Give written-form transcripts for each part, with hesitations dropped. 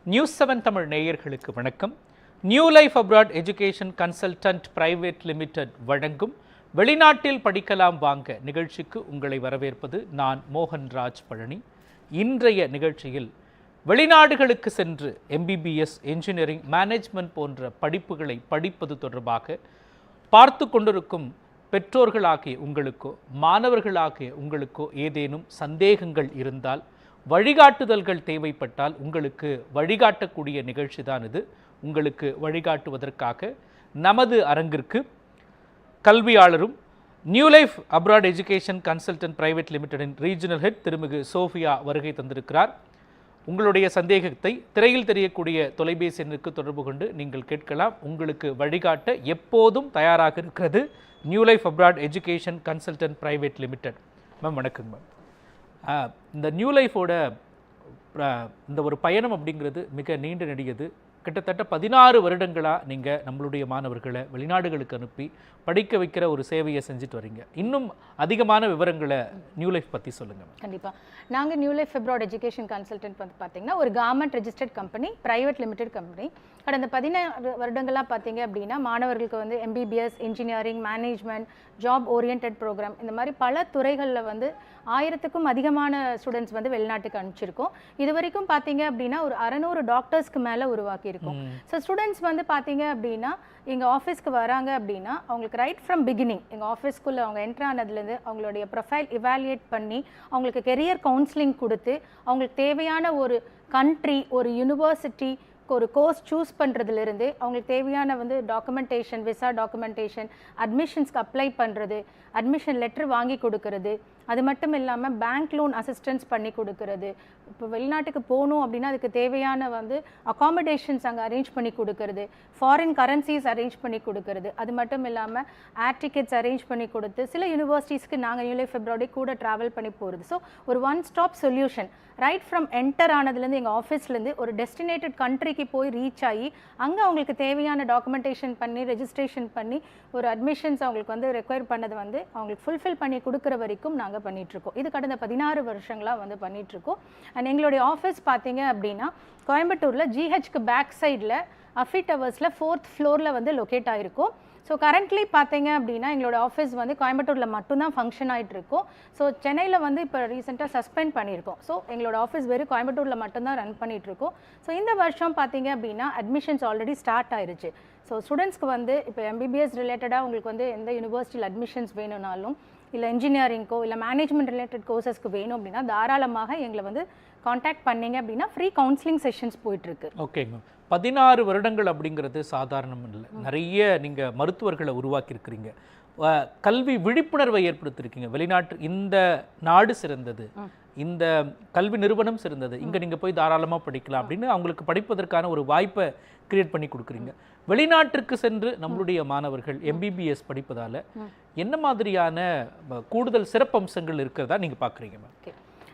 News 7 Tamil நேயர்களுக்கு வணக்கம். New life abroad education Consultant private limited வழங்கும் வெளிநாட்டில் படிக்கலாம் வாங்க நிகழ்ச்சிக்கு உங்களை வரவேற்பது நான் மோகன்ராஜ் பழனி. இன்றைய நிகழ்ச்சியில் வெளிநாடுகளுக்கு சென்று MBBS, என்ஜினியரிங், மேனேஜ்மெண்ட் போன்ற படிப்புகளை படிப்பது தொடர்பாக பார்த்து கொண்டிருக்கும் பெற்றோர்களாகிய உங்களுக்கோ மாணவர்களாகிய உங்களுக்கோ ஏதேனும் சந்தேகங்கள் இருந்தால், வழிகாட்டுதல்கள் தேவைப்பட்டால் உங்களுக்கு வழிகாட்டக்கூடிய நிகழ்ச்சி தான் இது. உங்களுக்கு வழிகாட்டுவதற்காக நமது அரங்கிற்கு கல்வியாளரும் New life abroad education Consultant Private லிமிடெடின் ரீஜனல் ஹெட் திருமிகு சோஃபியா வருகை தந்திருக்கிறார். உங்களுடைய சந்தேகத்தை திரையில் தெரியக்கூடிய தொலைபேசி எண்ணுக்கு தொடர்பு கொண்டு நீங்கள் கேட்கலாம். உங்களுக்கு வழிகாட்ட எப்போதும் தயாராக இருக்கிறது new life abroad education Consultant private limited. Ma'am வணக்கங்க மேம். இந்த நியூ லைஃபோட இந்த ஒரு பயணம் அப்படிங்கிறது மிக நீண்ட நெடியது. கிட்டத்தட்ட 16 வருடங்களாக நீங்கள் நம்மளுடைய மாணவர்களை வெளிநாடுகளுக்கு அனுப்பி படிக்க வைக்கிற ஒரு சேவையை செஞ்சுட்டு வரீங்க. இன்னும் அதிகமான விவரங்களை நியூ லைஃப் பற்றி சொல்லுங்கள். கண்டிப்பாக. நாங்கள் new life abroad education consultant வந்து பார்த்தீங்கன்னா ஒரு government registered company, private limited company. கடந்த 16 வருடங்களாக பார்த்தீங்க அப்படின்னா மாணவர்களுக்கு வந்து MBBS, engineering, management, job orient programme, இந்த மாதிரி பல துறைகளில் வந்து 1000க்கும் அதிகமான ஸ்டூடெண்ட்ஸ் வந்து வெளிநாட்டுக்கு அனுப்பிச்சிருக்கோம். இது வரைக்கும் பார்த்தீங்க அப்படின்னா ஒரு 600 டாக்டர்ஸ்க்கு மேலே உருவாக்கியிருக்கோம். ஸோ ஸ்டூடெண்ட்ஸ் வந்து பார்த்தீங்க அப்படின்னா எங்கள் ஆஃபீஸ்க்கு வராங்க அப்படின்னா அவங்களுக்கு ரைட் ஃப்ரம் பிகினிங் எங்கள் ஆஃபீஸ்க்குள்ளே அவங்க என்ட்ரு ஆனதுலேருந்து அவங்களுடைய ப்ரொஃபைல் இவாலுவேட் பண்ணி அவங்களுக்கு கெரியர் கவுன்சிலிங் கொடுத்து அவங்களுக்கு தேவையான ஒரு கண்ட்ரி, ஒரு யூனிவர்சிட்டி, ஒரு கோர்ஸ் சூஸ் பண்ணுறதுலேருந்து அவங்களுக்கு தேவையான வந்து டாக்குமெண்டேஷன், விசா டாக்குமெண்டேஷன், அட்மிஷன்ஸ்க்கு அப்ளை பண்ணுறது, அட்மிஷன் லெட்டர் வாங்கி கொடுக்கறது, அது மட்டும் இல்லாமல் பேங்க் லோன் அசிஸ்டன்ஸ் பண்ணி கொடுக்கறது. இப்போ வெளிநாட்டுக்கு போகணும் அப்படின்னா அதுக்கு தேவையான வந்து அகாமடேஷன்ஸ் அங்கே அரேஞ்ச் பண்ணி கொடுக்கறது, ஃபாரின் கரன்சிஸ் அரேஞ்ச் பண்ணி கொடுக்கறது, அது மட்டும் இல்லாமல் ஏர் டிக்கெட்ஸ் அரேஞ்ச் பண்ணி கொடுத்து சில யூனிவர்சிட்டிஸ்க்கு நாங்கள் நியூ லைஃப் அப்ராடே கூட ட்ராவல் பண்ணி போகிறது. ஸோ ஒரு one stop solution right from enter ஆனதுலேருந்து எங்கள் ஆஃபீஸ்லேருந்து ஒரு டெஸ்டினேட்டட் கண்ட்ரிக்கு போய் ரீச் ஆகி அங்கே அவங்களுக்கு தேவையான டாக்குமெண்டேஷன் பண்ணி ரெஜிஸ்ட்ரேஷன் பண்ணி ஒரு அட்மிஷன்ஸ் அவங்களுக்கு வந்து ரெக்வயர் பண்ணது வந்து அவங்களுக்கு ஃபுல்ஃபில் பண்ணி கொடுக்குற வரைக்கும் நாங்கள் பண்ணிகிட்ருக்கோம். இது கடந்த 16 வருஷங்களாக வந்து பண்ணிகிட்ருக்கோம். அண்ட் எங்களுடைய ஆஃபீஸ் பார்த்தீங்க அப்படின்னா கோயம்புத்தூரில் GHக்கு பேக் சைடில் அஃபி டவர்ஸில் 4th ஃப்ளோரில் வந்து லொக்கேட் ஆகிருக்கும். ஸோ கரண்ட்லி பார்த்தீங்க அப்படின்னா எங்களோட ஆஃபீஸ் வந்து கோயம்புத்தூரில் மட்டும்தான் ஃபங்க்ஷன் ஆகிட்டு இருக்கும். ஸோ சென்னையில் வந்து இப்போ ரீசெண்டாக சஸ்பெண்ட் பண்ணியிருக்கோம். ஸோ எங்களோட ஆஃபீஸ் வெறும் கோயம்புத்தூரில் மட்டும்தான் ரன் பண்ணிகிட்ருக்கோம். ஸோ இந்த வருஷம் பார்த்தீங்க அப்படின்னா அட்மிஷன்ஸ் ஆல்ரெடி ஸ்டார்ட் ஆயிருச்சு. ஸோ ஸ்டூடெண்ட்ஸ்க்கு வந்து இப்போ MBBS ரிலேட்டடாக உங்களுக்கு வந்து எந்த யூனிவர்சிட்டியில் அட்மிஷன்ஸ் வேணும்னாலும், இல்லை இன்ஜினியரிங்க்கோ இல்லை மேனேஜ்மெண்ட் ரிலேட்டட் கோர்சஸ்க்கு வேணும் அப்படின்னா தாராளமாக எங்களை வந்து காண்டாக்ட் பண்ணிங்க அப்படின்னா ஃப்ரீ கவுன்சிலிங் செஷன்ஸ் போயிட்டுருக்கு. ஓகேங்க. 16 வருடங்கள் அப்படிங்கிறது சாதாரணம் இல்லை. நிறைய நீங்கள் மருத்துவர்களை உருவாக்கியிருக்கிறீங்க, கல்வி விழிப்புணர்வை ஏற்படுத்தியிருக்கீங்க. வெளிநாட்டு இந்த நாடு சிறந்தது, இந்த கல்வி நிறுவனம் சிறந்தது, இங்கே நீங்கள் போய் தாராளமாக படிக்கலாம் அப்படின்னு அவங்களுக்கு படிப்பதற்கான ஒரு வாய்ப்பை கிரியேட் பண்ணி கொடுக்குறீங்க. வெளிநாட்டிற்கு சென்று நம்மளுடைய மாணவர்கள் MBBS படிப்பதால் என்ன மாதிரியான கூடுதல் சிறப்பம்சங்கள் இருக்கிறதா நீங்கள் பார்க்குறீங்க மேம்? ஓகே.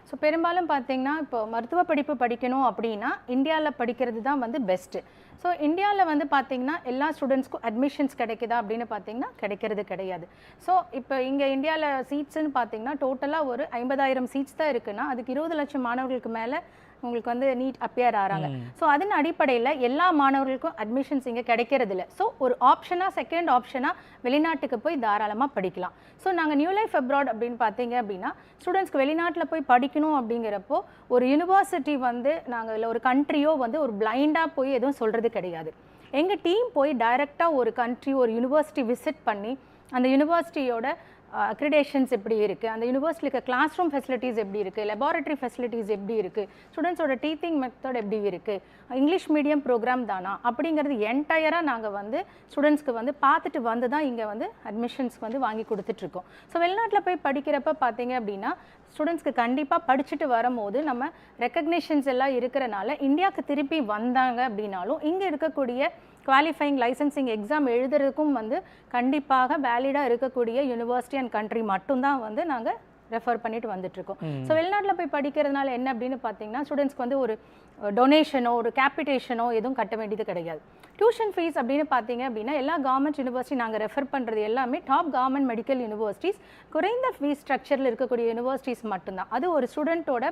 ஸோ பெரும்பாலும் பார்த்தீங்கன்னா இப்போ மருத்துவ படிப்பு படிக்கணும் அப்படின்னா இந்தியாவில் படிக்கிறது தான் வந்து பெஸ்ட்டு. ஸோ இந்தியாவில் வந்து பார்த்திங்கன்னா எல்லா ஸ்டூடெண்ட்ஸ்க்கும் அட்மிஷன்ஸ் கிடைக்குதா அப்படின்னு பார்த்தீங்கன்னா கிடைக்கிறது கிடையாது. ஸோ இப்போ இங்கே இந்தியாவில் சீட்ஸ்ன்னு பார்த்தீங்கன்னா டோட்டலாக ஒரு 50,000 சீட்ஸ் தான் இருக்குன்னா அதுக்கு 20 லட்சம் மாணவர்களுக்கு மேலே உங்களுக்கு வந்து நீட் அப்பியர் ஆகிறாங்க. ஸோ அதன் அடிப்படையில் எல்லா மாணவர்களுக்கும் அட்மிஷன்ஸ் இங்கே கிடைக்கிறது இல்லை. ஸோ ஒரு ஆப்ஷனாக, செகண்ட் ஆப்ஷனாக வெளிநாட்டுக்கு போய் தாராளமாக படிக்கலாம். ஸோ நாங்கள் நியூ லைஃப் அப்ராட் அப்படின்னு பார்த்தீங்க அப்படின்னா ஸ்டூடெண்ட்ஸ்க்கு வெளிநாட்டில் போய் படிக்கணும் அப்படிங்கிறப்போ ஒரு யூனிவர்சிட்டி வந்து நாங்கள் இல்லை ஒரு கண்ட்ரியோ வந்து ஒரு பிளைண்டாக போய் எதுவும் சொல்கிறது கிடையாது. எங்கள் டீம் போய் டைரெக்டாக ஒரு கண்ட்ரி, ஒரு யூனிவர்சிட்டி விசிட் பண்ணி அந்த யூனிவர்சிட்டியோட அக்ரிடேஷன்ஸ் எப்படி இருக்குது, அந்த யூனிவர்சிட்டிக்கு கிளாஸ் ரூம் ஃபெசிலிட்டிஸ் எப்படி இருக்குது, லெபார்ட்டரி ஃபெசிலிட்டிஸ் எப்படி இருக்குது, ஸ்டூடெண்ட்ஸோட டீச்சிங் மெத்தட் எப்படி இருக்குது, இங்கிலீஷ் மீடியம் ப்ரோக்ராம் தானா அப்படிங்கிறது என்டையராக நாங்கள் வந்து ஸ்டூடெண்ட்ஸ்க்கு வந்து பார்த்துட்டு வந்து தான் இங்கே வந்து அட்மிஷன்ஸ்க்கு வந்து வாங்கி கொடுத்துட்ருக்கோம். ஸோ வெளிநாட்டில் போய் படிக்கிறப்ப பார்த்தீங்க அப்படின்னா ஸ்டூடெண்ட்ஸ்க்கு கண்டிப்பாக படிச்சுட்டு வரும்போது நம்ம ரெக்கக்னிஷன்ஸ் எல்லாம் இருக்கிறனால இந்தியாவுக்கு திருப்பி வந்தாங்க அப்படின்னாலும் இங்கே இருக்கக்கூடிய குவாலிஃபைங் லைசன்சிங் எக்ஸாம் எழுதுறதுக்கும் வந்து கண்டிப்பாக வேலிடாக இருக்கக்கூடிய யூனிவர்சிட்டி அண்ட் கண்ட்ரி மட்டும்தான் வந்து நாங்கள் ரெஃபர் பண்ணிட்டு வந்துட்டுருக்கோம். ஸோ வெளிநாட்டில் போய் படிக்கிறதுனால என்ன அப்படின்னு பார்த்தீங்கன்னா ஸ்டூடெண்ட்ஸ்க்கு வந்து ஒரு டொனேஷனோ ஒரு கேபிட்டேஷனோ எதுவும் கட்ட வேண்டியது கிடையாது. டியூஷன் ஃபீஸ் அப்படின்னு பார்த்தீங்க அப்படின்னா எல்லா கவர்மெண்ட் யூனிவர்சிட்டி நாங்கள் ரெஃபர் பண்ணுறது எல்லாமே டாப் கவர்மெண்ட் மெடிக்கல் யூனிவர்சிட்டிஸ், குறைந்த ஃபீஸ் ஸ்ட்ரக்சரில் இருக்கக்கூடிய யூனிவர்சிட்டிஸ் மட்டும்தான். அது ஒரு ஸ்டூடெண்ட்டோட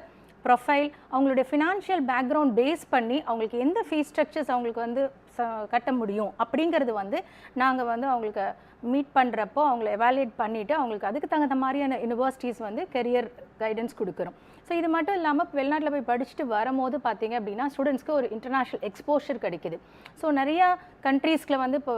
ப்ரொஃபைல், அவங்களுடைய ஃபினான்ஷியல் பேக்ரவுண்ட் பேஸ் பண்ணி அவங்களுக்கு எந்த ஃபீஸ் ஸ்ட்ரக்சர்ஸ் அவங்களுக்கு வந்து கட்ட முடியும் அப்படிங்கிறது வந்து நாங்கள் வந்து அவங்களுக்கு மீட் பண்ணுறப்போ அவங்கள எவாலுவேட் பண்ணிவிட்டு அவங்களுக்கு அதுக்கு தகுந்த மாதிரியான யூனிவர்சிட்டிஸ் வந்து கெரியர் கைடன்ஸ் கொடுக்குறோம். ஸோ இது மட்டும் இல்லாமல் வெளிநாட்டில் போய் படிச்சுட்டு வரும்போது பார்த்தீங்க அப்படின்னா ஸ்டூடெண்ட்ஸ்க்கு ஒரு இன்டர்நேஷ்னல் எக்ஸ்போஷர் கிடைக்குது. ஸோ நிறையா கண்ட்ரீஸ்க்கு வந்து இப்போ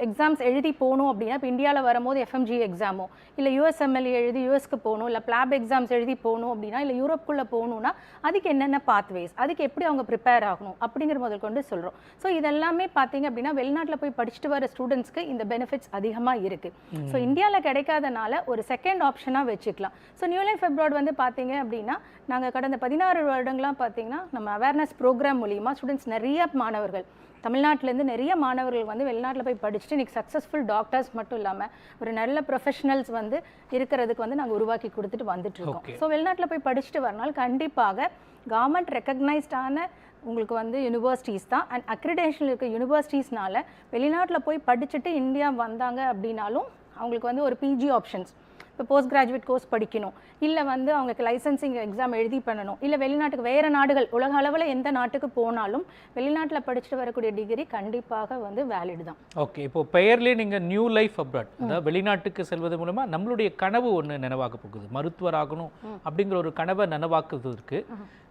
எக்ஸாம்ஸ் எழுதி போகணும் அப்படின்னா இப்போ இந்தியாவில் வரும்போது FMG எக்ஸாமோ இல்லை USMLE எழுதி யூஎஸ்க்கு போகணும், இல்லை பிளாப் எக்ஸாம்ஸ் எழுதி போகணும் அப்படின்னா, இல்லை யூரோப்புக்குள்ளே போகணுன்னா அதுக்கு என்னென்ன பாத்வேஸ், அதுக்கு எப்படி அவங்க ப்ரிப்பேர் ஆகணும் அப்படிங்கிற முதல் கொண்டு சொல்கிறோம். ஸோ இதெல்லாமே பார்த்தீங்க அப்படின்னா வெளிநாட்டில் போய் படிச்சுட்டு வர ஸ்டூடெண்ட்ஸ்க்கு இந்த பெனிஃபிட்ஸ் அதிகமாக இருக்குது. ஸோ இந்தியாவில் கிடைக்காதனால ஒரு செகண்ட் ஆப்ஷனாக வச்சுக்கலாம். ஸோ நியூ லைஃப் அப்ராட் வந்து பார்த்தீங்க அப்படின்னா நாங்கள் கடந்த 16 வருடங்களாக பார்த்தீங்கன்னா நம்ம அவேர்னஸ் ப்ரோக்ராம் மூலிமா ஸ்டூடெண்ட்ஸ் நிறைய மாணவர்கள் தமிழ்நாட்டிலேருந்து நிறைய மாணவர்கள் வந்து வெளிநாட்டில் போய் படிச்சுட்டு இன்றைக்கி சக்ஸஸ்ஃபுல் டாக்டர்ஸ் மட்டும் இல்லாமல் ஒரு நல்ல ப்ரொஃபஷனல்ஸ் வந்து இருக்கிறதுக்கு வந்து நாங்கள் உருவாக்கி கொடுத்துட்டு வந்துட்டுருக்கோம். ஸோ வெளிநாட்டில் போய் படிச்சுட்டு வரனால கண்டிப்பாக கவர்மெண்ட் ரெக்கக்னைஸ்டான உங்களுக்கு வந்து யூனிவர்சிட்டிஸ் தான் அண்ட் அக்ரிடேஷனில் இருக்க யூனிவர்சிட்டிஸ்னால வெளிநாட்டில் போய் படிச்சுட்டு இந்தியா வந்தாங்க அப்படின்னாலும் அவங்களுக்கு வந்து ஒரு PG ஆப்ஷன்ஸ், இப்போ போஸ்ட் கிராஜுவேட் கோர்ஸ் படிக்கணும், இல்லை வந்து அவங்களுக்கு லைசன்சிங் எக்ஸாம் எழுதி பண்ணணும், இல்லை வெளிநாட்டுக்கு வேறு நாடுகள் உலக அளவில் எந்த நாட்டுக்கு போனாலும் வெளிநாட்டில் படிச்சுட்டு வரக்கூடிய டிகிரி கண்டிப்பாக வந்து வேலிட் தான். ஓகே, இப்போ பெயர்லேயே நீங்கள் நியூ லைஃப் அப்ராட், அதாவது வெளிநாட்டுக்கு செல்வது மூலமா நம்மளுடைய கனவு ஒன்று நினைவாக போகுது, மருத்துவர் ஆகணும் அப்படிங்கிற ஒரு கனவை நினைவாக்குவதற்கு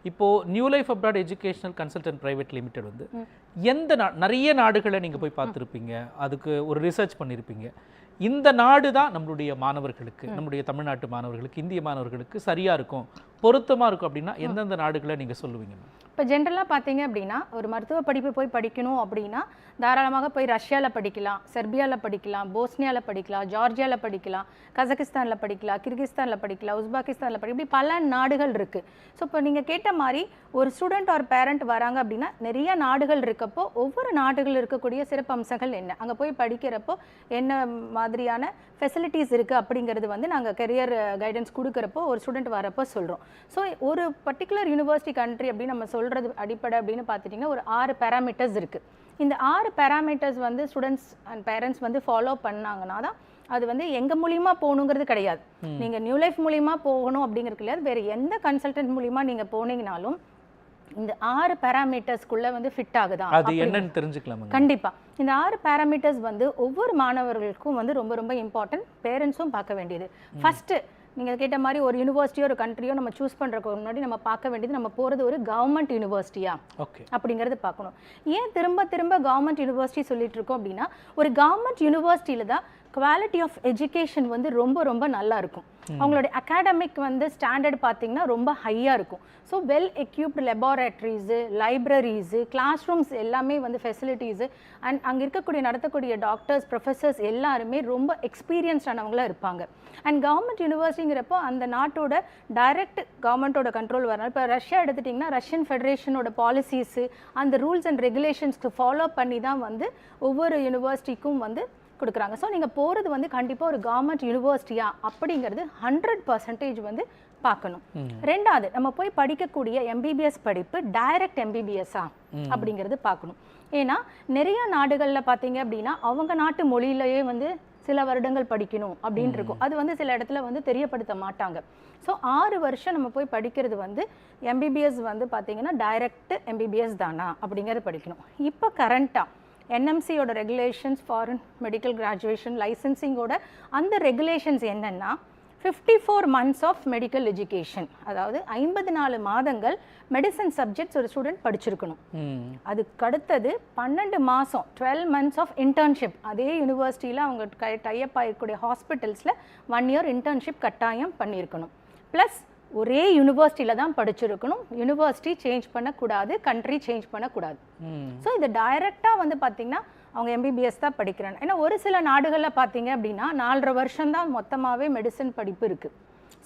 இப்போ new life abroad educational consultant private limited வந்து எந்த நிறைய நாடுகளை நீங்கள் போய் பார்த்துருப்பீங்க, அதுக்கு ஒரு ரிசர்ச் பண்ணியிருப்பீங்க, இந்த நாடு தான் நம்மளுடைய மாணவர்களுக்கு, நம்முடைய தமிழ்நாட்டு மாணவர்களுக்கு, இந்திய மாணவர்களுக்கு சரியா இருக்கும், பொருத்தமா இருக்கும் அப்படின்னா எந்தெந்த நாடுகளை நீங்க சொல்லுவீங்க? இப்போ ஜென்ரலாக பார்த்தீங்க அப்படின்னா ஒரு மருத்துவ படிப்பு போய் படிக்கணும் அப்படின்னா தாராளமாக போய் ரஷ்யாவில் படிக்கலாம், செர்பியாவில் படிக்கலாம், போஸ்னியாவில் படிக்கலாம், ஜார்ஜியாவில் படிக்கலாம், கசகிஸ்தானில் படிக்கலாம், கிர்கிஸ்தானில் படிக்கலாம், உஸ்பாகிஸ்தானில் இப்படி பல நாடுகள் இருக்குது. ஸோ இப்போ நீங்கள் கேட்ட மாதிரி ஒரு ஸ்டூடெண்ட் ஒரு பேரண்ட் வராங்க அப்படின்னா நிறைய நாடுகள் இருக்கப்போ ஒவ்வொரு நாடுகள் இருக்கக்கூடிய சிறப்பு அம்சங்கள் என்ன, அங்கே போய் படிக்கிறப்போ என்ன மாதிரியான ஃபெசிலிட்டிஸ் இருக்குது அப்படிங்கிறது வந்து நாங்கள் கெரியர் கைடன்ஸ் கொடுக்குறப்போ ஒரு ஸ்டூடெண்ட் வரப்போ சொல்கிறோம். ஸோ ஒரு பர்டிகுலர் யூனிவர்சிட்டி கண்ட்ரி அப்படின்னு நம்ம சொல்கிறது அடிப்படை அப்படின்னு பார்த்துட்டிங்கன்னா ஒரு 6 பேராமீட்டர்ஸ் இருக்குது. இந்த 6 பேராமீட்டர்ஸ் வந்து ஸ்டூடெண்ட்ஸ் அண்ட் பேரண்ட்ஸ் வந்து ஃபாலோ பண்ணாங்கன்னா தான் அது வந்து எங்கள் மூலியமாக போகணுங்கிறது கிடையாது, நீங்கள் நியூ லைஃப் மூலிமா போகணும் அப்படிங்கிறது கிடையாது, வேறு எந்த கன்சல்டன்ட் மூலிமா நீங்கள் போனீங்கனாலும் இந்த 6 பேராமீட்டர்ஸ்க்குள்ளே வந்து ஃபிட் ஆகுதா அது என்னன்னு தெரிஞ்சுக்கலாம். கண்டிப்பாக இந்த 6 பேராமீட்டர்ஸ் வந்து ஒவ்வொரு மாணவர்களுக்கும் வந்து ரொம்ப ரொம்ப இம்பார்ட்டன்ட், பேரண்ட்ஸும் பார்க்க வேண்டியது. ஃபஸ்ட்டு நீங்கள் கேட்ட மாதிரி ஒரு யூனிவர்சிட்டியோ ஒரு கண்ட்ரியோ நம்ம சூஸ் பண்ணுறதுக்கு முன்னாடி நம்ம பார்க்க வேண்டியது நம்ம போகிறது ஒரு கவர்மெண்ட் யூனிவர்சிட்டியா அப்படிங்கிறது பார்க்கணும். ஏன் திரும்ப திரும்ப கவர்மெண்ட் யூனிவர்சிட்டி சொல்லிட்டு இருக்கோம் அப்படின்னா ஒரு கவர்மெண்ட் யூனிவர்சிட்டியில் தான் குவாலிட்டி ஆஃப் எஜுகேஷன் வந்து ரொம்ப ரொம்ப நல்லா இருக்கும், அவங்களுடைய அகாடமிக் வந்து ஸ்டாண்டர்ட் பார்த்தீங்கன்னா ரொம்ப ஹையாக இருக்கும். So well equipped laboratories, libraries, class rooms எல்லாமே வந்து ஃபெசிலிட்டிஸு அண்ட் அங்கே இருக்கக்கூடிய நடத்தக்கூடிய டாக்டர்ஸ், ப்ரொஃபஸர்ஸ் எல்லாருமே ரொம்ப எக்ஸ்பீரியன்ஸ்டானவங்களாக இருப்பாங்க. அண்ட் கவர்மெண்ட் யூனிவர்சிட்டிங்கிறப்போ அந்த நாட்டோட டைரக்ட் கவர்மெண்ட்டோட கண்ட்ரோல் வரனால இப்போ ரஷ்யா எடுத்துட்டிங்கன்னா ரஷ்யன் ஃபெடரேஷனோட பாலிசிஸு அந்த ரூல்ஸ் அண்ட் ரெகுலேஷன்ஸ்க்கு ஃபாலோ பண்ணி தான் வந்து ஒவ்வொரு யூனிவர்சிட்டிக்கும் வந்து கொடுக்குறாங்க. ஸோ நீங்கள் போகிறது வந்து கண்டிப்பாக ஒரு கவர்மெண்ட் யூனிவர்சிட்டியா அப்படிங்கிறது 100% வந்து பார்க்கணும். ரெண்டாவது நம்ம போய் படிக்கக்கூடிய MBBS படிப்பு டைரக்ட் MBBS-ஆ அப்படிங்கிறது பார்க்கணும். ஏன்னா நிறைய நாடுகளில் பார்த்தீங்க அப்படின்னா அவங்க நாட்டு மொழியிலேயே வந்து சில வருடங்கள் படிக்கணும் அப்படின்னு இருக்கும், அது வந்து சில இடத்துல வந்து தெரியப்படுத்த மாட்டாங்க. ஸோ 6 வருஷம் நம்ம போய் படிக்கிறது வந்து MBBS வந்து பார்த்தீங்கன்னா டைரக்ட் MBBS தானா அப்படிங்கிறது படிக்கணும். இப்போ கரண்ட்டாக NMCயோட ரெகுலேஷன்ஸ், ஃபாரின் மெடிக்கல் கிராஜுவேஷன் லைசன்சிங்கோட அந்த ரெகுலேஷன்ஸ் என்னென்னா 54 months ஆஃப் மெடிக்கல் எஜுகேஷன், அதாவது 54 மாதங்கள் மெடிசன் சப்ஜெக்ட்ஸ் ஒரு ஸ்டூடெண்ட் படிச்சிருக்கணும். அதுக்கு அடுத்தது 12 மாதம் 12 months ஆஃப் இன்டர்ன்ஷிப், அதே யூனிவர்சிட்டியில் அவங்க டைப் ஆகக்கூடிய ஹாஸ்பிட்டல்ஸில் 1 year இன்டர்ன்ஷிப் கட்டாயம் பண்ணியிருக்கணும். ப்ளஸ் ஒரே யூனிவர்சிட்டியில் தான் படிச்சிருக்கணும், யூனிவர்சிட்டி சேஞ்ச் பண்ணக்கூடாது, கண்ட்ரி சேஞ்ச் பண்ணக்கூடாது. ஸோ இது டைரெக்டாக வந்து பார்த்திங்கன்னா அவங்க MBBS தான் படிக்கிறாங்க. ஏன்னா ஒரு சில நாடுகளில் பார்த்தீங்க அப்படின்னா 4.5 வருஷம் தான் மொத்தமாகவே மெடிசன் படிப்பு இருக்குது.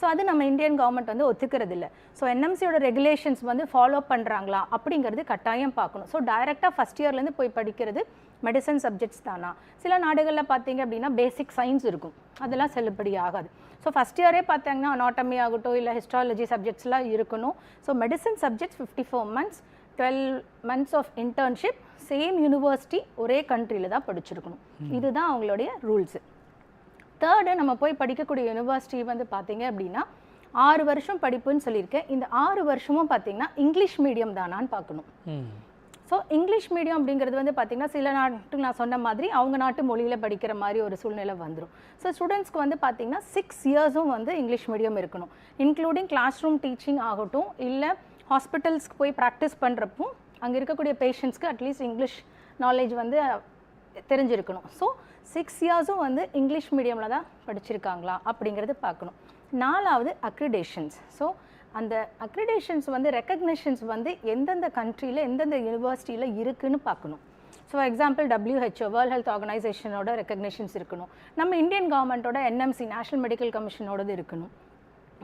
ஸோ அது நம்ம இந்தியன் கவர்மெண்ட் வந்து ஒத்துக்கிறது இல்லை. ஸோ NMCயோட ரெகுலேஷன்ஸ் வந்து ஃபாலோ பண்ணுறாங்களா அப்படிங்கிறது கட்டாயம் பார்க்கணும். ஸோ டைரெக்டாக ஃபஸ்ட் இயர்லேருந்து போய் படிக்கிறது மெடிசன் சப்ஜெக்ட்ஸ் தானா. சில நாடுகளில் பார்த்தீங்க அப்படின்னா பேசிக் சயின்ஸ் இருக்கும், அதெல்லாம் செல்லுபடி ஆகாது. ஸோ ஃபஸ்ட் இயரே பார்த்தாங்கன்னா அனாட்டமி ஆகட்டும் இல்லை ஹிஸ்டாலஜி சப்ஜெக்ட்ஸ்லாம் இருக்கணும். So medicine subjects 54 months 12 months of internship, same university ஒரே கண்ட்ரியில் தான் படிச்சிருக்கணும். இதுதான் அவங்களுடைய ரூல்ஸு. தேர்டு நம்ம போய் படிக்கக்கூடிய யூனிவர்சிட்டி வந்து பார்த்தீங்க அப்படின்னா 6 வருஷம் படிப்புன்னு சொல்லியிருக்கேன். இந்த 6 வருஷமும் பார்த்தீங்கன்னா இங்கிலீஷ் மீடியம் தானான்னு பார்க்கணும். ஸோ இங்கிலீஷ் மீடியம் அப்படிங்கிறது வந்து பார்த்திங்கன்னா சில நாட்டுக்கு நான் சொன்ன மாதிரி அவங்க நாட்டு மொழியில் படிக்கிற மாதிரி ஒரு சூழ்நிலை வந்துடும். ஸோ ஸ்டூடெண்ட்ஸ்க்கு வந்து பார்த்திங்கன்னா 6 இயர்ஸும் வந்து இங்கிலீஷ் மீடியம் இருக்கணும். இன்க்ளூடிங் கிளாஸ் ரூம் டீச்சிங் ஆகட்டும், இல்லை ஹாஸ்பிட்டல்ஸ்க்கு போய் ப்ராக்டிஸ் பண்ணுறப்போ அங்கே இருக்கக்கூடிய பேஷண்ட்ஸ்க்கு அட்லீஸ்ட் இங்கிலீஷ் நாலேஜ் வந்து தெரிஞ்சிருக்கணும். ஸோ 6 இயர்ஸும் வந்து இங்கிலீஷ் மீடியமில் தான் படிச்சிருக்காங்களா அப்படிங்கிறது பார்க்கணும். 4வது அக்ரிடேஷன்ஸ். ஸோ அந்த அக்ரிடேஷன்ஸ் வந்து ரெக்கக்னிஷன்ஸ் வந்து எந்தெந்த கண்ட்ரியில் எந்தெந்த யூனிவர்சிட்டியில் இருக்குதுன்னு பார்க்கணும். So for example WHO world health ஆர்கனைசேஷனோட ரெக்கக்னிஷன்ஸ் இருக்கணும். நம்ம இந்தியன் கவர்மெண்ட்டோட NMC நேஷனல் மெடிக்கல் கமிஷனோடது இருக்கணும்.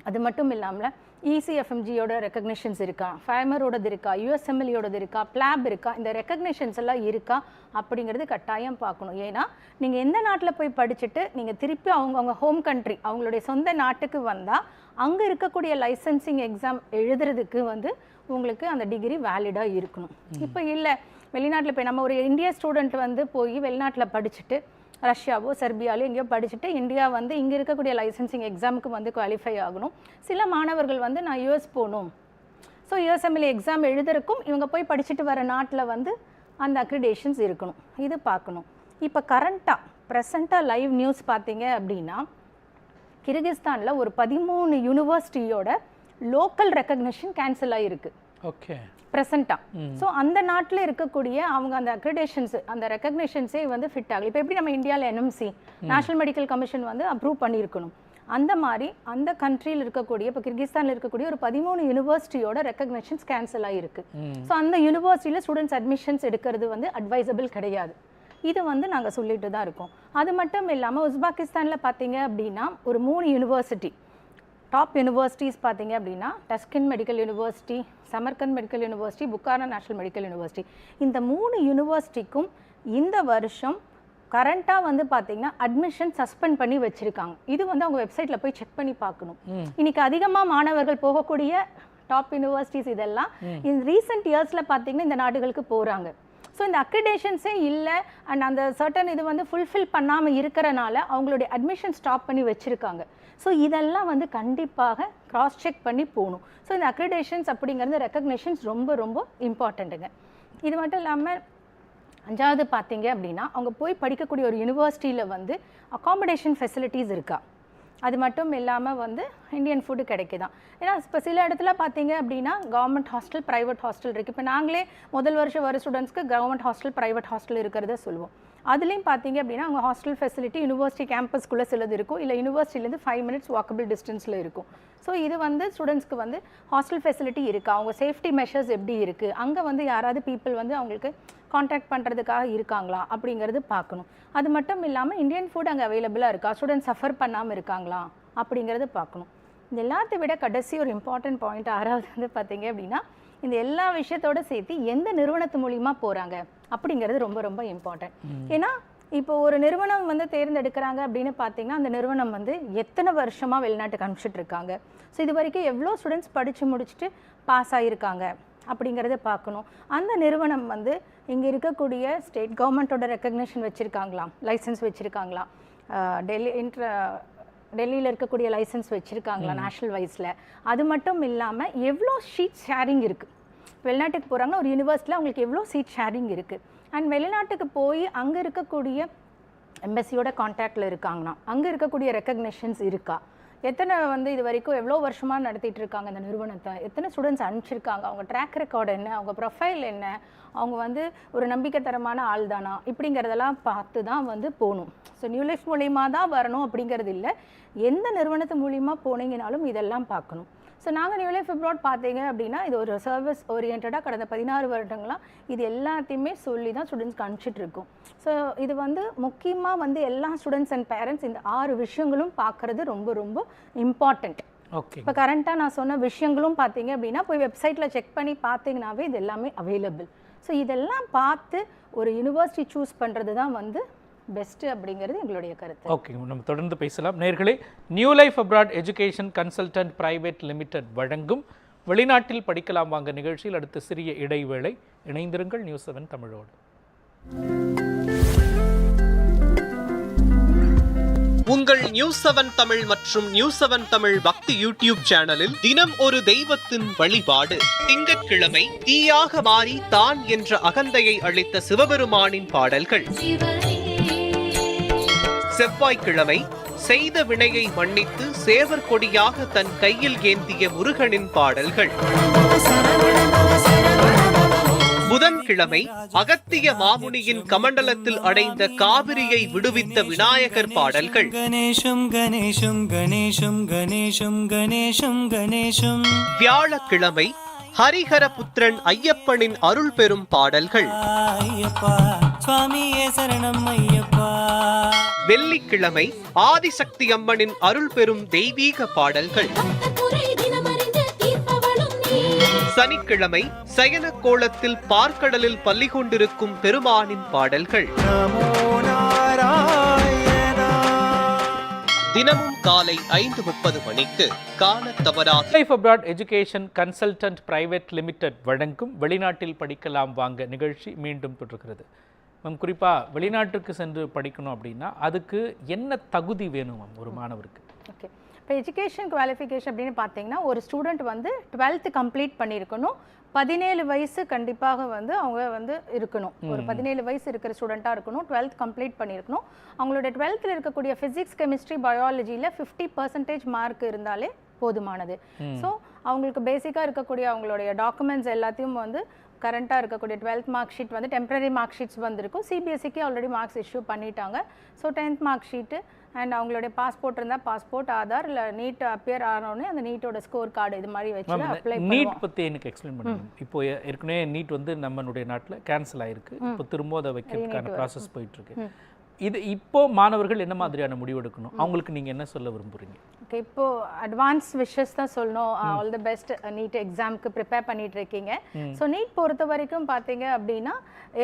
அது மட்டும் இல்லாமல் ECFMGயோட ரெக்கக்னிஷன்ஸ் இருக்கா, ஃபைமரோடது இருக்கா, USMLEயோடது இருக்கா, PLAB இருக்கா, இந்த ரெக்கக்னிஷன்ஸ் எல்லாம் இருக்கா அப்படிங்கிறது கட்டாயம் பார்க்கணும். ஏன்னா நீங்கள் எந்த நாட்டில் போய் படிச்சுட்டு நீங்கள் திருப்பி அவங்க ஹோம் கண்ட்ரி அவங்களுடைய சொந்த நாட்டுக்கு வந்தால் அங்கே இருக்கக்கூடிய லைசன்சிங் எக்ஸாம் எழுதுறதுக்கு வந்து உங்களுக்கு அந்த டிகிரி வேலிடாக இருக்கணும். இப்போ இல்லை வெளிநாட்டில் போய் நம்ம ஒரு இந்தியா ஸ்டூடெண்ட் வந்து போய் வெளிநாட்டில் படிச்சுட்டு ரஷ்யாவோ செர்பியாவோ எங்கேயோ படிச்சுட்டு இந்தியா வந்து இங்கே இருக்கக்கூடிய லைசன்சிங் எக்ஸாமுக்கு வந்து குவாலிஃபை ஆகணும். சில மாணவர்கள் வந்து நான் US போகணும், ஸோ USMLE எக்ஸாம் எழுதுறதுக்கும் இவங்க போய் படிச்சுட்டு வர நாட்டில் வந்து அந்த அக்ரிடேஷன்ஸ் இருக்கணும். இது பார்க்கணும். இப்போ ப்ரெசண்ட்டாக லைவ் நியூஸ் பார்த்தீங்க அப்படின்னா கிர்கிஸ்தானில் ஒரு 13 யூனிவர்சிட்டியோட லோக்கல் ரெக்கக்னிஷன் கேன்சல் ஆகிருக்கு. ஓகே, ப்ரெசண்ட்டாக. ஸோ அந்த நாட்டில் இருக்கக்கூடிய அவங்க அந்த அக்ரிடேஷன்ஸ் அந்த ரெக்கக்னிஷன்ஸே வந்து ஃபிட் ஆகல. இப்போ எப்படி நம்ம இந்தியாவில் NMC நேஷனல் மெடிக்கல் கமிஷன் வந்து அப்ரூவ் பண்ணியிருக்கணும், அந்த மாதிரி அந்த கண்ட்ரியில் இருக்கக்கூடிய இப்போ கிர்கிஸ்தானில் இருக்கக்கூடிய ஒரு 13 யூனிவர்சிட்டியோட ரெக்கக்னிஷன்ஸ் கேன்சல் ஆகிருக்கு. ஸோ அந்த யூனிவர்சிட்டியில் ஸ்டூடெண்ட்ஸ் அட்மிஷன்ஸ் எடுக்கிறது வந்து அட்வைசபிள் கிடையாது. இது வந்து நாங்கள் சொல்லிட்டு தான் இருக்கோம். அது மட்டும் இல்லாமல் உஸ்பெகிஸ்தானில் பார்த்தீங்க அப்படின்னா ஒரு 3 யூனிவர்சிட்டி டாப் யூனிவர்சிட்டிஸ் பார்த்தீங்க அப்படின்னா Tashkent medical university, Samarkand medical university, Bukhara national medical university. இந்த 3 யூனிவர்சிட்டிக்கும் இந்த வருஷம் கரண்ட்டாக வந்து பார்த்தீங்கன்னா அட்மிஷன் சஸ்பெண்ட் பண்ணி வச்சுருக்காங்க. இது வந்து அவங்க வெப்சைட்டில் போய் செக் பண்ணி பார்க்கணும். இன்னைக்கு அதிகமாக மாணவர்கள் போகக்கூடிய டாப் யூனிவர்சிட்டிஸ் இதெல்லாம் இந்த ரீசெண்ட் இயர்ஸில் பார்த்தீங்கன்னா இந்த நாடுகளுக்கு போகிறாங்க. ஸோ இந்த அக்ரிடேஷன்ஸே இல்லை அண்ட் அந்த சர்டன் இது வந்து ஃபுல்ஃபில் பண்ணாமல் இருக்கிறனால அவங்களுடைய அட்மிஷன் ஸ்டாப் பண்ணி வச்சுருக்காங்க. ஸோ இதெல்லாம் வந்து கண்டிப்பாக கிராஸ் செக் பண்ணி போகணும். ஸோ இந்த அக்ரிடேஷன்ஸ் அப்படிங்கிறது ரெக்கக்னிஷன்ஸ் ரொம்ப ரொம்ப இம்பார்ட்டண்ட்டுங்க. இது மட்டும் இல்லாமல் 5வது பார்த்தீங்க அப்படின்னா அவங்க போய் படிக்கக்கூடிய ஒரு யூனிவர்சிட்டியில் வந்து அகாமடேஷன் ஃபெசிலிட்டிஸ் இருக்கா, அது மட்டும் இல்லாமல் வந்து இந்தியன் ஃபுட்டு கிடைக்குதான். ஏன்னா இப்போ சில இடத்துல பார்த்தீங்க அப்படின்னா கவர்மெண்ட் ஹாஸ்டல் ப்ரைவேட் ஹாஸ்டல் இருக்குது. இப்போ நாங்களே முதல் வருஷம் வர ஸ்டூடெண்ட்ஸ்க்கு கவர்மெண்ட் ஹாஸ்டல் ப்ரைவேட் ஹாஸ்டல் இருக்கிறத சொல்லுவோம். அதுலேயும் பார்த்தீங்க அப்படின்னா அவங்க ஹாஸ்டல் ஃபெசிலிட்டி யூனிவர்சிட்டி கேம்பஸ்க்குள்ளே சிலது இருக்கும், இல்லை யூனிவர்சிட்டிலேருந்து 5 minutes வாக்கபிள் டிஸ்டன்ஸில் இருக்கும். ஸோ இது வந்து ஸ்டூடெண்ட்ஸ்க்கு வந்து ஹாஸ்டல் ஃபெசிலிட்டி இருக்கா, அவங்க சேஃப்டி மெஷர்ஸ் எப்படி இருக்குது, அங்கே வந்து யாராவது பீப்புள் வந்து அவங்களுக்கு கான்டாக்ட் பண்ணுறதுக்காக இருக்காங்களா அப்படிங்கிறது பார்க்கணும். அது மட்டும் இல்லாமல் இந்தியன் ஃபுட் அங்கே அவைலபிளாக இருக்கா, ஸ்டூடெண்ட்ஸ் சஃபர் பண்ணாமல் இருக்காங்களா அப்படிங்கிறது பார்க்கணும். இந்த எல்லாத்தை விட கடைசி ஒரு இம்பார்ட்டன்ட் பாயிண்ட் 6வது வந்து பார்த்தீங்க அப்படின்னா இந்த எல்லா விஷயத்தோடு சேர்த்து எந்த நிறுவனத்து மூலிமா போகிறாங்க அப்படிங்கிறது ரொம்ப ரொம்ப இம்பார்ட்டன்ட். ஏன்னா இப்போ ஒரு நிறுவனம் வந்து தேர்ந்தெடுக்கிறாங்க அப்படின்னு பார்த்தீங்கன்னா அந்த நிறுவனம் வந்து எத்தனை வருஷமாக வெளிநாட்டுக்கு அனுப்பிச்சிட்டு இருக்காங்க, ஸோ இது வரைக்கும் எவ்வளோ ஸ்டூடெண்ட்ஸ் படித்து முடிச்சுட்டு பாஸ் ஆகியிருக்காங்க அப்படிங்கிறத பார்க்கணும். அந்த நிறுவனம் வந்து இங்கே இருக்கக்கூடிய ஸ்டேட் கவர்மெண்ட்டோட ரெக்கக்னிஷன் வச்சுருக்காங்களா, லைசன்ஸ் வச்சுருக்காங்களா, டெல்லியில் இருக்கக்கூடிய லைசன்ஸ் வச்சுருக்காங்களா நேஷ்னல் வைஸில், அது மட்டும் இல்லாமல் எவ்வளோ ஷீட் ஷேரிங் இருக்குது. வெளிநாட்டுக்கு போகிறாங்கன்னா ஒரு யூனிவர்சிட்டியில் அவங்களுக்கு எவ்வளோ சீட் ஷேரிங் இருக்குது, அண்ட் வெளிநாட்டுக்கு போய் அங்கே இருக்கக்கூடிய எம்பசியோட கான்டாக்டில் இருக்காங்கன்னா அங்கே இருக்கக்கூடிய ரெக்கக்னிஷன்ஸ் இருக்கா, எத்தனை வந்து இது வரைக்கும் எவ்வளோ வருஷமாக நடத்திட்டு இருக்காங்க அந்த நிறுவனத்தை, எத்தனை ஸ்டூடெண்ட்ஸ் அனுப்பிச்சிருக்காங்க, அவங்க ட்ராக் ரெக்கார்டு என்ன, அவங்க ப்ரொஃபைல் என்ன, அவங்க வந்து ஒரு நம்பிக்கைத்தரமான ஆள் தானா, இப்படிங்கிறதெல்லாம் பார்த்து தான் வந்து போகணும். ஸோ நியூ லைஃப் மூலிமா தான் வரணும் அப்படிங்கிறது இல்லை, எந்த நிறுவனத்து மூலிமா போனீங்கனாலும் இதெல்லாம் பார்க்கணும். ஸோ நாங்கள் நியூ லைஃப் அப்ராட் பார்த்தீங்க அப்படின்னா இது ஒரு சர்வீஸ் ஓரியன்டாக கடந்த 16 வருடங்களாக இது எல்லாத்தையுமே சொல்லி தான் ஸ்டூடெண்ட்ஸ்க்கு அனுப்பிச்சிட்டு இருக்கோம். ஸோ இது வந்து முக்கியமாக வந்து எல்லா ஸ்டூடெண்ட்ஸ் அண்ட் பேரண்ட்ஸ் இந்த 6 விஷயங்களும் பார்க்குறது ரொம்ப ரொம்ப இம்பார்ட்டண்ட். ஓகே, இப்போ கரண்ட்டாக நான் சொன்ன விஷயங்களும் பார்த்தீங்க அப்படின்னா போய் வெப்சைட்டில் செக் பண்ணி பார்த்தீங்கன்னாவே இது எல்லாமே அவைலபிள். ஸோ இதெல்லாம் பார்த்து ஒரு யூனிவர்சிட்டி சூஸ் பண்ணுறது தான் வந்து பெஸ்ட் அப்படிங்கிறது எங்களுடைய கருத்து. ஓகே, நம்ம தொடர்ந்து பேசலாம். நேயர்களே, new life abroad education Consultant private limited வழங்கும் வெளிநாட்டில் படிக்கலாம் வாங்க நிகழ்ச்சியில் அடுத்த சிறிய இடைவேளை. இணைந்திருங்கள் நியூஸ் 7 தமிழோடு. உங்கள் நியூஸ் 7 தமிழ் மற்றும் நியூஸ் 7 தமிழ் பக்தி யூடியூப் சேனலில் தினம் ஒரு தெய்வத்தின் வழிபாடு. திங்கட்கிழமை தீயாக மாறி தான் என்ற அகந்தையை அளித்த சிவபெருமானின் பாடல்கள். செவ்வாய்க்கிழமை செய்த வினையை மன்னித்து சேவர் கொடியாக தன் கையில் ஏந்திய முருகனின் பாடல்கள். புதன்கிழமை அகத்திய மாமுனியின் கமண்டலத்தில் அடைந்த காவிரியை விடுவித்த விநாயகர் பாடல்கள். கணேசம் கணேசம் கணேசம் கணேசம் கணேசம் கணேசம். வியாழக்கிழமை ஹரிஹர புத்திரன் ஐயப்பனின் அருள் பெறும் பாடல்கள். ஐயப்பா சுவாமியே சரணம் ஐயப்பா. வெள்ளிக்கிழமை ஆதிசக்தி அம்மனின் அருள் பெறும் தெய்வீக பாடல்கள். சனிக்கிழமை சயன கோலத்தில் பார்க்கடலில் பள்ளி கொண்டிருக்கும் பெருமானின் பாடல்கள். தினமும் காலை 5:30 மணிக்கு காணத் தவறாத life abroad education Consultant private limited வழங்கும் வெளிநாட்டில் படிக்கலாம் வாங்க நிகழ்ச்சி மீண்டும் தொடர்கிறது. மேம், குறிப்பாக வெளிநாட்டுக்கு சென்று படிக்கணும் அப்படின்னா அதுக்கு என்ன தகுதி வேணும் மேம் ஒரு மாணவருக்கு? ஓகே, இப்போ எஜுகேஷன் குவாலிஃபிகேஷன் அப்படின்னு பார்த்தீங்கன்னா ஒரு ஸ்டூடெண்ட் வந்து 12th கம்ப்ளீட் பண்ணியிருக்கணும். 17 வயசு கண்டிப்பாக வந்து அவங்க வந்து இருக்கணும். ஒரு 17 வயசு இருக்கிற ஸ்டூடெண்ட்டாக இருக்கணும். 12th கம்ப்ளீட் பண்ணியிருக்கணும். அவங்களோட 12th இருக்கக்கூடிய ஃபிசிக்ஸ், கெமிஸ்ட்ரி, பயாலஜியில் 50% மார்க் இருந்தாலே போதுமானது. ஸோ அவங்களுக்கு பேசிக்காக இருக்கக்கூடிய அவங்களுடைய டாக்குமெண்ட்ஸ் எல்லாத்தையும் வந்து கரண்ட்டாக இருக்கக்கூடிய 12th மார்க் ஷீட் வந்து டெம்பரரி மார்க் ஷீட்ஸ் வந்திருக்கும். சிபிஎஸ்சிக்கு ஆல்ரெடி மார்க்ஸ் இஷ்யூ பண்ணிட்டாங்க. So 10th mark sheet and அவங்களுடைய பாஸ்போர்ட் இருந்தால் பாஸ்போர்ட், ஆதார், இல்லை நீட் அப்பியர் ஆனோடனே அந்த நீட்டோட ஸ்கோர் கார்டு இது மாதிரி வச்சு அப்ளை நீட் பற்றி எனக்கு எக்ஸ்பிளைன் பண்ணுங்க. இப்போ ஏற்கனவே நீட் வந்து நம்மளுடைய நாட்டில் கேன்சல் ஆயிருக்கு. இப்போ திரும்ப அதை வைக்கிறதுக்கான ப்ராசஸ் போயிட்டு இருக்கு. இது இப்போ மாணவர்கள் என்ன மாதிரியான முடிவு எடுக்கணும்? அவங்களுக்கு நீங்கள் என்ன சொல்ல விரும்புறீங்க? ஓகே, இப்போ அட்வான்ஸ் விஷஸ் தான் சொல்லணும். All the best. நீட் எக்ஸாமுக்கு ப்ரிப்பேர் பண்ணிட்டு இருக்கீங்க. ஸோ நீட் பொறுத்த வரைக்கும் பார்த்தீங்க அப்படின்னா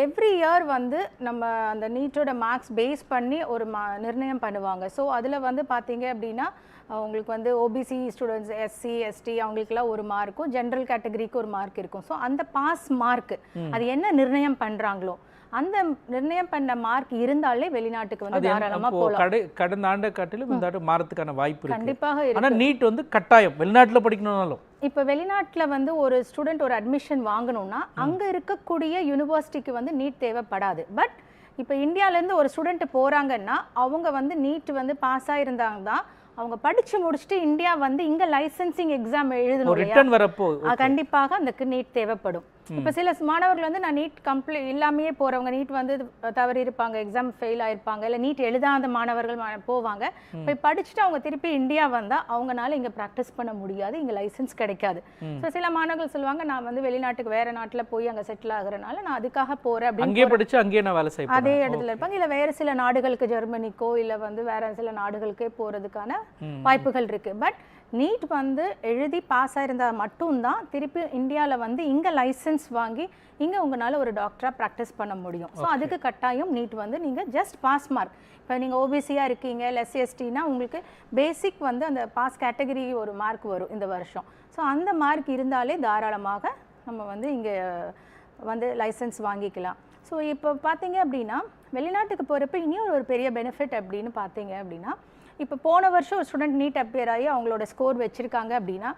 எவ்ரி இயர் வந்து நம்ம அந்த நீட்டோட மார்க்ஸ் பேஸ் பண்ணி ஒரு நிர்ணயம் பண்ணுவாங்க. ஸோ அதில் வந்து பார்த்தீங்க அப்படின்னா அவங்களுக்கு வந்து ஓபிசி ஸ்டூடெண்ட்ஸ், எஸ்சி, எஸ்டி அவங்களுக்குலாம் ஒரு மார்க்கும், ஜென்ரல் கேட்டகரிக்கு ஒரு மார்க் இருக்கும். ஸோ அந்த பாஸ் மார்க் அது என்ன நிர்ணயம் பண்ணுறாங்களோ அந்த நிர்ணயம் பண்ண மார்க் இருந்தாலே வெளிநாட்டுக்கு வந்து தாராளமா போகலாம். கடந்த ஆண்டை காட்டிலும் இந்த ஆண்டு மாறதுக்கான வாய்ப்பு இருக்கு. கண்டிப்பாக இருக்கு. ஆனா நீட் வந்து கட்டாயம் வெளிநாட்டுல படிக்கணும்னாலும் இப்போ வெளிநாட்டில் வந்து ஒரு ஸ்டூடெண்ட் ஒரு அட்மிஷன் வாங்கணும்னா அங்கே இருக்கக்கூடிய யூனிவர்சிட்டிக்கு வந்து நீட் தேவைப்படாது. பட் இப்போ இந்தியாவிலேருந்து ஒரு ஸ்டூடெண்ட் போகிறாங்கன்னா அவங்க வந்து நீட் வந்து பாஸ் ஆகிருந்தாங்க தான் அவங்க படிச்சு முடிச்சுட்டு இந்தியா வந்து இங்க லைசென்சிங் எக்ஸாம் எழுதணும். கண்டிப்பாக அந்த நீட் தேவைப்படும். இப்போ சில மாணவர்கள் வந்து நான் நீட் கம்ப்ளீட் இல்லாமையே போறவங்க, நீட் வந்து தவறி இருப்பாங்க, எக்ஸாம் ஃபெயில் ஆயிருப்பாங்க, இல்லை நீட் எழுதாத மாணவர்கள் போவாங்க. போய் படிச்சுட்டு அவங்க திருப்பி இந்தியா வந்தா அவங்கனால இங்க ப்ராக்டிஸ் பண்ண முடியாது, இங்க லைசன்ஸ் கிடைக்காது. ஸோ சில மாணவர்கள் சொல்லுவாங்க நான் வந்து வெளிநாட்டுக்கு வேற நாட்டில் போய் அங்கே செட்டில் ஆகுறதுனால நான் அதுக்காக போறேன் அப்படின்னு அங்கேயே படிச்சு அங்கேயே நான் வேலை செய்வேன் அதே இடத்துல இருப்பாங்க. இல்லை வேற சில நாடுகளுக்கு, ஜெர்மனிக்கோ இல்லை வந்து வேற சில நாடுகளுக்கே போறதுக்கான வாய்ப்புகள் இருக்கு. பட் நீட் வந்து எழுதி பாஸ் ஆயிருந்தால் மட்டும்தான் திருப்பி இந்தியாவில் வந்து இங்கே லைசன்ஸ் வாங்கி இங்கே உங்களால் ஒரு டாக்டராக ப்ராக்டிஸ் பண்ண முடியும். ஸோ அதுக்கு கட்டாயம் நீட் வந்து நீங்கள் ஜஸ்ட் பாஸ் மார்க். இப்போ நீங்கள் ஓபிசியாக இருக்கீங்க, இல்லை எஸ்சிஎஸ்டினா உங்களுக்கு பேசிக் வந்து அந்த பாஸ் கேட்டகரி ஒரு மார்க் வரும் இந்த வருஷம். ஸோ அந்த மார்க் இருந்தாலே தாராளமாக நம்ம வந்து இங்கே வந்து லைசன்ஸ் வாங்கிக்கலாம். ஸோ இப்போ பார்த்தீங்க அப்படின்னா வெளிநாட்டுக்கு போகிறப்ப இனியும் ஒரு பெரிய பெனிஃபிட் அப்படின்னு பார்த்தீங்க அப்படின்னா இப்போ போன வருஷம் ஒரு ஸ்டூடெண்ட் நீட் அப்பியர் ஆகி அவங்களோட ஸ்கோர் வச்சுருக்காங்க அப்படின்னா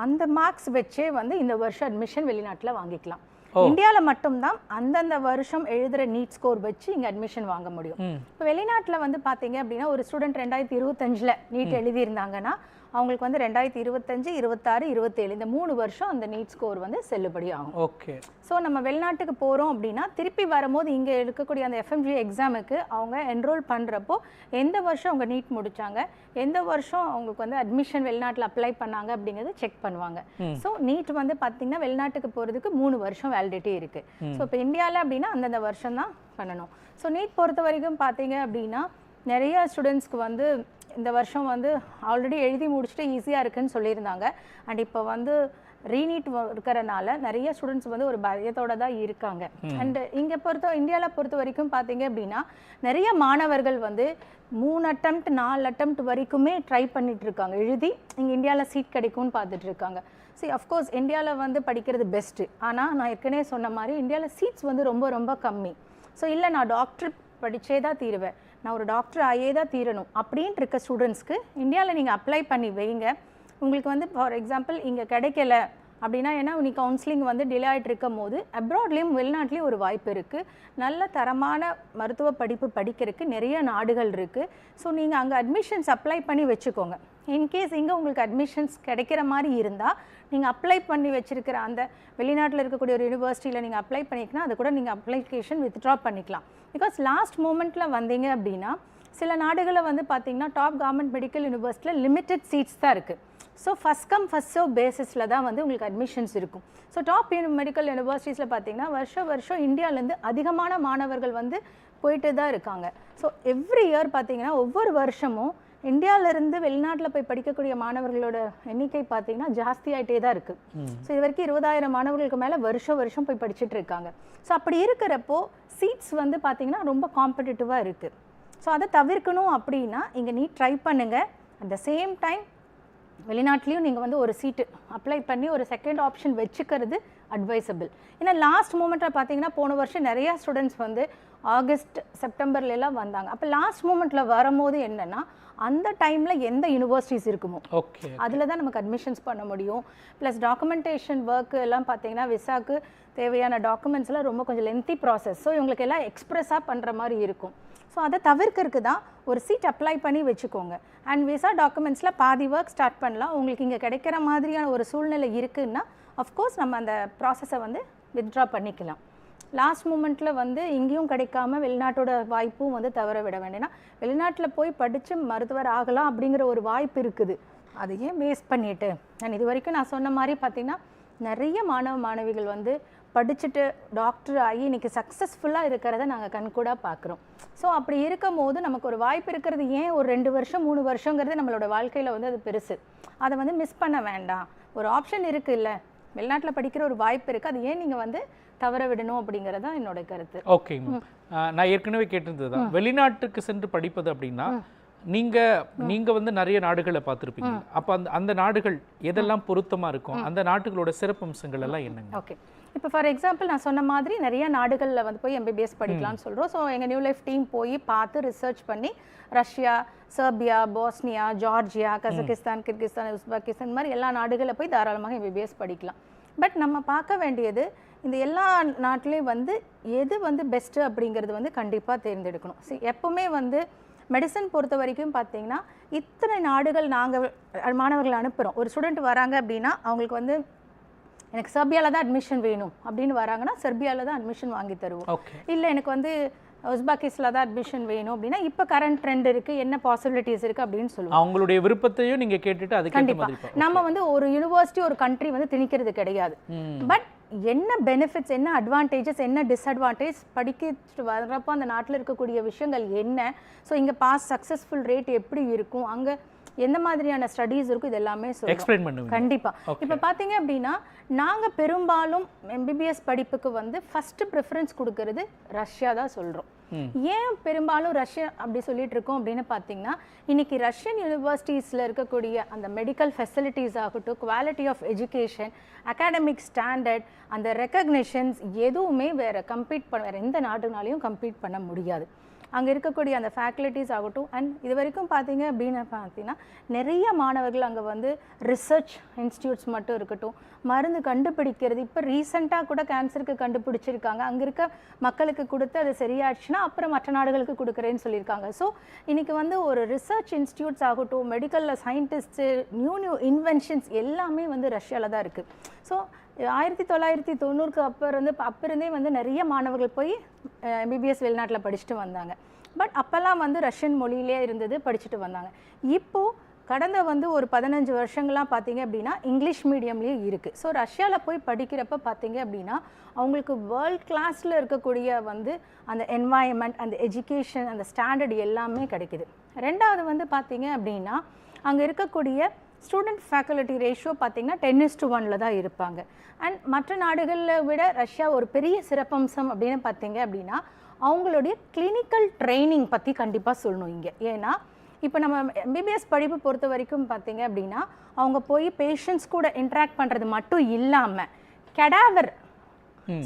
அந்த மார்க்ஸ் வச்சே வந்து இந்த வருஷம் அட்மிஷன் வெளிநாட்டில் வாங்கிக்கலாம். இந்தியாவில் மட்டும்தான் அந்தந்த வருஷம் எழுதுகிற நீட் ஸ்கோர் வச்சு இங்கே அட்மிஷன் வாங்க முடியும். இப்போ வெளிநாட்டில் வந்து பார்த்தீங்க அப்படின்னா ஒரு ஸ்டூடெண்ட் 2025 நீட் எழுதியிருந்தாங்கன்னா அவங்களுக்கு வந்து 2025, 26, 27 இந்த 3 வருஷம் அந்த நீட் ஸ்கோர் வந்து செல்லுபடி ஆகும். ஓகே. ஸோ நம்ம வெளிநாட்டுக்கு போகிறோம் அப்படின்னா திருப்பி வரும்போது இங்கே இருக்கக்கூடிய அந்த எஃப்எம்ஜி எக்ஸாமுக்கு அவங்க என்ரோல் பண்ணுறப்போ எந்த வருஷம் அவங்க நீட் முடித்தாங்க, எந்த வருஷம் அவங்களுக்கு வந்து அட்மிஷன் வெளிநாட்டில் அப்ளை பண்ணாங்க அப்படிங்கிறது செக் பண்ணுவாங்க. ஸோ நீட் வந்து பார்த்திங்கன்னா வெளிநாட்டுக்கு போகிறதுக்கு 3 வருஷம் வேலிடிட்டி இருக்குது. ஸோ இப்போ இந்தியாவில் அப்படின்னா அந்தந்த வருஷம் தான் பண்ணணும். ஸோ நீட் பொறுத்த வரைக்கும் பார்த்தீங்க அப்படின்னா நிறைய ஸ்டூடெண்ட்ஸ்க்கு வந்து இந்த வருஷம் வந்து ஆல்ரெடி எழுதி முடிச்சுட்டு ஈஸியாக இருக்குன்னு சொல்லியிருந்தாங்க. அண்ட் இப்போ வந்து ரீநீட் இருக்கிறனால நிறைய ஸ்டூடெண்ட்ஸ் வந்து ஒரு பயத்தோட தான் இருக்காங்க. அண்ட் இங்கே இந்தியாவில் பொறுத்த வரைக்கும் பார்த்தீங்க அப்படின்னா நிறைய மாணவர்கள் வந்து 3 attempt 4 attempt வரைக்குமே ட்ரை பண்ணிட்டு இருக்காங்க, எழுதி இங்கே இந்தியாவில் சீட் கிடைக்கும்னு பார்த்துட்டு இருக்காங்க. சரி, அஃப்கோர்ஸ் இந்தியாவில் வந்து படிக்கிறது பெஸ்ட்டு. ஆனால் நான் ஏற்கனவே சொன்ன மாதிரி இந்தியாவில் சீட்ஸ் வந்து ரொம்ப ரொம்ப கம்மி. ஸோ இல்லை நான் டாக்டர் படித்தே தான் தீருவேன், நான் ஒரு டாக்டர் ஆயே தான் தீரணும் அப்படின்ட்டு இருக்க ஸ்டூடெண்ட்ஸ்க்கு இந்தியாவில் நீங்கள் அப்ளை பண்ணி வைங்க. உங்களுக்கு வந்து ஃபார் எக்ஸாம்பிள் இங்கே கிடைக்கல அப்படின்னா, ஏன்னா நீ கவுன்சிலிங் வந்து டிலே ஆகிட்டு இருக்கும் போது அப்ராட்லேயும் வெளிநாட்டிலையும் ஒரு வாய்ப்பு இருக்குது. நல்ல தரமான மருத்துவ படிப்பு படிக்கிறதுக்கு நிறைய நாடுகள் இருக்குது. ஸோ நீங்கள் அங்கே அட்மிஷன்ஸ் அப்ளை பண்ணி வச்சுக்கோங்க. இன்கேஸ் இங்கே உங்களுக்கு அட்மிஷன்ஸ் கிடைக்கிற மாதிரி இருந்தால் நீங்கள் அப்ளை பண்ணி வச்சுருக்கிற அந்த வெளிநாட்டில் இருக்கக்கூடிய ஒரு யூனிவர்சிட்டியில் நீங்கள் அப்ளை பண்ணிக்கலாம். அது கூட நீங்கள் அப்ளிகேஷன் வித்ட்ரா பண்ணிக்கலாம். பிகாஸ் லாஸ்ட் மூமெண்ட்டில் வந்தீங்க அப்படின்னா சில நாடுகளில் வந்து பார்த்தீங்கன்னா டாப் கவர்மெண்ட் மெடிக்கல் யூனிவர்சிட்டியில் லிமிட்டட் சீட்ஸ் தான் இருக்குது. So first come first serve பேசிஸில் தான் வந்து உங்களுக்கு அட்மிஷன்ஸ் இருக்கும். ஸோ டாப் மெடிக்கல் யூனிவர்சிட்டிஸில் பார்த்தீங்கன்னா வருஷம் இந்தியாவிலேருந்து அதிகமான மாணவர்கள் வந்து போயிட்டு தான் இருக்காங்க. ஸோ எவ்ரி இயர் பார்த்தீங்கன்னா ஒவ்வொரு வருஷமும் இந்தியாவிலேருந்து வெளிநாட்டில் போய் படிக்கக்கூடிய மாணவர்களோட எண்ணிக்கை பார்த்தீங்கன்னா ஜாஸ்தி ஆகிட்டே தான் இருக்குது. ஸோ இது வரைக்கும் 20,000 மாணவர்களுக்கு மேலே வருஷம் போய் படிச்சுட்டு இருக்காங்க. ஸோ அப்படி இருக்கிறப்போ சீட்ஸ் வந்து பார்த்தீங்கன்னா ரொம்ப காம்படிட்டிவாக இருக்குது. ஸோ அதை தவிர்க்கணும் அப்படின்னா இங்கே நீ ட்ரை பண்ணுங்கள். அட் த சேம் டைம் வெளிநாட்டிலையும் நீங்கள் வந்து ஒரு சீட்டு அப்ளை பண்ணி ஒரு செகண்ட் ஆப்ஷன் வச்சுக்கிறது அட்வைசபிள். ஏன்னா லாஸ்ட் மூமெண்ட்டில் பார்த்தீங்கன்னா போன வருஷம் நிறையா ஸ்டூடெண்ட்ஸ் வந்து ஆகஸ்ட் செப்டம்பர்லாம் வந்தாங்க. அப்போ லாஸ்ட் மூமெண்ட்டில் வரும்போது என்னென்னா அந்த டைமில் எந்த யூனிவர்சிட்டிஸ் இருக்குமோ அதில் தான் நமக்கு அட்மிஷன்ஸ் பண்ண முடியும். ப்ளஸ் டாக்குமெண்டேஷன் ஒர்க்கு எல்லாம் பார்த்தீங்கன்னா விசாக்கு தேவையான டாக்குமெண்ட்ஸ்லாம் ரொம்ப கொஞ்சம் லென்த்தி ப்ராசஸ். ஸோ இவங்களுக்கு எல்லாம் எக்ஸ்ப்ரெஸ்ஸாக பண்ணுற மாதிரி இருக்கும். ஸோ அதை தவிர்க்கிறதுக்கு தான் ஒரு சீட் அப்ளை பண்ணி வச்சுக்கோங்க. அண்ட் விசா டாக்குமெண்ட்ஸில் பாதி ஒர்க் ஸ்டார்ட் பண்ணலாம். உங்களுக்கு இங்கே கிடைக்கிற மாதிரியான ஒரு சூழ்நிலை இருக்குதுன்னா அஃப்கோர்ஸ் நம்ம அந்த ப்ராசஸை வந்து வித்ட்ரா பண்ணிக்கலாம். லாஸ்ட் மூமெண்ட்டில் வந்து இங்கேயும் கிடைக்காம வெளிநாட்டோட வாய்ப்பும் வந்து தவற விட வேண்டியனா, வெளிநாட்டில் போய் படித்து மருத்துவர் ஆகலாம் அப்படிங்கிற ஒரு வாய்ப்பு இருக்குது. அதையே வேஸ்ட் பண்ணிவிட்டு நான் இது வரைக்கும் நான் சொன்ன மாதிரி பார்த்திங்கன்னா நிறைய மாணவிகள் வந்து படிச்சுட்டு டாக்டர் ஆகி இன்றைக்கி சக்ஸஸ்ஃபுல்லாக இருக்கிறத நாங்கள் கண்கூடாக பார்க்குறோம். ஸோ அப்படி இருக்கும் போது நமக்கு ஒரு வாய்ப்பு இருக்கிறது ஏன் ஒரு 2 வருஷம் 3 வருஷங்கிறது நம்மளோட வாழ்க்கையில் வந்து அது பெருசு. அதை வந்து மிஸ் பண்ண வேண்டாம். ஒரு ஆப்ஷன் இருக்குது, இல்லை வெளிநாட்டில் படிக்கிற ஒரு வாய்ப்பு இருக்குது, அது ஏன் நீங்கள் வந்து தவற விடணும் அப்படிங்கிறது தான் என்னோட கருத்து. ஓகே, நான் ஏற்கனவே கேட்டிருந்தது தான், வெளிநாட்டுக்கு சென்று படிப்பது அப்படின்னா நீங்க வந்து நிறைய நாடுகளை பார்த்துருப்பீங்க. அப்போ அந்த நாடுகள் எதெல்லாம் பொருத்தமாக இருக்கும், அந்த நாட்டுகளோட சிறப்பம்சங்கள் எல்லாம் என்னங்க? ஓகே, இப்போ ஃபார் எக்ஸாம்பிள் நான் சொன்ன மாதிரி நிறைய நாடுகளில் வந்து போய் எம்பிபிஎஸ் படிக்கலாம்னு சொல்கிறோம். ஸோ எங்கள் நியூ லைஃப் டீம் போய் பார்த்து ரிசர்ச் பண்ணி Russia, Serbia, Bosnia, Georgia, Kazakhstan, Kyrgyzstan, Uzbekistan மாதிரி எல்லா நாடுகளில் போய் தாராளமாக எம்பிபிஎஸ் படிக்கலாம். பட் நம்ம பார்க்க வேண்டியது இந்த எல்லா நாட்டிலையும் வந்து எது வந்து பெஸ்ட்டு அப்படிங்கிறது வந்து கண்டிப்பாக தேர்ந்தெடுக்கணும். எப்போவுமே வந்து மெடிசன் பொறுத்த வரைக்கும் பார்த்தீங்கன்னா இத்தனை நாடுகள் நாங்கள் மாணவர்கள் அனுப்புகிறோம். ஒரு ஸ்டூடெண்ட் வராங்க அப்படின்னா அவங்களுக்கு வந்து எனக்கு செர்பியாவில் தான் அட்மிஷன் வேணும் அப்படின்னு வராங்கன்னா செர்பியாவில் தான் அட்மிஷன் வாங்கி தருவோம். இல்லை எனக்கு வந்து உஸ்பெகிஸ்தானில் தான் அட்மிஷன் வேணும் அப்படின்னா இப்போ கரண்ட் ட்ரெண்ட் இருக்குது, என்ன பாசிபிலிட்டிஸ் இருக்குது அப்படின்னு சொல்லுவோம். அவங்களுடைய விருப்பத்தையும் நீங்கள் கேட்டுட்டு அது கண்டிப்பாக நம்ம வந்து ஒரு யூனிவர்சிட்டி ஒரு கண்ட்ரி வந்து திணிக்கிறது கிடையாது. பட் என்ன பெனிஃபிட்ஸ், என்ன அட்வான்டேஜஸ், என்ன டிஸ்அட்வான்டேஜ் படிக்கிட்டு வர்றப்போ அந்த நாட்டில் இருக்கக்கூடிய விஷயங்கள் என்ன, ஸோ இங்கே பாஸ் சக்ஸஸ்ஃபுல் ரேட் எப்படி இருக்கும், அங்கே எந்த மாதிரியான ஸ்டடீஸ் இருக்கும், இது எல்லாமே எக்ஸ்பிளைன் பண்ணுங்க. கண்டிப்பாக இப்போ பார்த்தீங்க அப்படின்னா நாங்கள் பெரும்பாலும் எம்பிபிஎஸ் படிப்புக்கு வந்து ஃபஸ்ட்டு ப்ரிஃபரன்ஸ் கொடுக்கறது ரஷ்யா தான் சொல்கிறோம். ஏன் பெரும்பாலும் ரஷ்யா அப்படி சொல்லிட்டு இருக்கோம் அப்படின்னு பார்த்தீங்கன்னா இன்னைக்கு ரஷ்யன் யூனிவர்சிட்டிஸில் இருக்கக்கூடிய அந்த மெடிக்கல் ஃபெசிலிட்டிஸ் ஆகட்டும், quality of education, academic standard, அந்த ரெக்கக்னிஷன்ஸ் எதுவுமே வேறு வேறு எந்த நாட்டுனாலையும் கம்பீட் பண்ண முடியாது. அங்கே இருக்கக்கூடிய அந்த ஃபேக்கல்ட்டிஸ் ஆகட்டும். அண்ட் இது வரைக்கும் பார்த்தீங்க அப்படின்னு பார்த்தீங்கன்னா நிறைய மாணவர்கள் அங்கே வந்து ரிசர்ச் இன்ஸ்டியூட்ஸ் மட்டும் இருக்கட்டும், மருந்து கண்டுபிடிக்கிறது, இப்போ ரீசெண்டாக கூட கேன்சருக்கு கண்டுபிடிச்சிருக்காங்க, அங்கே இருக்க மக்களுக்கு கொடுத்து அது சரியாச்சுன்னா அப்புறம் மற்ற நாடுகளுக்கு கொடுக்குறேன்னு சொல்லியிருக்காங்க. ஸோ இன்றைக்கி வந்து ஒரு ரிசர்ச் இன்ஸ்டியூட்ஸ் ஆகட்டும், மெடிக்கலில் சயின்டிஸ்ட்டு, நியூ இன்வென்ஷன்ஸ் எல்லாமே வந்து ரஷ்யாவில் தான் இருக்குது. ஸோ 1990க்கு அப்போருந்தே வந்து நிறைய மாணவர்கள் போய் எம்பிபிஎஸ் வெளிநாட்டில் படிச்சுட்டு வந்தாங்க. பட் அப்போல்லாம் வந்து ரஷ்யன் மொழியிலே இருந்தது, படிச்சுட்டு வந்தாங்க. இப்போது கடந்த வந்து ஒரு 15 வருஷங்களாக பார்த்தீங்க அப்படின்னா இங்கிலீஷ் மீடியம்லேயே இருக்குது. ஸோ ரஷ்யாவில் போய் படிக்கிறப்ப பார்த்தீங்க அப்படின்னா அவங்களுக்கு வேர்ல்ட் கிளாஸில் இருக்கக்கூடிய வந்து அந்த என்வாயன்மெண்ட், அந்த எஜுகேஷன், அந்த ஸ்டாண்டர்ட் எல்லாமே கிடைக்குது. ரெண்டாவது வந்து பார்த்தீங்க அப்படின்னா அங்கே இருக்கக்கூடிய ஸ்டூடெண்ட் ஃபேக்கல்ட்டி ரேஷியோ பார்த்திங்கன்னா 10:1 தான் இருப்பாங்க. அண்ட் மற்ற நாடுகளில் விட ரஷ்யா ஒரு பெரிய சிறப்பம்சம் அப்படின்னு பார்த்தீங்க அப்படின்னா அவங்களுடைய கிளினிக்கல் ட்ரைனிங் பற்றி கண்டிப்பாக சொல்லணும் இங்கே. ஏன்னா இப்போ நம்ம எம்பிபிஎஸ் படிப்பு பொறுத்த வரைக்கும் பார்த்தீங்க அப்படின்னா அவங்க போய் பேஷண்ட்ஸ் கூட இன்ட்ராக்ட் பண்ணுறது மட்டும் இல்லாமல் கெடாவர்,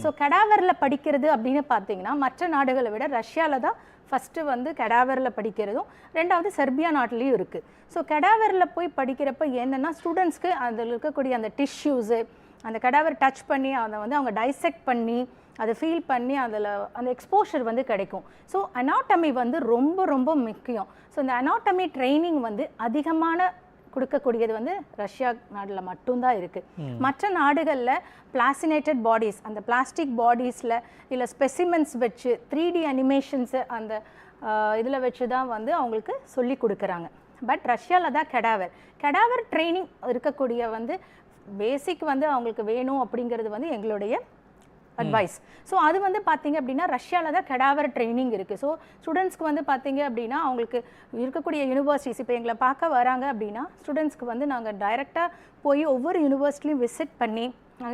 ஸோ கெடாவரில் படிக்கிறது அப்படின்னு பார்த்தீங்கன்னா மற்ற நாடுகளை விட ரஷ்யாவில் தான் ஃபஸ்ட்டு வந்து கெடாவரில் படிக்கிறதும், ரெண்டாவது செர்பியா நாட்டிலையும் இருக்குது. ஸோ கெடாவரில் போய் படிக்கிறப்ப என்னென்னா ஸ்டூடெண்ட்ஸ்க்கு அதில் இருக்கக்கூடிய அந்த டிஷ்யூஸு, அந்த கெடாவர் டச் பண்ணி அதை வந்து அவங்க டைசெக்ட் பண்ணி அதை ஃபீல் பண்ணி அதில் அந்த எக்ஸ்போஷர் வந்து கிடைக்கும். ஸோ அனாட்டமி வந்து ரொம்ப ரொம்ப முக்கியம். ஸோ இந்த அனாட்டமி ட்ரைனிங் வந்து அதிகமான கொடுக்கக்கூடியது வந்து ரஷ்யா நாட்டில் மட்டும்தான் இருக்குது. மற்ற நாடுகளில் பிளாசினேட்டட் பாடிஸ், அந்த பிளாஸ்டிக் பாடிஸில் இல்லை ஸ்பெசிமென்ஸ் வச்சு 3D அனிமேஷன்ஸு அந்த இதில் வச்சு தான் வந்து அவங்களுக்கு சொல்லி கொடுக்குறாங்க. பட் ரஷ்யாவில் தான் கெடாவர் ட்ரைனிங் இருக்கக்கூடிய வந்து பேசிக் வந்து அவங்களுக்கு வேணும் அப்படிங்கிறது வந்து எங்களுடைய அட்வைஸ். ஸோ அது வந்து பார்த்தீங்க அப்படின்னா ரஷ்யாவில் தான் கெடாவர் ட்ரைனிங் இருக்குது. ஸோ ஸ்டூடெண்ட்ஸ்க்கு வந்து பார்த்தீங்க அப்படின்னா அவங்களுக்கு இருக்கக்கூடிய யூனிவர்சிட்டிஸ் இப்போ எங்களை பார்க்க வராங்க அப்படின்னா ஸ்டூடெண்ட்ஸ்க்கு வந்து நாங்கள் டைரெக்டாக போய் ஒவ்வொரு யூனிவர்சிட்டிலையும் விசிட் பண்ணி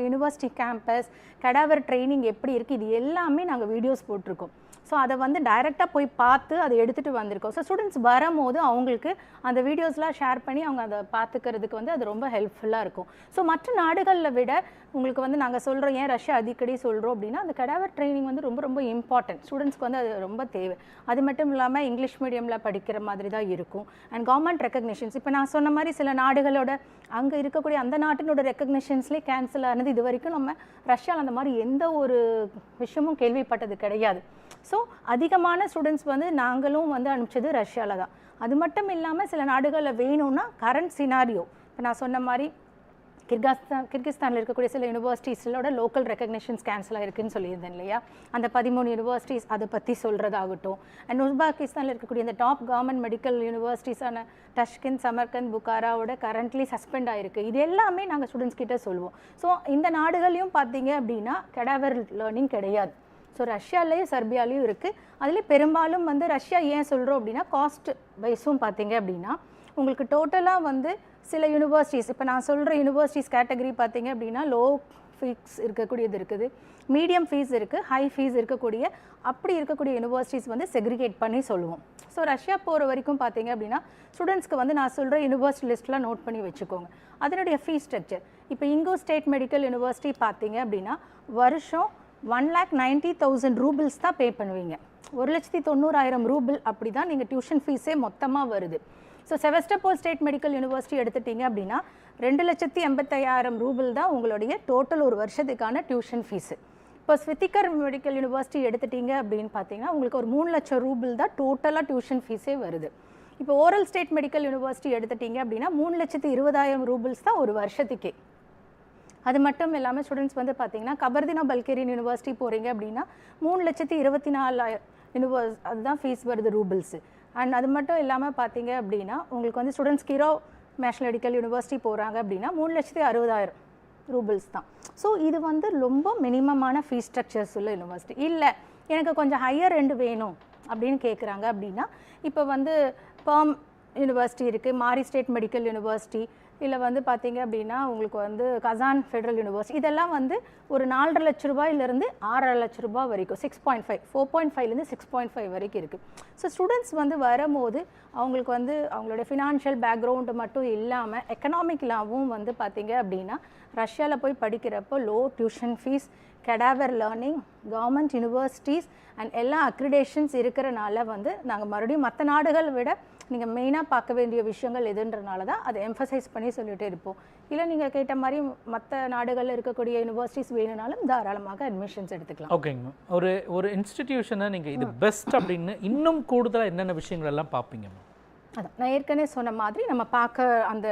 யூனிவர்சிட்டி கேம்பஸ் கெடாவர் ட்ரைனிங் எப்படி இருக்குது இது எல்லாமே நாங்கள் வீடியோஸ் போட்டிருக்கோம். ஸோ அதை வந்து டைரெக்டாக போய் பார்த்து அதை எடுத்துகிட்டு வந்திருக்கோம். ஸோ ஸ்டூடெண்ட்ஸ் வரும்போது அவங்களுக்கு அந்த வீடியோஸ்லாம் ஷேர் பண்ணி அவங்க அதை பார்த்துக்கிறதுக்கு வந்து அது ரொம்ப ஹெல்ப்ஃபுல்லாக இருக்கும். ஸோ மற்ற நாடுகளில் விட உங்களுக்கு வந்து நாங்கள் சொல்கிறோம், ஏன் ரஷ்யா அடிக்கடி சொல்கிறோம் அப்படின்னா அந்த கெடாவர் ட்ரைனிங் வந்து ரொம்ப ரொம்ப இம்பார்ட்டன்ட். ஸ்டூடெண்ட்ஸ்க்கு வந்து அது ரொம்ப தேவை. அது மட்டும் இல்லாமல் இங்கிலீஷ் மீடியமில் படிக்கிற மாதிரி தான் இருக்கும். அண்ட் கவர்மெண்ட் ரெக்கக்னிஷன்ஸ் இப்போ நான் சொன்ன மாதிரி சில நாடுகளோட அங்கே இருக்கக்கூடிய அந்த நாட்டினோட ரெக்கக்னிஷன்ஸ்லேயே கேன்சல் ஆனது இது வரைக்கும் நம்ம ரஷ்யாவில் அந்த மாதிரி எந்த ஒரு விஷயமும் கேள்விப்பட்டது கிடையாது. ஸோ அதிகமான ஸ்டூடெண்ட்ஸ் வந்து நாங்களும் வந்து அனுப்பிச்சது ரஷ்யாவில் தான். அது மட்டும் இல்லாமல் சில நாடுகளில் வேணும்னா கரண்ட் சினாரியோ இப்போ நான் சொன்ன மாதிரி கிர்கிஸ்தானில் இருக்கக்கூடிய சில யூனிவர்சிட்டிஸோட லோக்கல் ரெக்கக்னிஷன்ஸ் கேன்சல் ஆகிருக்குன்னு சொல்லியிருந்தேன் இல்லையா, அந்த 13 யூனிவர்சிட்டிஸ் அதை பற்றி சொல்கிறதாகட்டும். அண்ட் உஸ்பெகிஸ்தானில் இருக்கக்கூடிய இந்த டாப் கவர்மெண்ட் மெடிக்கல் யூனிவர்சிட்டிஸான டஷ்கின், சமர்கந்த், புக்காராவோட கரண்ட்லி சஸ்பெண்ட் ஆகிருக்கு. இது எல்லாமே நாங்கள் ஸ்டூடெண்ட்ஸ் கிட்ட சொல்லுவோம். ஸோ இந்த நாடுகளையும் பார்த்தீங்க அப்படின்னா கெடாவர் லேர்னிங் கிடையாது. ஸோ ரஷ்யாலேயும் செர்பியாலையும் இருக்குது. அதுலேயும் பெரும்பாலும் வந்து ரஷ்யா ஏன் சொல்கிறோம் அப்படின்னா காஸ்ட் வைஸும் பார்த்தீங்க அப்படின்னா உங்களுக்கு டோட்டலாக வந்து சில யூனிவர்சிட்டிஸ் இப்போ நான் சொல்கிற யூனிவர்சிட்டிஸ் கேட்டகரி பார்த்தீங்க அப்படின்னா லோ ஃபீஸ் இருக்கக்கூடியது இருக்குது, மீடியம் ஃபீஸ் இருக்குது, ஹை ஃபீஸ் இருக்கக்கூடிய அப்படி இருக்கக்கூடிய யூனிவர்சிட்டிஸ் வந்து செக்ரிகேட் பண்ணி சொல்லுவோம். ஸோ ரஷ்யா போகிற வரைக்கும் பார்த்தீங்க அப்படின்னா ஸ்டூடெண்ட்ஸ்க்கு வந்து நான் சொல்கிற யூனிவர்சிட்டி லிஸ்ட்லாம் நோட் பண்ணி வச்சுக்கோங்க. அதனுடைய ஃபீஸ் ஸ்ட்ரக்சர் இப்போ இங்கோ ஸ்டேட் மெடிக்கல் யூனிவர்சிட்டி பார்த்தீங்க அப்படின்னா வருஷம் 1,90,000 ரூபிள்ஸ் தான் பே பண்ணுவீங்க. 1,90,000 ரூபிள் அப்படி தான் நீங்கள் டியூஷன் ஃபீஸே மொத்தமாக வருது. So Sevastopol state medical university எடுத்துட்டிங்க அப்படின்னா 2,85,000 ரூபிள் தான் உங்களுடைய டோட்டல் ஒரு வருஷத்துக்கான டியூஷன் ஃபீஸு. இப்போ ஸ்வித்திகர் மெடிக்கல் யூனிவர்சிட்டி எடுத்துட்டிங்க அப்படின்னு பார்த்தீங்கன்னா உங்களுக்கு ஒரு 3 லட்சம் ரூபிள் தான் டோட்டலாக டியூஷன் ஃபீஸே வருது. இப்போ ஓரல் ஸ்டேட் மெடிக்கல் யூனிவர்சிட்டி எடுத்துட்டிங்க அப்படின்னா 3,20,000 ரூபிள்ஸ் தான் ஒரு வருஷத்துக்கே. அது மட்டும் இல்லாமல் ஸ்டூடெண்ட்ஸ் வந்து பார்த்தீங்கன்னா கபர்தினா பல்கேரியன் யூனிவர்சிட்டி போகிறீங்க அப்படின்னா 3,24,000 அதுதான் ஃபீஸ் வருது ரூபிள்ஸு. அண்ட் அது மட்டும் இல்லாமல் பார்த்தீங்க அப்படின்னா உங்களுக்கு வந்து ஸ்டூடெண்ட்ஸ் கிரோவ் நேஷனல் மெடிக்கல் யூனிவர்சிட்டி போகிறாங்க அப்படின்னா 3,60,000 ரூபிள்ஸ் தான். ஸோ இது வந்து ரொம்ப மினிமமான ஃபீஸ் ஸ்ட்ரக்சர்ஸ் உள்ள யூனிவர்சிட்டி. இல்லை எனக்கு கொஞ்சம் ஹையர் எண்டு வேணும் அப்படின்னு கேட்குறாங்க அப்படின்னா இப்போ வந்து பர்ம் யூனிவர்சிட்டி இருக்குது, மாரி ஸ்டேட் மெடிக்கல் யூனிவர்சிட்டி, இல்லை வந்து பார்த்தீங்க அப்படின்னா உங்களுக்கு வந்து கசான் ஃபெடரல் யூனிவர்சிட்டி, இதெல்லாம் வந்து ஒரு 4,50,000 லட்ச ரூபாயிலிருந்து 6,5 லட்ச ரூபா வரைக்கும் 6.5 4.5லேருந்து 6.5 வரைக்கும் இருக்குது. ஸோ ஸ்டூடெண்ட்ஸ் வந்து வரும்போது அவங்களுக்கு வந்து அவங்களோட ஃபினான்ஷியல் பேக்ரவுண்டு மட்டும் இல்லாமல் எக்கனாமிக்லாவும் வந்து பார்த்தீங்க அப்படின்னா ரஷ்யாவில் போய் படிக்கிறப்போ low tuition fees, cadaver learning, government universities and எல்லா அக்ரிடேஷன்ஸ் இருக்கிறனால வந்து நாங்கள் மறுபடியும் மற்ற நாடுகளை விட நீங்கள் மெயினாக பார்க்க வேண்டிய விஷயங்கள் எதுன்றனால தான் அதை எம்ஃபசைஸ் பண்ணி சொல்லிகிட்டே இருப்போம். இல்லை நீங்கள் கேட்ட மாதிரி மற்ற நாடுகளில் இருக்கக்கூடிய யூனிவர்சிட்டிஸ் வேணும்னாலும் தாராளமாக அட்மிஷன்ஸ் எடுத்துக்கலாம். ஓகேங்க. ஒரு இன்ஸ்டிடியூஷனை நீங்கள் இது பெஸ்ட் அப்படின்னு இன்னும் கூடுதலாக என்னென்ன விஷயங்கள் எல்லாம் பார்ப்பீங்க? அதான் நான் ஏற்கனவே சொன்ன மாதிரி நம்ம பார்க்க அந்த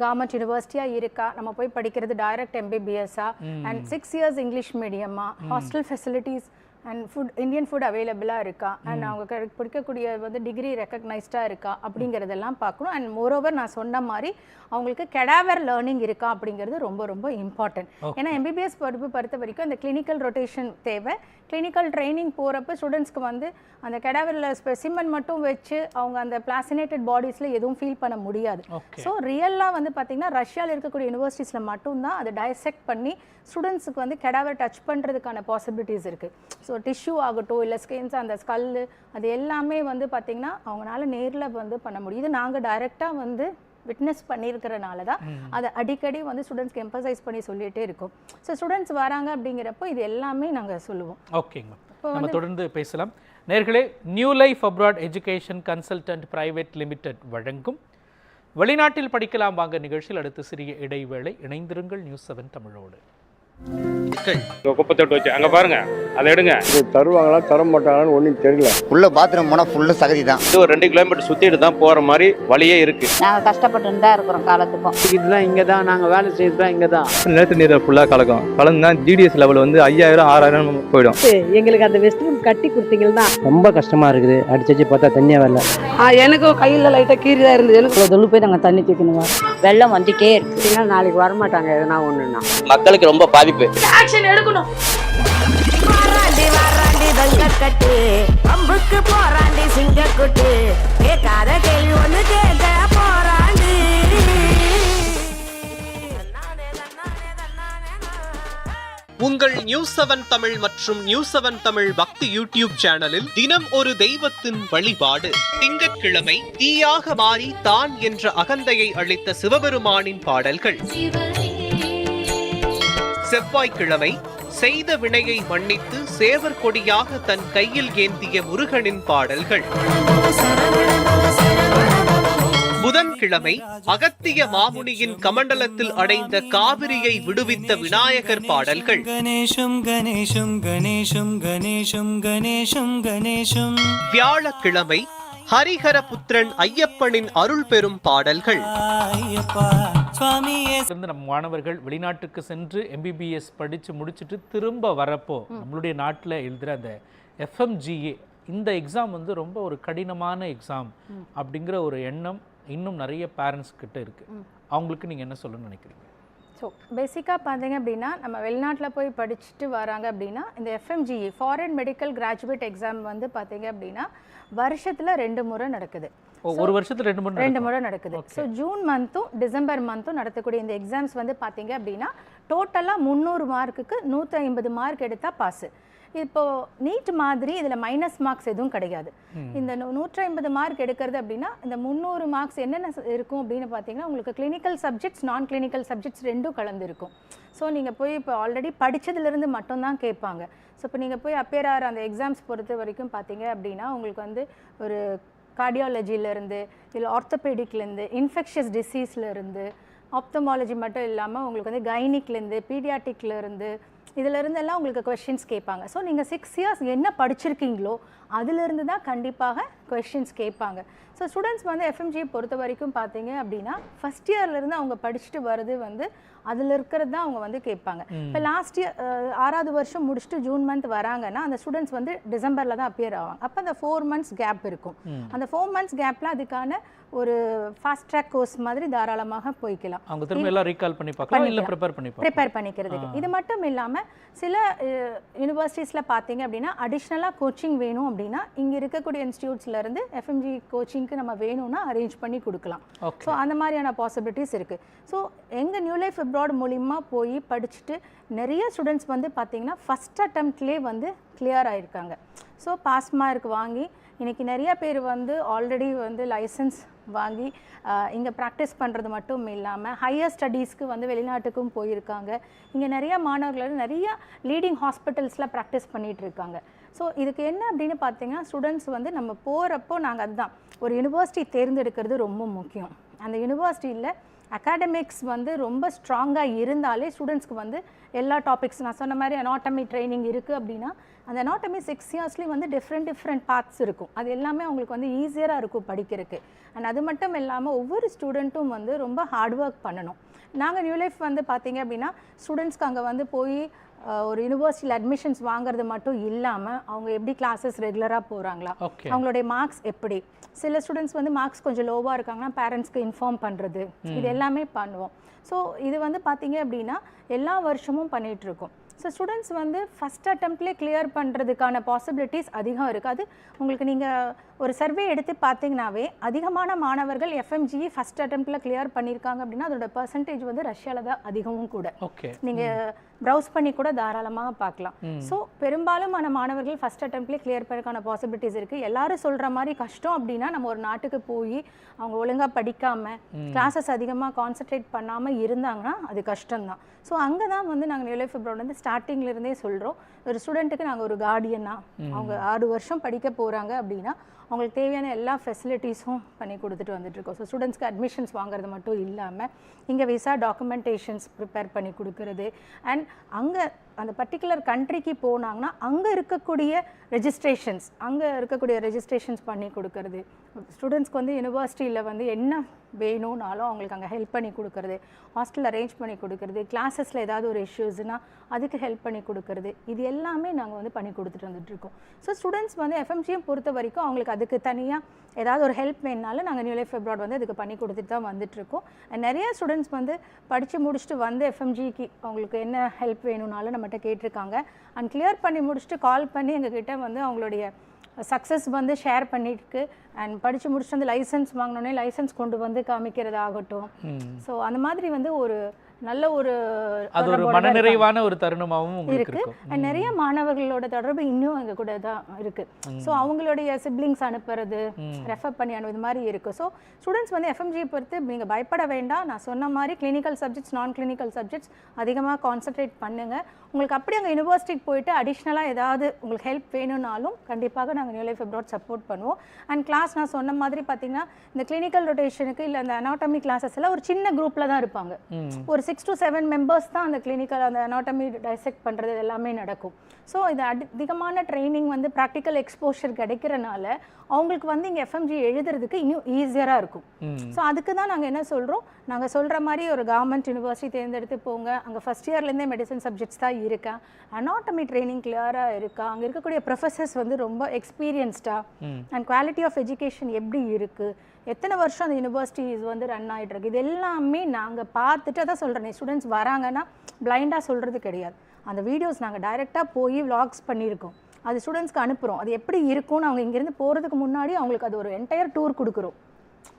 கவர்மெண்ட் யூனிவர்சிட்டியாக இருக்கா, நம்ம போய் படிக்கிறது டைரக்ட் MBBS-ஆ, அண்ட் 6 இயர்ஸ் இங்கிலீஷ் மீடியமா, hostel facilities and food Indian food அவைலபிளாக இருக்கா, அண்ட் அவங்க பிடிக்கக்கூடிய வந்து டிகிரி ரெக்கக்னைஸ்டாக இருக்கா அப்படிங்கிறதெல்லாம் பார்க்கணும். அண்ட் மோரோவர் நான் சொன்ன மாதிரி அவங்களுக்கு கெடாவர் லேர்னிங் இருக்கா அப்படிங்கிறது ரொம்ப ரொம்ப இம்பார்ட்டன்ட். ஏன்னா MBBS படிப்பு பொறுத்த வரைக்கும் அந்த கிளினிக்கல் ரொட்டேஷன் தேவை. கிளினிக்கல் ட்ரைனிங் போகிறப்ப ஸ்டூடெண்ட்ஸ்க்கு வந்து அந்த கெடாவரில் ஸ்பெசிமன் மட்டும் வச்சு அவங்க அந்த பிளாசினேட்டட் பாடிஸில் எதுவும் ஃபீல் பண்ண முடியாது. ஸோ ரியலாக வந்து பார்த்திங்கன்னா ரஷ்யாவில் இருக்கக்கூடிய யூனிவர்சிட்டிஸில் மட்டும்தான் அதை டைசெக்ட் பண்ணி ஸ்டூடெண்ட்ஸுக்கு வந்து கெடாவர் டச் பண்ணுறதுக்கான பாசிபிலிட்டிஸ் இருக்குது. ஸோ டிஷ்யூ ஆகட்டும் இல்லை ஸ்கின்ஸ் அந்த ஸ்கல்லு அது எல்லாமே வந்து பார்த்திங்கன்னா அவங்களால நேரில் வந்து பண்ண முடியும். இது நாங்கள் டைரெக்டாக வந்து விட்னஸ் பண்ணியிருக்கிறனால தான் அதை அடிக்கடி வந்து ஸ்டூடெண்ட்ஸ்க்கு எம்பசைஸ் பண்ணி சொல்லிகிட்டே இருக்கோம். ஸோ ஸ்டூடெண்ட்ஸ் வராங்க அப்படிங்கிறப்போ இது எல்லாமே நாங்கள் சொல்லுவோம். ஓகேங்க, நம்ம தொடர்ந்து பேசலாம். நேர்களே, new life abroad education Consultant private limited வழங்கும் வெளிநாட்டில் படிக்கலாம் வாங்க நிகழ்ச்சியில் அடுத்து சிறிய இடைவேளை. இணைந்திருங்கள் நியூஸ் 7 தமிழோடு. குப்பை வச்சு அங்க பாருங்க, அதை எடுங்க. தருவாங்களா தர மாட்டாங்களான்னு ஒன்றும் தெரியல. உள்ள பாத்ரூம் போனால் ஃபுல்லு சகதி தான். ஒரு 2 கிலோமீட்டர் சுத்திட்டு தான் போற மாதிரி வழியே இருக்கு. நாங்கள் கஷ்டப்பட்டு தான் இருக்கிறோம் காலத்துக்கும். இதுதான் இங்கே தான் நாங்கள் வேலை செய்யறது தான் இங்கே தான். நிலத்து நீரை ஃபுல்லாக கலக்கும். கலந்து தான் ஜிடிஎஸ் லெவல் வந்து 5000 6000 போயிடும். எங்களுக்கு அந்த வெஸ்ட் ரூம் கட்டி கொடுத்தீங்கன்னா ரொம்ப கஷ்டமா இருக்குது. அடிச்சு பார்த்தா தண்ணியா வரல. எனக்கும் கையில் லைட்டாக கீறி தான் இருந்தது. எனக்கு தொழு போய் நாங்கள் தண்ணி தூக்கணும். வெள்ளம் வந்துட்டே இருக்கு. நாளைக்கு வரமாட்டாங்க எதுனா ஒன்றுனா. மக்களுக்கு ரொம்ப பாதிப்பு. ஆக்ஷன் எடுக்கணும். உங்கள் நியூஸ் 7 தமிழ் மற்றும் நியூஸ் 7 தமிழ் பக்தி யூடியூப் சேனலில் தினம் ஒரு தெய்வத்தின் வழிபாடு. திங்கட்கிழமை தீயாக மாறி தான் என்ற அகந்தையை அளித்த சிவபெருமானின் பாடல்கள். செவ்வாய்க்கிழமை செய்த வினையை மன்னித்து சேவர் கொடியாக தன் கையில் ஏந்திய முருகனின் பாடல்கள். புதன்கிழமை அகத்திய மாமுனியின் கமண்டலத்தில் அடைந்த காவிரியை விடுவித்த விநாயகர் பாடல்கள். கணேஷம் கணேஷம் கணேஷம் கணேஷம் கணேஷம் கணேஷம். வியாழக்கிழமை ஹரிஹர புத்திரன் ஐயப்பனின் அருள் பெறும் பாடல்கள். ஐயப்பா சுவாமியே. நம்ம மாணவர்கள் வெளிநாட்டுக்கு சென்று MBBS படித்து முடிச்சுட்டு திரும்ப வரப்போ நம்மளுடைய நாட்டில் எழுதுகிற அந்த FMGA இந்த எக்ஸாம் வந்து ரொம்ப ஒரு கடினமான எக்ஸாம் அப்படிங்கிற ஒரு எண்ணம் இன்னும் நிறைய பேரண்ட்ஸ் கிட்ட இருக்கு. அவங்களுக்கு நீங்கள் என்ன சொல்லணும்னு நினைக்கிறீங்க? ஸோ பேசிக்காக பார்த்தீங்க அப்படின்னா நம்ம வெளிநாட்டில் போய் படிச்சுட்டு வராங்க அப்படின்னா இந்த FMGA foreign medical graduate exam வந்து பார்த்தீங்க அப்படின்னா வருஷத்தில் 2 முறை நடக்குது. ஒரு வருஷத்துல 2 முறை நடக்குது. ஸோ ஜூன் மந்த்தும் டிசம்பர் மந்த்தும் நடத்தக்கூடிய இந்த எக்ஸாம்ஸ் வந்து பார்த்தீங்க அப்படின்னா டோட்டலாக 300 மார்க்குக்கு 150 மார்க் எடுத்தால் பாஸு. இப்போது நீட் மாதிரி இதில் மைனஸ் மார்க்ஸ் எதுவும் கிடையாது. இந்த 150 மார்க் எடுக்கிறது அப்படின்னா இந்த 300 மார்க்ஸ் என்னென்ன இருக்கும் அப்படின்னு பார்த்தீங்கன்னா உங்களுக்கு கிளினிக்கல் சப்ஜெக்ட்ஸ் நான் கிளினிக்கல் சப்ஜெக்ட்ஸ் 2 கலந்து இருக்கும். ஸோ நீங்கள் போய் இப்போ ஆல்ரெடி படித்ததுலேருந்து மட்டும்தான் கேட்பாங்க. ஸோ இப்போ நீங்கள் போய் அப்பியர் ஆகிற அந்த எக்ஸாம்ஸ் பொறுத்த வரைக்கும் பார்த்தீங்க அப்படின்னா உங்களுக்கு வந்து ஒரு கார்டியாலஜிலேருந்து இல்லை ஆர்த்தோபெடிக்லேருந்து இன்ஃபெக்ஷியஸ் டிசீஸ்லேருந்து ஆப்தமாலஜி மட்டும் இல்லாமல் உங்களுக்கு வந்து கைனிக்லேருந்து பீடியாட்டிக்லேருந்து இதிலிருந்தெல்லாம் உங்களுக்கு கொஷின்ஸ் கேட்பாங்க. ஸோ நீங்கள் 6 இயர்ஸ் என்ன படிச்சிருக்கீங்களோ அதிலிருந்து தான் கண்டிப்பாக கொஷின்ஸ் கேட்பாங்க. ஸோ ஸ்டூடெண்ட்ஸ் வந்து FMGA பொறுத்த வரைக்கும் பார்த்தீங்க அப்படின்னா ஃபஸ்ட் இயர்லேருந்து அவங்க படிச்சுட்டு வர்றது வந்து அதில் இருக்கிறது தான் அவங்க வந்து கேட்பாங்க. இப்போ லாஸ்ட் இயர் 6வது வருஷம் முடிச்சுட்டு ஜூன் மந்த் வராங்கன்னா அந்த ஸ்டூடெண்ட்ஸ் வந்து டிசம்பரில் தான் அப்பியர் ஆவாங்க. அப்போ அந்த 4 மந்த்ஸ் கேப் இருக்கும். அந்த 4 மந்த்ஸ் கேப்பில் அதுக்கான ஒரு ஃபாஸ்ட் ட்ராக் கோர்ஸ் மாதிரி தாராளமாக போய்க்கலாம். அவங்க திரும்ப எல்லாம் ரீகால் பண்ணி பார்க்கலாம், இல்லை ப்ரிப்பேர் பண்ணிக்கிறதுக்கு. இது மட்டும் இல்லாமல் சில யூனிவர்சிட்டிஸில் பார்த்தீங்க அப்படின்னா அடிஷ்னலாக கோச்சிங் வேணும் அப்படின்னா இங்கே இருக்கக்கூடிய இன்ஸ்டியூட்ஸ்லேருந்து FMGA கோச்சிங்க்கு நம்ம வேணும்னா அரேஞ்ச் பண்ணி கொடுக்கலாம். ஸோ அந்த மாதிரியான பாசிபிலிட்டிஸ் இருக்குது. ஸோ எங்கள் நியூ லைஃப் அப்ராட் மூலிமா போய் படிச்சுட்டு நிறைய ஸ்டூடெண்ட்ஸ் வந்து பார்த்தீங்கன்னா ஃபஸ்ட் அட்டம்ப்ட்லேயே வந்து கிளியர் ஆகிருக்காங்க. ஸோ பாஸ் மார்க் வாங்கி இன்றைக்கி நிறைய பேர் வந்து ஆல்ரெடி வந்து லைசன்ஸ் வாங்கி இங்கே ப்ராக்டிஸ் பண்ணுறது மட்டும் இல்லாமல் ஹையர் ஸ்டடீஸ்க்கு வந்து வெளிநாட்டுக்கும் போயிருக்காங்க. இங்கே நிறைய மாணவர்கள் நிறைய லீடிங் ஹாஸ்பிட்டல்ஸில் ப்ராக்டிஸ் பண்ணிகிட்டு இருக்காங்க. ஸோ இதுக்கு என்ன அப்படின்னு பார்த்தீங்கன்னா ஸ்டூடெண்ட்ஸ் வந்து நம்ம போகிறப்போ நாங்கள் அதுதான் ஒரு யூனிவர்சிட்டி தேர்ந்தெடுக்கிறது ரொம்ப முக்கியம். அந்த யூனிவர்சிட்டியில் அகாடமிக்ஸ் வந்து ரொம்ப ஸ்ட்ராங்காக இருந்தாலே ஸ்டூடெண்ட்ஸ்க்கு வந்து எல்லா டாபிக்ஸ் நான் சொன்ன மாதிரி அனாட்டமி ட்ரைனிங் இருக்குது அப்படின்னா அந்த அனாட்டமி 6 இயர்ஸ்லேயும் வந்து டிஃப்ரெண்ட் பார்ட்ஸ் இருக்கும். அது எல்லாமே அவங்களுக்கு வந்து ஈஸியராக இருக்கும் படிக்கிறதுக்கு. அண்ட் அது மட்டும் இல்லாமல் ஒவ்வொரு ஸ்டூடெண்ட்டும் வந்து ரொம்ப ஹார்ட் ஒர்க் பண்ணணும். நாங்கள் நியூ லைஃப் வந்து பார்த்தீங்க அப்படின்னா ஸ்டூடெண்ட்ஸ்க்கு அங்கே வந்து போய் ஒரு யூனிவர்சிட்டியில் அட்மிஷன்ஸ் வாங்குறது மட்டும் இல்லாமல் அவங்க எப்படி கிளாஸஸ் ரெகுலராக போகிறாங்களா, அவங்களுடைய மார்க்ஸ் எப்படி, சில ஸ்டூடெண்ட்ஸ் வந்து மார்க்ஸ் கொஞ்சம் லோவாக இருக்காங்கன்னா பேரண்ட்ஸ்க்கு இன்ஃபார்ம் பண்ணுறது, இது எல்லாமே பண்ணுவோம். ஸோ இது வந்து பார்த்தீங்க அப்படின்னா எல்லா வருஷமும் பண்ணிகிட்ருக்கோம். ஸோ ஸ்டூடெண்ட்ஸ் வந்து ஃபஸ்ட் அட்டம்ப்ட்லேயே கிளியர் பண்ணுறதுக்கான பாசிபிலிட்டிஸ் அதிகம் இருக்குது. உங்களுக்கு நீங்கள் ஒரு சர்வே எடுத்து பார்த்தீங்கன்னாவே அதிகமான மாணவர்கள் FMGA ஃபஸ்ட் அட்டம்ப்டில் கிளியர் பண்ணியிருக்காங்க அப்படின்னா அதோட பர்சன்டேஜ் வந்து ரஷ்யாவில் தான் அதிகமும் கூட. நீங்கள் ப்ரௌஸ் பண்ணி கூட தாராளமாக பார்க்கலாம். ஸோ பெரும்பாலுமான மாணவர்கள் ஃபஸ்ட் அட்டெம்ப்ட்லேயே கிளியர் பண்ணக்கான பாசிபிலிட்டிஸ் இருக்குது. எல்லாரும் சொல்கிற மாதிரி கஷ்டம் அப்படின்னா நம்ம ஒரு நாட்டுக்கு போய் அவங்க ஒழுங்காக படிக்காமல் கிளாஸஸ் அதிகமாக கான்சன்ட்ரேட் பண்ணாமல் இருந்தாங்கன்னா அது கஷ்டம்தான். ஸோ அங்கே தான் வந்து நாங்கள் நியூ லைஃப் அப்ராட் வந்து ஸ்டார்டிங்லேருந்தே சொல்கிறோம், ஒரு ஸ்டூடெண்ட்டுக்கு நாங்கள் ஒரு கார்டியனாக அவங்க 6 வருஷம் படிக்க போகிறாங்க அப்படின்னா அவங்களுக்கு தேவையான எல்லா ஃபெசிலிட்டிஸும் பண்ணி கொடுத்துட்டு வந்துட்டுருக்கோம். ஸோ ஸ்டூடெண்ட்ஸ்க்கு அட்மிஷன்ஸ் வாங்குறது மட்டும் இல்லாமல் இங்கே விசா டாக்குமெண்டேஷன்ஸ் ப்ரிப்பேர் பண்ணி கொடுக்குறது, அண்ட் அங்கே அந்த பர்டிகுலர் கண்ட்ரிக்கு போனாங்கன்னா அங்கே இருக்கக்கூடிய ரெஜிஸ்ட்ரேஷன்ஸ் பண்ணி கொடுக்கறது, ஸ்டூடெண்ட்ஸ்க்கு வந்து யூனிவர்சிட்டியில் வந்து என்ன வேணும்னாலும் அவங்களுக்கு அங்கே ஹெல்ப் பண்ணி கொடுக்கறது, ஹாஸ்டல் அரேஞ்ச் பண்ணி கொடுக்கறது, கிளாஸஸில் ஏதாவது ஒரு இஷ்யூஸ்னால் அதுக்கு ஹெல்ப் பண்ணி கொடுக்கறது, இது எல்லாமே நாங்கள் வந்து பண்ணி கொடுத்துட்டு வந்துட்டுருக்கோம். ஸோ ஸ்டூடெண்ட்ஸ் வந்து எஃப்எம்ஜியும் பொறுத்த வரைக்கும் அவங்களுக்கு அதுக்கு தனியாக ஏதாவது ஒரு ஹெல்ப் வேணுனாலும் நாங்கள் நியூ லைஃப் அப்ராட் வந்து அதுக்கு பண்ணி கொடுத்துட்டு தான் வந்துட்டுருக்கோம். நிறைய ஸ்டூடெண்ட்ஸ் வந்து படித்து முடிச்சுட்டு வந்து எஃப்எம்ஜிக்கு அவங்களுக்கு என்ன ஹெல்ப் வேணும்னாலும் நம்மகிட்ட கேட்டிருக்காங்க. அண்ட் கிளியர் பண்ணி முடிச்சுட்டு கால் பண்ணி எங்ககிட்ட வந்து அவங்களுடைய சக்ஸஸ் வந்து ஷேர் பண்ணிட்டு, அண்ட் படித்து முடிச்சுட்டு வந்து லைசன்ஸ் வாங்கினோடனே லைசன்ஸ் கொண்டு வந்து காமிக்கிறது ஆகட்டும். ஸோ அந்த மாதிரி வந்து ஒரு நல்ல ஒரு அது ஒரு மனநிறைவான ஒரு தருணமாகவும் உங்களுக்கு இருக்கு. நிறைய மாணவர்களோட தொடர்பு இன்னும் எங்க கூட தான் இருக்கு. ஸோ அவங்களுடைய சிப்ளிங்ஸ் அனுப்புறது, ரெஃபர் பண்ணி அனுப்புறது மாதிரி இருக்கு. ஸோ ஸ்டூடெண்ட்ஸ் வந்து எஃப்எம்ஜியை பொறுத்து நீங்கள் பயப்பட வேண்டாம். நான் சொன்ன மாதிரி கிளினிக்கல் சப்ஜெக்ட்ஸ், நான் கிளினிக்கல் சப்ஜெக்ட்ஸ் அதிகமாக கான்சன்ட்ரேட் பண்ணுங்க. உங்களுக்கு அப்படி அங்கே யூனிவர்சிட்டிக்கு போயிட்டு அடிஷ்னலாக ஏதாவது உங்களுக்கு ஹெல்ப் வேணும்னாலும் கண்டிப்பாக நாங்கள் நியூ லைஃப் அப்ராட் சப்போர்ட் பண்ணுவோம். அண்ட் கிளாஸ் நான் சொன்ன மாதிரி பார்த்தீங்கன்னா இந்த கிளினிக்கல் ரொட்டேஷனுக்கு இல்லை அந்த அனாட்டமி கிளாஸஸ் எல்லாம் ஒரு சின்ன குரூப்பில் தான் இருப்பாங்க. ஒரு 6 to 7 மெம்பர்ஸ் தான் அந்த கிளினிக்கல் அந்த அனாட்டமி டைசெக்ட் பண்ணுறது எல்லாமே நடக்கும். ஸோ இது அதிகமான ட்ரைனிங் வந்து ப்ராக்டிக்கல் எக்ஸ்போஷர் கிடைக்கிறனால அவங்களுக்கு வந்து இங்கே எஃப்எம்ஜி எழுதுறதுக்கு இன்னும் ஈஸியராக இருக்கும். ஸோ அதுக்கு தான் நாங்கள் என்ன சொல்கிறோம், நாங்கள் சொல்கிற மாதிரி ஒரு கவர்மெண்ட் யூனிவர்சிட்டி தேர்ந்தெடுத்து போங்க. அங்கே ஃபஸ்ட் இயர்லேருந்தே மெடிசன் சப்ஜெக்ட்ஸ் தான் இருக்கா, அனாட்டமி ட்ரைனிங் கிளியராக இருக்கா, அங்கே இருக்கக்கூடிய ப்ரொஃபஸர்ஸ் வந்து ரொம்ப எக்ஸ்பீரியன்ஸ்டாக, அண்ட் குவாலிட்டி ஆஃப் எஜுகேஷன் எப்படி இருக்குது, எத்தனை வருஷம் அந்த யூனிவர்சிட்டிஸ் வந்து ரன் ஆகிட்டு இருக்கு, இது எல்லாமே நாங்கள் பார்த்துட்டு தான் சொல்கிறேன். ஸ்டூடெண்ட்ஸ் வராங்கன்னா பிளைண்டாக சொல்கிறது கிடையாது. அந்த வீடியோஸ் நாங்கள் டைரெக்டாக போய் விளாக்ஸ் பண்ணியிருக்கோம், அது ஸ்டூடெண்ட்ஸ்க்கு அனுப்புகிறோம். அது எப்படி இருக்கும்னு அவங்க இங்கேருந்து போகிறதுக்கு முன்னாடி அவங்களுக்கு அது ஒரு என்டையர் டூர் கொடுக்குறோம்.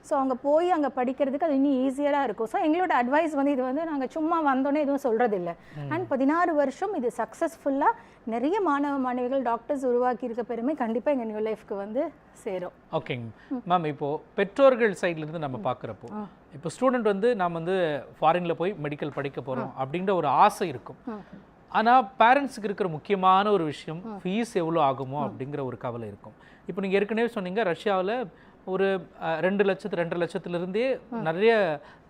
ஸோ அவங்க போய் அங்கே படிக்கிறதுக்கு அது இன்னும் ஈஸியராக இருக்கும். ஸோ எங்களோட அட்வைஸ் வந்து இது வந்து நாங்கள் சும்மா வந்தோன்னே எதுவும் சொல்கிறது இல்லை. அண்ட் 16 வருஷம் இது சக்ஸஸ்ஃபுல்லாக நிறைய மாணவிகள் டாக்டர்ஸ் உருவாக்கி இருக்க பெருமை கண்டிப்பாக எங்கள் நியூ லைஃப்க்கு வந்து சேரும். ஓகேங்க மேம், இப்போது பெற்றோர்கள் சைட்லேருந்து நம்ம பார்க்குறப்போ இப்போ ஸ்டூடெண்ட் வந்து நாம் வந்து ஃபாரினில் போய் மெடிக்கல் படிக்க போகிறோம் அப்படின்ற ஒரு ஆசை இருக்கும். ஆனால் பேரண்ட்ஸுக்கு இருக்கிற முக்கியமான ஒரு விஷயம் ஃபீஸ் எவ்வளோ ஆகுமோ அப்படிங்கிற ஒரு கவலை இருக்கும். இப்போ நீங்கள் ஏற்கனவே சொன்னீங்க ரஷ்யாவில் ஒரு 2 லட்சத்து 2.5 லட்சத்துலேருந்தே நிறைய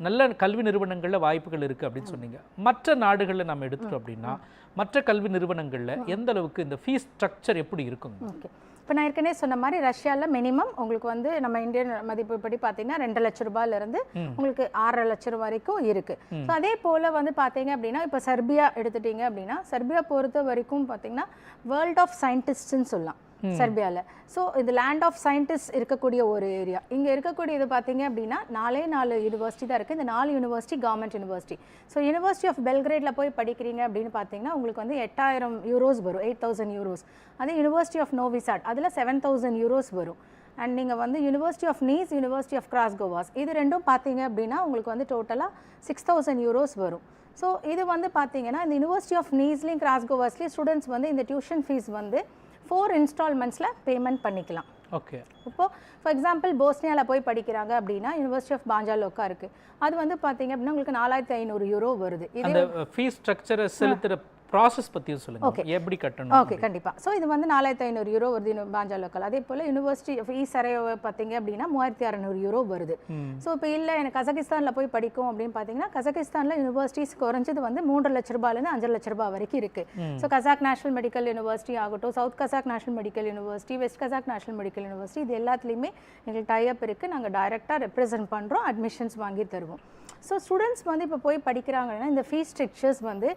நல்ல கல்வி நிறுவனங்களில் வாய்ப்புகள் இருக்குது அப்படின்னு சொன்னீங்க. மற்ற நாடுகளில் நம்ம எடுத்துட்டோம் அப்படின்னா மற்ற கல்வி நிறுவனங்களில் எந்த அளவுக்கு இந்த ஃபீஸ் ஸ்ட்ரக்சர் எப்படி இருக்குங்க? ஓகே, இப்போ நான் ஏற்கனவே சொன்ன மாதிரி ரஷ்யாவில் மினிமம் உங்களுக்கு வந்து நம்ம இந்தியன் மதிப்புப்படி பார்த்தீங்கன்னா 2 லட்ச ரூபாயிலிருந்து உங்களுக்கு 6.5 லட்சம் வரைக்கும் இருக்குது. ஸோ அதே போல் வந்து பார்த்தீங்க அப்படின்னா இப்போ செர்பியா எடுத்துட்டீங்க அப்படின்னா செர்பியா பொறுத்த வரைக்கும் பார்த்தீங்கன்னா வேர்ல்ட் ஆஃப் சயின்டிஸ்ட்னு சொல்லலாம் செர்பியாவில். ஸோ இது லேண்ட் ஆஃப் சயின்டிஸ்ட் இருக்கக்கூடிய ஒரு ஏரியா. இங்கே இருக்கக்கூடியது பார்த்தீங்க அப்படின்னா 4 யூனிவர்சிட்டி தான் இருக்குது. இந்த 4 university government university. So university of பெல்கிரேடில் போய் படிக்கிறீங்க அப்படின்னு பார்த்தீங்கன்னா உங்களுக்கு வந்து 8,000 யூரோஸ் வரும், 8,000 யூரோஸ். அதே யூனிவர்சிட்டி ஆஃப் நோவிசாட் அதில் 7,000 யூரோஸ் வரும். அண்ட் நீங்கள் வந்து university of Nis, university of கிராஸ்கோவாஸ் இது ரெண்டும் பார்த்தீங்க அப்படின்னா உங்களுக்கு வந்து டோட்டலாக 6,000 யூரோஸ் வரும். ஸோ இது வந்து பார்த்தீங்கன்னா இந்த யூனிவர்சிட்டி ஆஃப் நீஸ்லேயும் கிராஸ்கோவாஸ்லேயும் ஸ்டூடெண்ட்ஸ் வந்து இந்த டியூஷன் ஃபீஸ் வந்து 4 இன்ஸ்டால்மெண்ட்ஸில் பேமெண்ட் பண்ணிக்கலாம். ஓகே, இப்போது ஃபார் எக்ஸாம்பிள் போஸ்னியாவில் போய் படிக்கிறாங்க அப்படின்னா யூனிவர்சிட்டி ஆஃப் பாஞ்சாலோக்கா இருக்குது, அது வந்து பார்த்தீங்க அப்படின்னா உங்களுக்கு 4,500 யூரோ வருது. இந்த ஃபீஸ் ஸ்ட்ரக்சரை செலுத்துகிற ப்ராசஸ் பற்றியும் சொல்லுங்கள். ஓகே, எப்படி கட்டணும்? ஓகே, கண்டிப்பாக. ஸோ இது வந்து 4,500 யூரோ வருது பாஞ்சாலோக்கல். அதே போல் யூனிவர்சிட்டி ஆஃப் சரையோவை பார்த்தீங்க அப்படின்னா 3,600 யூரோ வருது. ஸோ இப்போ இல்லை எனக்கு கசகிஸ்தானில் போய் படிக்கும் அப்படின்னு பார்த்தீங்கன்னா கசகிஸ்தானில் யூனிவர்சிட்டிஸ் குறைஞ்சது வந்து 3 லட்ச ரூபாயிலேருந்து 5 லட்ச ரூபாய் வரைக்கும் இருக்குது. So Kazakh national medical university ஆகட்டும், south Kazakh national medical university, west Kazakh national medical university, இது எல்லாத்துலேயுமே எங்களுக்கு டைப் இருக்குது. நாங்கள் டைரெக்டாக ரெப்ரசென்ட் பண்ணுறோம், அட்மிஷன்ஸ் வாங்கி தருவோம். ஸோ ஸ்டூடெண்ட்ஸ் வந்து இப்போ போய் படிக்கிறாங்கன்னா இந்த ஃபீஸ் ஸ்ட்ரக்சர்ஸ் வந்து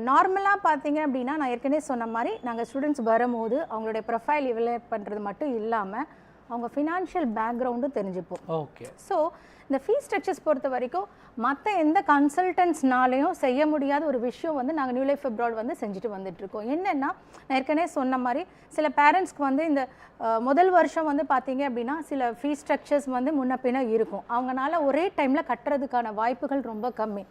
நார்மலாக பார்த்தீங்க அப்படின்னா நான் ஏற்கனவே சொன்ன மாதிரி நாங்கள் ஸ்டூடெண்ட்ஸ் வரும்போது அவங்களுடைய ப்ரொஃபைல் இவலேட் பண்ணுறது மட்டும் இல்லாமல் அவங்க ஃபினான்ஷியல் பேக்ரவுண்டும் தெரிஞ்சுப்போம். ஓகே, ஸோ இந்த ஃபீஸ் ஸ்ட்ரக்சர்ஸ் பொறுத்த வரைக்கும் மற்ற எந்த கன்சல்டன்ட்ஸ்னாலையும் செய்ய முடியாத ஒரு விஷயம் வந்து நாங்கள் நியூ லைஃப் அப்ராட் வந்து செஞ்சுட்டு வந்துட்டுருக்கோம். என்னென்னா நான் ஏற்கனவே சொன்ன மாதிரி சில பேரண்ட்ஸ்க்கு வந்து இந்த முதல் வருஷம் வந்து பார்த்தீங்க அப்படின்னா சில ஃபீஸ் ஸ்ட்ரக்சர்ஸ் வந்து முன்ன பின்ன இருக்கும். அவங்களால ஒரே டைமில் கட்டுறதுக்கான வாய்ப்புகள் ரொம்ப கம்மி.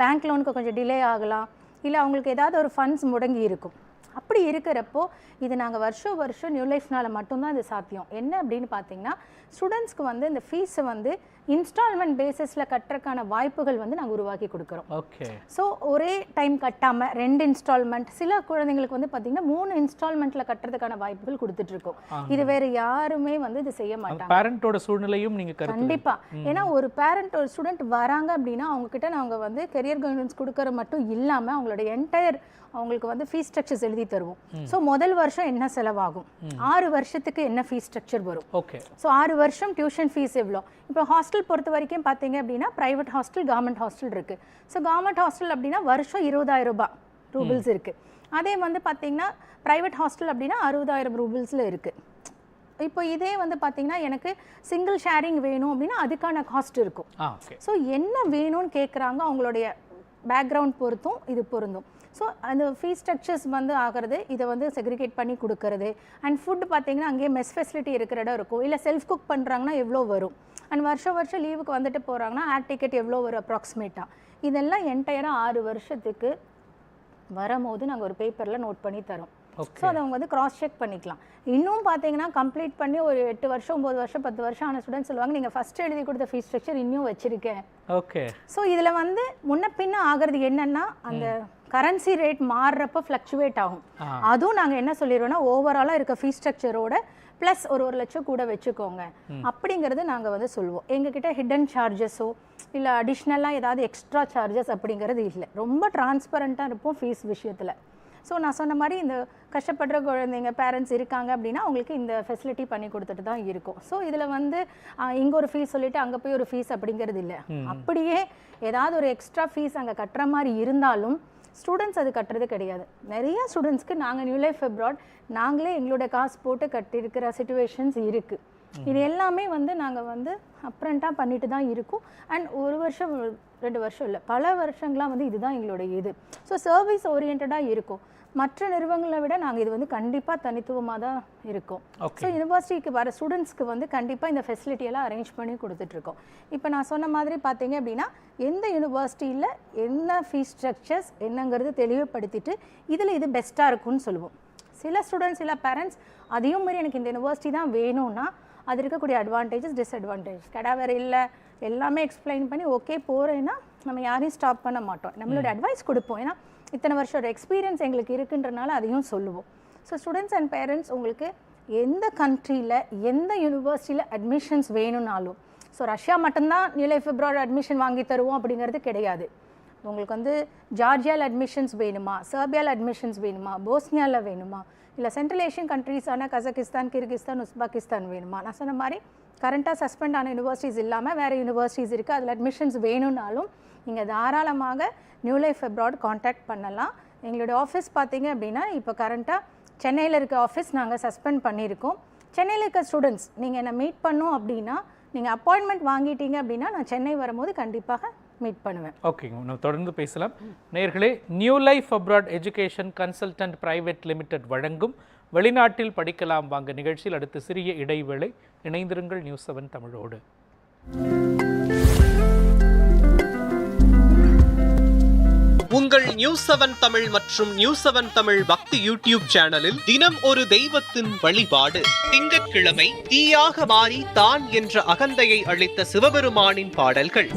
பேங்க் லோனுக்கு கொஞ்சம் டிலே ஆகலாம், இல்லை அவங்களுக்கு ஏதாவது ஒரு ஃபண்ட்ஸ் முடங்கி இருக்கும். அப்படி இருக்கிறப்போ இது நாங்கள் வருஷம் நியூ லைஃப்னால் மட்டும்தான் இது சாத்தியம். என்ன அப்படின்னு பார்த்தீங்கன்னா ஸ்டூடெண்ட்ஸ்க்கு வந்து இந்த ஃபீஸை வந்து இன்ஸ்டால்மெண்ட் பேசிஸில் கட்டுறதுக்கான வாய்ப்புகள் வந்து நாங்கள் உருவாக்கி கொடுக்குறோம். ஓகே. ஸோ ஒரே டைம் கட்டாமல் 2 இன்ஸ்டால்மெண்ட், சில குழந்தைங்களுக்கு வந்து பார்த்தீங்கன்னா 3 இன்ஸ்டால்மெண்ட்டில் கட்டுறதுக்கான வாய்ப்புகள் கொடுத்துட்ருக்கோம். இது வேறு யாருமே வந்து இது செய்ய மாட்டாங்க. பேரண்டோட சூழ்நிலையும் நீங்கள் கண்டிப்பாக. ஏன்னா ஒரு பேரண்ட் ஒரு ஸ்டூடெண்ட் வராங்க அப்படின்னா அவங்கக்கிட்ட நாங்கள் வந்து கெரியர் கைடன்ஸ் கொடுக்குற மட்டும் இல்லாமல் அவங்களோட என்டையர் அவங்களுக்கு வந்து ஃபீஸ் ஸ்ட்ரக்சர்ஸ் எழுதி தருவோம். ஸோ முதல் வருஷம் என்ன செலவாகும், 6 வருஷத்துக்கு என்ன ஃபீஸ் ஸ்ட்ரக்சர் வரும். ஓகே. ஸோ 6 வருஷம் டியூஷன் ஃபீஸ் எவ்வளோ. இப்போ ஹாஸ்டல் பொறுத்த வரைக்கும் பார்த்தீங்க அப்படின்னா ப்ரைவேட் ஹாஸ்டல், கவர்மெண்ட் ஹாஸ்டல் இருக்குது. ஸோ கவர்மெண்ட் ஹாஸ்டல் அப்படின்னா வருஷம் 20,000 ரூபிள்ஸ் இருக்குது. அதே வந்து பார்த்தீங்கன்னா ப்ரைவேட் ஹாஸ்டல் அப்படின்னா 60,000 ரூபிள்ஸில் இருக்குது. இப்போ இதே வந்து பார்த்தீங்கன்னா எனக்கு சிங்கிள் ஷேரிங் வேணும் அப்படின்னா அதுக்கான காஸ்ட் இருக்கும். ஸோ என்ன வேணும்னு கேட்குறாங்க, அவங்களுடைய பேக்ரவுண்ட் பொறுத்தும் இது பொருந்தும். ஸோ அந்த ஃபீஸ் ஸ்ட்ரக்சர்ஸ் வந்து ஆகிறது இதை வந்து செக்ரிகேட் பண்ணி கொடுக்கறது. அண்ட் ஃபுட் பார்த்தீங்கன்னா அங்கேயே மெஸ் ஃபெசிலிட்டி இருக்கிற இடம் இருக்கும். இல்லை செல்ஃப் குக் பண்ணுறாங்கன்னா எவ்வளோ வரும், அண்ட் வருஷம் லீவுக்கு வந்துட்டு போகிறாங்கன்னா ஏர் டிக்கெட் எவ்வளோ வரும் அப்ராக்சிமேட்டாக, இதெல்லாம் என்டையராக 6 வருஷத்துக்கு வரும்போது நாங்கள் ஒரு பேப்பரில் நோட் பண்ணி தரோம். ஸோ அதை அவங்க வந்து கிராஸ் செக் பண்ணிக்கலாம். இன்னும் பார்த்தீங்கன்னா கம்ப்ளீட் பண்ணி ஒரு 8 வருஷம் 9 வருஷம் 10 வருஷம் ஆன ஸ்டூடெண்ட்ஸ் சொல்லுவாங்க நீங்கள் ஃபஸ்ட்டு எழுதி கொடுத்த ஃபீஸ் ஸ்ட்ரக்சர் இன்னும் வச்சுருக்கேன். ஓகே. ஸோ இதில் வந்து முன்ன பின்ன ஆகிறது என்னென்னா அந்த கரன்சி ரேட் மாறுறப்போ ஃப்ளக்சுவேட் ஆகும். அதுவும் நாங்கள் என்ன சொல்லிடுவோம்னா ஓவராலாக இருக்க ஃபீஸ் ஸ்ட்ரக்சரோட ப்ளஸ் ஒரு லட்சம் கூட வச்சுக்கோங்க அப்படிங்கிறது நாங்கள் வந்து சொல்லுவோம். எங்ககிட்ட ஹிடன் சார்ஜஸோ இல்லை அடிஷ்னலாக ஏதாவது எக்ஸ்ட்ரா சார்ஜஸ் அப்படிங்கிறது இல்லை. ரொம்ப டிரான்ஸ்பரண்ட்டாக இருப்போம் ஃபீஸ் விஷயத்தில். ஸோ நான் சொன்ன மாதிரி இந்த கஷ்டப்படுற குழந்தைங்க பேரண்ட்ஸ் இருக்காங்க அப்படின்னா அவங்களுக்கு இந்த ஃபெசிலிட்டி பண்ணி கொடுத்துட்டு தான் இருக்கும். ஸோ இதில் வந்து இங்கே ஒரு ஃபீஸ் சொல்லிவிட்டு அங்கே போய் ஒரு ஃபீஸ் அப்படிங்கிறது இல்லை. அப்படியே ஏதாவது ஒரு எக்ஸ்ட்ரா ஃபீஸ் அங்கே கட்டுற மாதிரி இருந்தாலும் ஸ்டூடெண்ட்ஸ் அது கட்டுறது கிடையாது. நிறைய ஸ்டூடெண்ட்ஸ்க்கு நாங்கள் நியூ லைஃப் அப்ராட் நாங்களே எங்களோட காசு போட்டு கட்டியிருக்கிற சிச்சுவேஷன்ஸ் இருக்குது. இது எல்லாமே வந்து நாங்கள் வந்து அப்ரண்ட்டாக பண்ணிட்டு தான் இருக்கோம். அண்ட் 1 வருஷம் 2 வருஷம் இல்லை, பல வருஷங்களாக வந்து இதுதான் எங்களோட இது. ஸோ சர்வீஸ் ஓரியன்டாக இருக்கும். மற்ற நிறுவனங்களை விட நாங்கள் இது வந்து கண்டிப்பாக தனித்துவமாக தான் இருக்கும். ஸோ யூனிவர்சிட்டிக்கு வர ஸ்டூடெண்ட்ஸ்க்கு வந்து கண்டிப்பாக இந்த ஃபெசிலிட்டியெல்லாம் அரேஞ்ச் பண்ணி கொடுத்துட்ருக்கோம். இப்போ நான் சொன்ன மாதிரி பார்த்தீங்க அப்படின்னா எந்த யூனிவர்சிட்டியில் என்ன ஃபீஸ் ஸ்ட்ரக்சர்ஸ் என்னங்கிறது தெளிவுபடுத்திட்டு இதில் இது பெஸ்ட்டாக இருக்கும்னு சொல்லுவோம். சில ஸ்டூடெண்ட்ஸ் சில பேரண்ட்ஸ் அதையும் மாதிரி எனக்கு இந்த யூனிவர்சிட்டி தான் வேணும்னா அது இருக்கக்கூடிய அட்வான்டேஜஸ் டிஸ்அட்வான்டேஜஸ் வேறு இல்லை எல்லாமே எக்ஸ்பிளைன் பண்ணி ஓகே போகிறேன்னா நம்ம யாரையும் ஸ்டாப் பண்ண மாட்டோம். நம்மளோட அட்வைஸ் கொடுப்போம். ஏன்னா இத்தனை வருஷம் ஒரு எக்ஸ்பீரியன்ஸ் எங்களுக்கு இருக்குன்றனால அதையும் சொல்லுவோம். ஸோ ஸ்டூடெண்ட்ஸ் அண்ட் பேரண்ட்ஸ் உங்களுக்கு எந்த கண்ட்ரியில் எந்த யூனிவர்சிட்டியில் அட்மிஷன்ஸ் வேணும்னாலும், ஸோ ரஷ்யா மட்டும்தான் நியூ லைஃப் அப்ராட் அட்மிஷன் வாங்கி தருவோம் அப்படிங்கிறது கிடையாது. உங்களுக்கு வந்து ஜார்ஜியாவில் அட்மிஷன்ஸ் வேணுமா, சர்பியாவில் அட்மிஷன்ஸ் வேணுமா, போஸ்னியாவில் வேணுமா, இல்லை சென்ட்ரல் ஏஷியன் கண்ட்ரீஸான கசகிஸ்தான், கிர்கிஸ்தான், உஸ்பெகிஸ்தான் வேணுமா, நான் சொன்ன மாதிரி கரண்ட்டாக சஸ்பெண்ட் ஆன யூனிவர்சிட்டிஸ் இல்லாமல் வேறு யூனிவர்சிட்டிஸ் இருக்குது, அதில் அட்மிஷன்ஸ் வேணும்னாலும் நீங்கள் தாராளமாக நியூ லைஃப் அப்ராட் காண்டாக்ட் பண்ணலாம். எங்களோட ஆஃபீஸ் பார்த்தீங்க அப்படின்னா இப்போ கரண்ட்டாக சென்னையில் இருக்க ஆஃபீஸ் நாங்கள் சஸ்பெண்ட் பண்ணியிருக்கோம். சென்னையில் இருக்க ஸ்டூடெண்ட்ஸ் நீங்கள் என்னை மீட் பண்ணோம் அப்படின்னா நீங்கள் அப்பாயின்மெண்ட் வாங்கிட்டீங்க அப்படின்னா நான் சென்னை வரும்போது கண்டிப்பாக மீட் பண்ணுவேன். ஓகேங்க, நம்ம தொடர்ந்து பேசலாம். நேயர்களே, new life abroad education Consultant private limited வழங்கும் வெளிநாட்டில் படிக்கலாம் வாங்க நிகழ்ச்சியில் அடுத்து சிறிய இடைவேளை. இணைந்திருங்கள் நியூஸ்7 தமிழோடு. உங்கள் நியூஸ்7 தமிழ் மற்றும் நியூஸ்7 தமிழ் பக்தி யூடியூப் சேனலில் தினம் ஒரு தெய்வத்தின் வழிபாடு. திங்கட்கிழமை தீயாக மாறி தான் என்ற அகந்தையை அளித்த சிவபெருமானின் பாடல்கள்.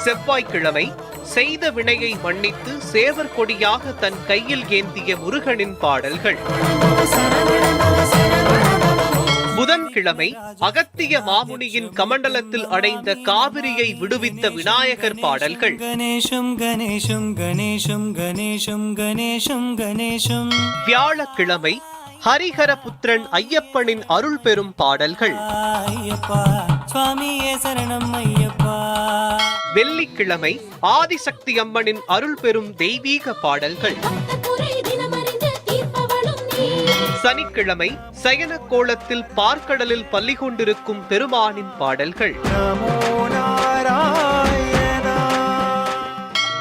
செவ்வாய்க்கிழமை செய்த வினையை மன்னித்து சேவர் கொடியாக தன் கையில் ஏந்திய முருகனின் பாடல்கள். புதன்கிழமை அகத்திய மாமுனியின் கமண்டலத்தில் அடைந்த காவிரியை விடுவித்த விநாயகர் பாடல்கள். கணேசம் கணேசம் கணேசம் கணேசம் கணேசம் கணேசம். வியாழக்கிழமை ஹரிஹர புத்திரன் ஐயப்பனின் அருள் பெறும் பாடல்கள். ஐயப்பா சுவாமியே சரணம் ஐயப்பா. வெள்ளிக்கிழமை ஆதிசக்தி அம்மனின் அருள் பெறும் தெய்வீக பாடல்கள். சனிக்கிழமை சயன கோலத்தில் பார்க்கடலில் பள்ளி கொண்டிருக்கும் பெருமானின் பாடல்கள்.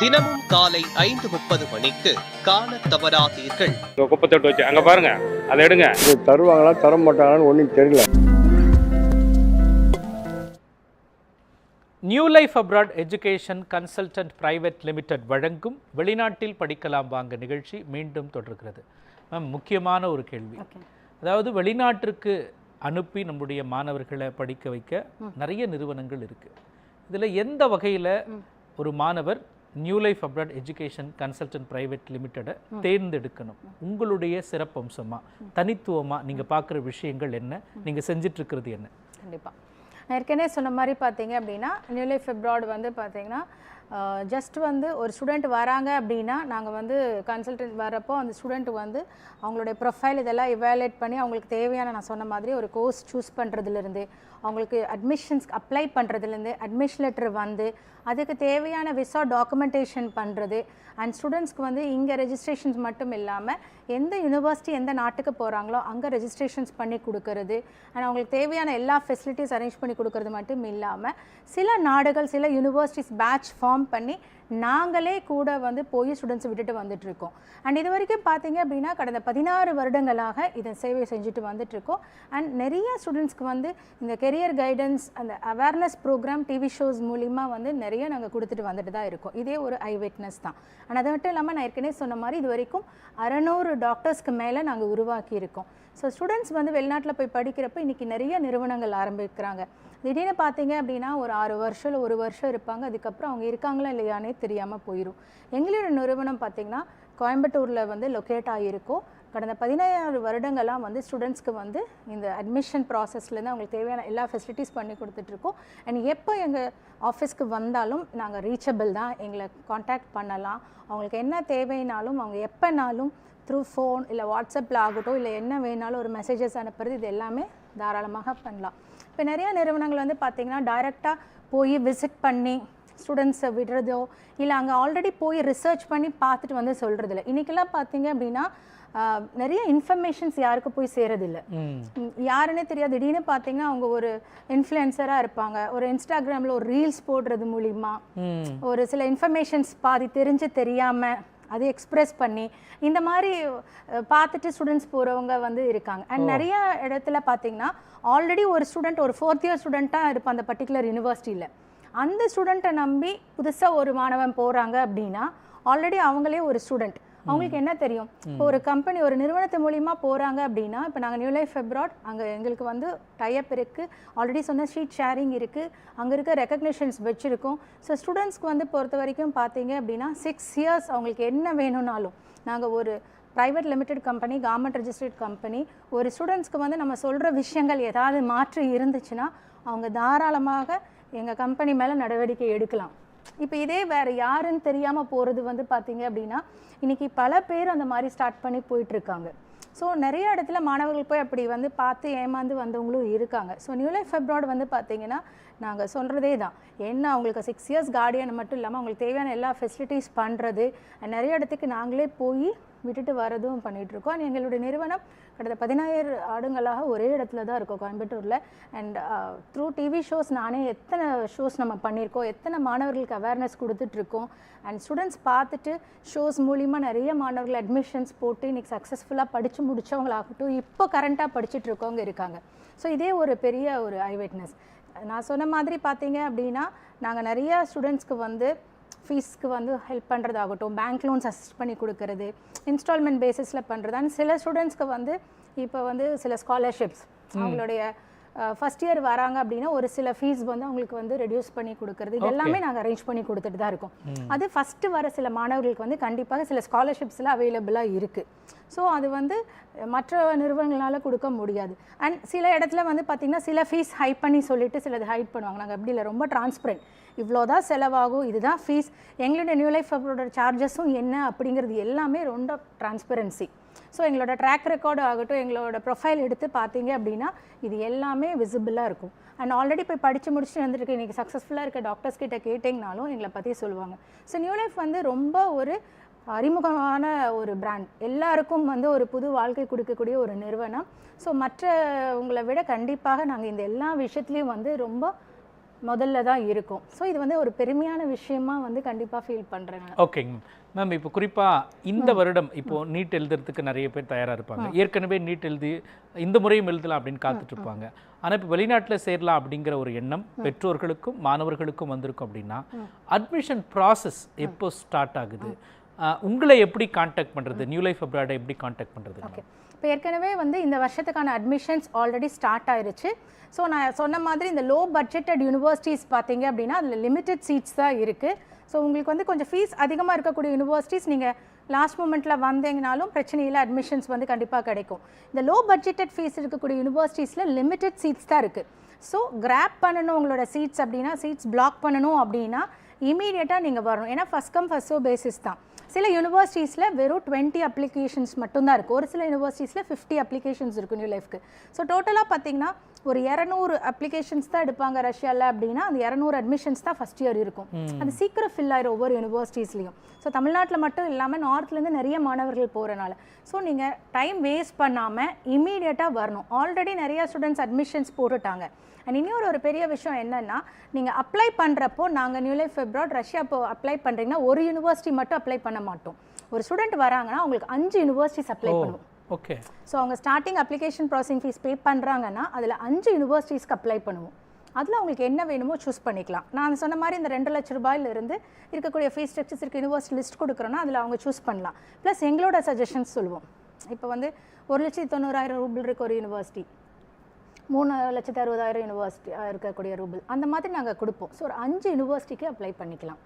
தினமும் காலை 5:30 மணிக்கு காண தவறாதீர்கள். குப்பத்தொட்டு வச்சு அங்க பாருங்க, அதை எடுங்க. இது தருவாங்களா தர மாட்டாங்களான்னு ஒன்றும் தெரியல. New life abroad education Consultant private limited வழங்கும் வெளிநாட்டில் படிக்கலாம் வாங்க நிகழ்ச்சி மீண்டும் தொடர்கிறது. மேம், முக்கியமான ஒரு கேள்வி. அதாவது வெளிநாட்டிற்கு அனுப்பி நம்முடைய மாணவர்களை படிக்க வைக்க நிறைய நிறுவனங்கள் இருக்குது. இதில் எந்த வகையில் ஒரு மாணவர் New life abroad education Consultant Private லிமிட்டடை தேர்ந்தெடுக்கணும்? உங்களுடைய சிறப்பம்சமாக தனித்துவமாக நீங்கள் பார்க்குற விஷயங்கள் என்ன, நீங்கள் செஞ்சிட்ருக்கிறது என்ன? கண்டிப்பாக நான் ஏற்கனவே சொன்ன மாதிரி பார்த்தீங்க அப்படின்னா நியூ லைஃப் அப்ராட் வந்து பார்த்தீங்கன்னா ஜஸ்ட் வந்து ஒரு ஸ்டூடெண்ட் வராங்க அப்படின்னா நாங்கள் வந்து கன்சல்டன்ட் வரப்போ அந்த ஸ்டூடெண்ட் வந்து அவங்களுடைய ப்ரொஃபைல் இதெல்லாம் இவாலுவேட் பண்ணி அவங்களுக்கு தேவையான, நான் சொன்ன மாதிரி ஒரு கோர்ஸ் சூஸ் பண்ணுறதுலேருந்து அவங்களுக்கு அட்மிஷன்ஸ் அப்ளை பண்ணுறதுலேருந்து அட்மிஷன் லெட்டர் வந்து அதுக்கு தேவையான விசா டாக்குமெண்டேஷன் பண்ணுறது அண்ட் ஸ்டூடெண்ட்ஸ்க்கு வந்து இங்கே ரெஜிஸ்ட்ரேஷன்ஸ் மட்டும் இல்லாமல் எந்த யூனிவர்சிட்டி எந்த நாட்டுக்கு போகிறாங்களோ அங்கே ரெஜிஸ்ட்ரேஷன்ஸ் பண்ணி கொடுக்கறது அண்ட் அவங்களுக்கு தேவையான எல்லா ஃபெசிலிட்டிஸ் அரேஞ்ச் பண்ணி கொடுக்கறது மட்டும் இல்லாமல் சில நாடுகள் சில யூனிவர்சிட்டிஸ் பேட்ச் ஃபார்ம் பண்ணி நாங்களே கூட வந்து போய் ஸ்டூடெண்ட்ஸை விட்டுட்டு வந்துட்டுருக்கோம். அண்ட் இது வரைக்கும் பார்த்தீங்க அப்படின்னா கடந்த 16 வருடங்களாக இதை சேவை செஞ்சுட்டு வந்துட்டுருக்கோம். அண்ட் நிறைய ஸ்டூடெண்ட்ஸ்க்கு வந்து இந்த கெரியர் கைடன்ஸ் அந்த அவேர்னஸ் ப்ரோக்ராம் டிவி ஷோஸ் மூலிமா வந்து நிறைய நாங்கள் கொடுத்துட்டு வந்துட்டு தான் இருக்கோம். இதே ஒரு ஐ விட்னஸ் தான். அண்ட் அது மட்டும் இல்லாமல் நான் ஏற்கனவே சொன்ன மாதிரி இது வரைக்கும் 600 டாக்டர்ஸ்க்கு மேலே நாங்கள் உருவாக்கி இருக்கோம். ஸோ ஸ்டூடெண்ட்ஸ் வந்து வெளிநாட்டில் போய் படிக்கிறப்ப இன்றைக்கி நிறைய நிறுவனங்கள் ஆரம்பிக்கிறாங்க. திடீர்னு பார்த்தீங்க அப்படின்னா ஒரு 6 வருஷம் இல்லை 1 வருஷம் இருப்பாங்க, அதுக்கப்புறம் அவங்க இருக்காங்களா இல்லையானே தெரியாமல் போயிடும். எங்களோட நிறுவனம் பார்த்திங்கன்னா கோயம்புத்தூரில் வந்து லொக்கேட் ஆகியிருக்கோம். கடந்த 17 வருடங்களாக வந்து ஸ்டூடெண்ட்ஸ்க்கு வந்து இந்த அட்மிஷன் ப்ராசஸ்லேருந்து அவங்களுக்கு தேவையான எல்லா ஃபெசிலிட்டிஸ் பண்ணி கொடுத்துட்ருக்கோம். அண்ட் எப்போ எங்கள் ஆஃபீஸ்க்கு வந்தாலும் நாங்கள் ரீச்சபிள் தான், எங்களை காண்டாக்ட் பண்ணலாம். அவங்களுக்கு என்ன தேவைனாலும் அவங்க எப்போனாலும் த்ரூ ஃபோன் இல்லை வாட்ஸ்அப்பில் ஆகட்டும் இல்லை என்ன வேணாலும் ஒரு மெசேஜஸ் அனுப்புறது இது எல்லாமே தாராளமாக பண்ணலாம். இப்போ நிறைய நிறுவனங்கள் வந்து பார்த்திங்கன்னா டைரெக்டாக போய் விசிட் பண்ணி ஸ்டூடெண்ட்ஸை விடுறதோ இல்லை அங்கே ஆல்ரெடி போய் ரிசர்ச் பண்ணி பார்த்துட்டு வந்து சொல்கிறதில்ல. இன்றைக்கெல்லாம் பார்த்தீங்க அப்படின்னா நிறைய இன்ஃபர்மேஷன்ஸ் யாருக்கு போய் சேரதில்லை, யாருன்னே தெரியாது. திடீர்னு பார்த்தீங்கன்னா அவங்க ஒரு இன்ஃப்ளூயன்சராக இருப்பாங்க, ஒரு இன்ஸ்டாகிராமில் ஒரு ரீல்ஸ் போடுறது மூலிமா ஒரு சில இன்ஃபர்மேஷன்ஸ் பாதி தெரிஞ்சு தெரியாமல் அது எக்ஸ்ப்ரெஸ் பண்ணி இந்த மாதிரி பார்த்துட்டு ஸ்டூடெண்ட்ஸ் போகிறவங்க வந்து இருக்காங்க. அண்ட் நிறைய இடத்துல பார்த்தீங்கன்னா ஆல்ரெடி ஒரு ஸ்டூடெண்ட் ஒரு 4th இயர் ஸ்டூடெண்ட்டாக இருப்பான் அந்த பர்டிகுலர் யூனிவர்சிட்டியில். அந்த ஸ்டூடெண்ட்டை நம்பி புதுசாக ஒரு மாணவன் போகிறாங்க அப்படின்னா ஆல்ரெடி அவங்களே ஒரு ஸ்டூடெண்ட், அவங்களுக்கு என்ன தெரியும்? இப்போ ஒரு கம்பெனி ஒரு நிறுவனத்து மூலிமா போகிறாங்க அப்படின்னா இப்போ நாங்கள் நியூ லைஃப் அப்ராட் அங்கே எங்களுக்கு வந்து டைப் இருக்குது, ஆல்ரெடி சொன்ன ஷீட் ஷேரிங் இருக்குது, அங்கே இருக்க ரெக்கக்னிஷன்ஸ் வச்சுருக்கோம். ஸோ ஸ்டூடெண்ட்ஸ்க்கு வந்து பொறுத்த வரைக்கும் பார்த்தீங்க அப்படின்னா 6 இயர்ஸ் அவங்களுக்கு என்ன வேணும்னாலும் நாங்கள் ஒரு private limited company, government registered company, ஒரு ஸ்டூடெண்ட்ஸ்க்கு வந்து நம்ம சொல்கிற விஷயங்கள் ஏதாவது மாற்று இருந்துச்சுன்னா அவங்க தாராளமாக எங்கள் கம்பெனி மேலே நடவடிக்கை எடுக்கலாம். இப்போ இதே வேறு யாருன்னு தெரியாமல் போகிறது வந்து பார்த்தீங்க அப்படின்னா இன்றைக்கி பல பேர் அந்த மாதிரி ஸ்டார்ட் பண்ணி போயிட்டுருக்காங்க. ஸோ நிறைய இடத்துல மாணவர்கள் போய் அப்படி வந்து பார்த்து ஏமாந்து வந்தவங்களும் இருக்காங்க. ஸோ நியூ லைஃப் அப்ராட் வந்து பார்த்திங்கன்னா நாங்கள் சொல்கிறதே தான், என்ன அவங்களுக்கு 6 இயர்ஸ் கார்டியன் மட்டும் இல்லாமல் அவங்களுக்கு தேவையான எல்லா ஃபெசிலிட்டிஸ் பண்ணுறது, நிறைய இடத்துக்கு நாங்களே போய் விட்டுட்டு வரதும் பண்ணிகிட்ருக்கோம். எங்களுடைய நிறுவனம் கடந்த 17 ஆண்டுகளாக ஒரே இடத்துல தான் இருக்கோம் கோயம்புத்தூரில். அண்ட் த்ரூ டிவி ஷோஸ் நானே எத்தனை ஷோஸ் நம்ம பண்ணியிருக்கோம், எத்தனை மாணவர்களுக்கு அவேர்னஸ் கொடுத்துட்ருக்கோம். அண்ட் ஸ்டூடெண்ட்ஸ் பார்த்துட்டு ஷோஸ் மூலிமா நிறைய மாணவர்கள் அட்மிஷன்ஸ் போட்டு இன்றைக்கி சக்ஸஸ்ஃபுல்லாக படித்து முடித்தவங்களாகட்டும் இப்போ கரண்ட்டாக படிச்சுட்ருக்கவங்க இருக்காங்க. ஸோ இதே ஒரு பெரிய ஒரு ஐ விட்னஸ். நான் சொன்ன மாதிரி பார்த்தீங்க அப்படின்னா நாங்கள் நிறைய ஸ்டூடெண்ட்ஸ்க்கு வந்து ஃபீஸ்க்கு வந்து ஹெல்ப் பண்ணுறதாகட்டும், பேங்க் லோன்ஸ் அசிஸ்ட் பண்ணி கொடுக்கறது, இன்ஸ்டால்மெண்ட் பேசிஸில் பண்ணுறது. அண்ட் சில ஸ்டூடெண்ட்ஸ்க்கு வந்து இப்போ வந்து சில ஸ்காலர்ஷிப்ஸ் அவங்களுடைய ஃபஸ்ட் இயர் வராங்க அப்படின்னா ஒரு சில ஃபீஸ் வந்து அவங்களுக்கு வந்து ரெடியூஸ் பண்ணி கொடுக்கறது, இது எல்லாமே நாங்கள் அரேஞ்ச் பண்ணி கொடுத்துட்டு தான் இருக்கோம். அது ஃபஸ்ட்டு வர சில மாணவர்களுக்கு வந்து கண்டிப்பாக சில ஸ்காலர்ஷிப்ஸ்லாம் அவைலபிளாக இருக்குது. ஸோ அது வந்து மற்ற நிறுவனங்களால் கொடுக்க முடியாது. அண்ட் சில இடத்துல வந்து பார்த்திங்கன்னா சில ஃபீஸ் ஹைட் பண்ணி சொல்லிவிட்டு சிலது ஹைட் பண்ணுவாங்க. நாங்கள் அப்படி இல்லை, ரொம்ப டிரான்ஸ்பரண்ட், இவ்வளோ தான் செலவாகும், இதுதான் ஃபீஸ், எங்களுடைய நியூ லைஃப் அப்ராடோட சார்ஜஸும் என்ன அப்படிங்கிறது எல்லாமே ரொம்ப டிரான்ஸ்பரன்சி. ஸோ எங்களோட ட்ராக் ரெக்கார்டு ஆகட்டும், எங்களோட ப்ரொஃபைல் எடுத்து பார்த்தீங்க அப்படின்னா இது எல்லாமே விசிபிளாக இருக்கும். அண்ட் ஆல்ரெடி போய் படித்து முடிச்சுட்டு வந்துருக்கு இன்றைக்கி சக்ஸஸ்ஃபுல்லாக இருக்க டாக்டர்ஸ் கிட்ட கேட்டிங்கனாலும் எங்களை பற்றி சொல்லுவாங்க. ஸோ நியூ லைஃப் வந்து ரொம்ப ஒரு அறிமுகமான ஒரு பிராண்ட், எல்லாருக்கும் வந்து ஒரு புது வாழ்க்கை கொடுக்கக்கூடிய ஒரு நிறுவனம். ஸோ மற்றவங்களை விட கண்டிப்பாக நாங்கள் இந்த எல்லா விஷயத்துலேயும் வந்து ரொம்ப முதல்ல தான் இருக்கும். ஸோ இது வந்து ஒரு பெருமையான விஷயமா வந்து கண்டிப்பாக ஃபீல் பண்ணுறேன். ஓகேங்க. மேம் இப்போ குறிப்பாக இந்த வருடம் இப்போ நீட் எழுதுறதுக்கு நிறைய பேர் தயாராக இருப்பாங்க. ஏற்கனவே நீட் எழுதி இந்த முறையும் எழுதலாம் அப்படின்னு காத்துட்டு இருப்பாங்க. ஆனால் இப்போ வெளிநாட்டில் சேரலாம் அப்படிங்கிற ஒரு எண்ணம் பெற்றோர்களுக்கும் மாணவர்களுக்கும் வந்திருக்கும் அப்படின்னா அட்மிஷன் ப்ராசஸ் எப்போ ஸ்டார்ட் ஆகுது? உங்களை எப்படி காண்டாக்ட் பண்ணுறது? நியூ லைஃப் அப்ராடை எப்படி காண்டாக்ட் பண்ணுறது? ஓகே, இப்போ ஏற்கனவே வந்து இந்த வருஷத்துக்கான அட்மிஷன்ஸ் ஆல்ரெடி ஸ்டார்ட் ஆயிருச்சு. ஸோ நான் சொன்ன மாதிரி இந்த லோ பட்ஜெட்டட் யூனிவர்சிட்டிஸ் பார்த்தீங்க அப்படின்னா அதில் லிமிட்டட் சீட்ஸ் தான் இருக்குது. ஸோ உங்களுக்கு வந்து கொஞ்சம் ஃபீஸ் அதிகமாக இருக்கக்கூடிய யூனிவர்சிட்டிஸ் நீங்கள் லாஸ்ட் மூமெண்ட்டில் வந்தீங்கனாலும் பிரச்சனை இல்லை, அட்மிஷன்ஸ் வந்து கண்டிப்பாக கிடைக்கும். இந்த லோ பட்ஜெட்டட் ஃபீஸ் இருக்கக்கூடிய யூனிவர்சிட்டிஸில் லிமிட்டட் சீட்ஸ் தான் இருக்குது. ஸோ கிராப் பண்ணணும் உங்களோட சீட்ஸ் அப்படின்னா, சீட்ஸ் பிளாக் பண்ணணும் அப்படின்னா இமீடியட்டாக நீங்கள் வரணும். ஏன்னா first come first show basis தான். சில யூனிவர்சிட்டிஸில் வெறும் 20 அப்ளிகேஷன்ஸ் மட்டும்தான் இருக்குது. ஒரு சில யூனிவர்சிட்டிஸில் 50 அப்ளிகேஷன்ஸ் இருக்குது நியூ லைஃப்க்கு. ஸோ டோட்டலாக பார்த்தீங்கன்னா ஒரு 200 அப்ளிகேஷன்ஸ் தான் எடுப்பாங்க ரஷ்யாவில் அப்படின்னா அந்த 200 அட்மிஷன்ஸ் தான் ஃபஸ்ட் இயர் இருக்கும். அது சீக்கிரம் ஃபில் ஆயிரும் ஒவ்வொரு யூனிவர்சிட்டிஸ்லையும். ஸோ தமிழ்நாட்டில் மட்டும் இல்லாமல் நார்த்லேருந்து நிறைய மாணவர்கள் போகிறனால ஸோ நீங்கள் டைம் வேஸ்ட் பண்ணாமல் இமீடியட்டாக வரணும். ஆல்ரெடி நிறைய ஸ்டூடெண்ட்ஸ் அட்மிஷன்ஸ் போட்டுட்டாங்க. அண்ட் இன்னொரு ஒரு பெரிய விஷயம் என்னென்னா, நீங்கள் அப்ளை பண்ணுறப்போ நாங்கள் நியூ லைஃப் அப்ராட் ரஷ்யா இப்போ அப்ளை பண்ணுறீங்கன்னா ஒரு யூனிவர்சிட்டி மட்டும் அப்ளை பண்ண மாட்டோம். ஒரு ஸ்டூடெண்ட் வராங்கன்னா அவங்களுக்கு 5 யூனிவர்சிட்டிஸ் அப்ளை பண்ணுவோம். ஓகே. ஸோ அவங்க starting application processing fees pay பண்ணுறாங்கன்னா அதில் 5 யூனிவர்சிட்டிஸ்க்கு அப்ளை பண்ணுவோம். அதில் அவங்களுக்கு என்ன வேணுமோ சூஸ் பண்ணிக்கலாம். நான் சொன்ன மாதிரி இந்த 2 லட்ச ரூபாயிலிருந்து இருக்கக்கூடிய ஃபீஸ் ஸ்ட்ரக்சர்ஸ் இருக்க யூனிவர்சிட்டி லிஸ்ட் கொடுக்குறோன்னா அதில் அவங்க சூஸ் பண்ணலாம். ப்ளஸ் எங்களோட சஜஷன்ஸ் சொல்லுவோம். இப்போ வந்து 1,90,000 ரூபிள் இருக்க ஒரு யூனிவர்சிட்டி, 3,60,000 யூனிவர்சிட்டி இருக்கக்கூடிய ரூபிள், அந்த மாதிரி நாங்கள் கொடுப்போம். ஸோ ஒரு 5 யூனிவர்சிட்டிக்கு அப்ளை பண்ணிக்கலாம்.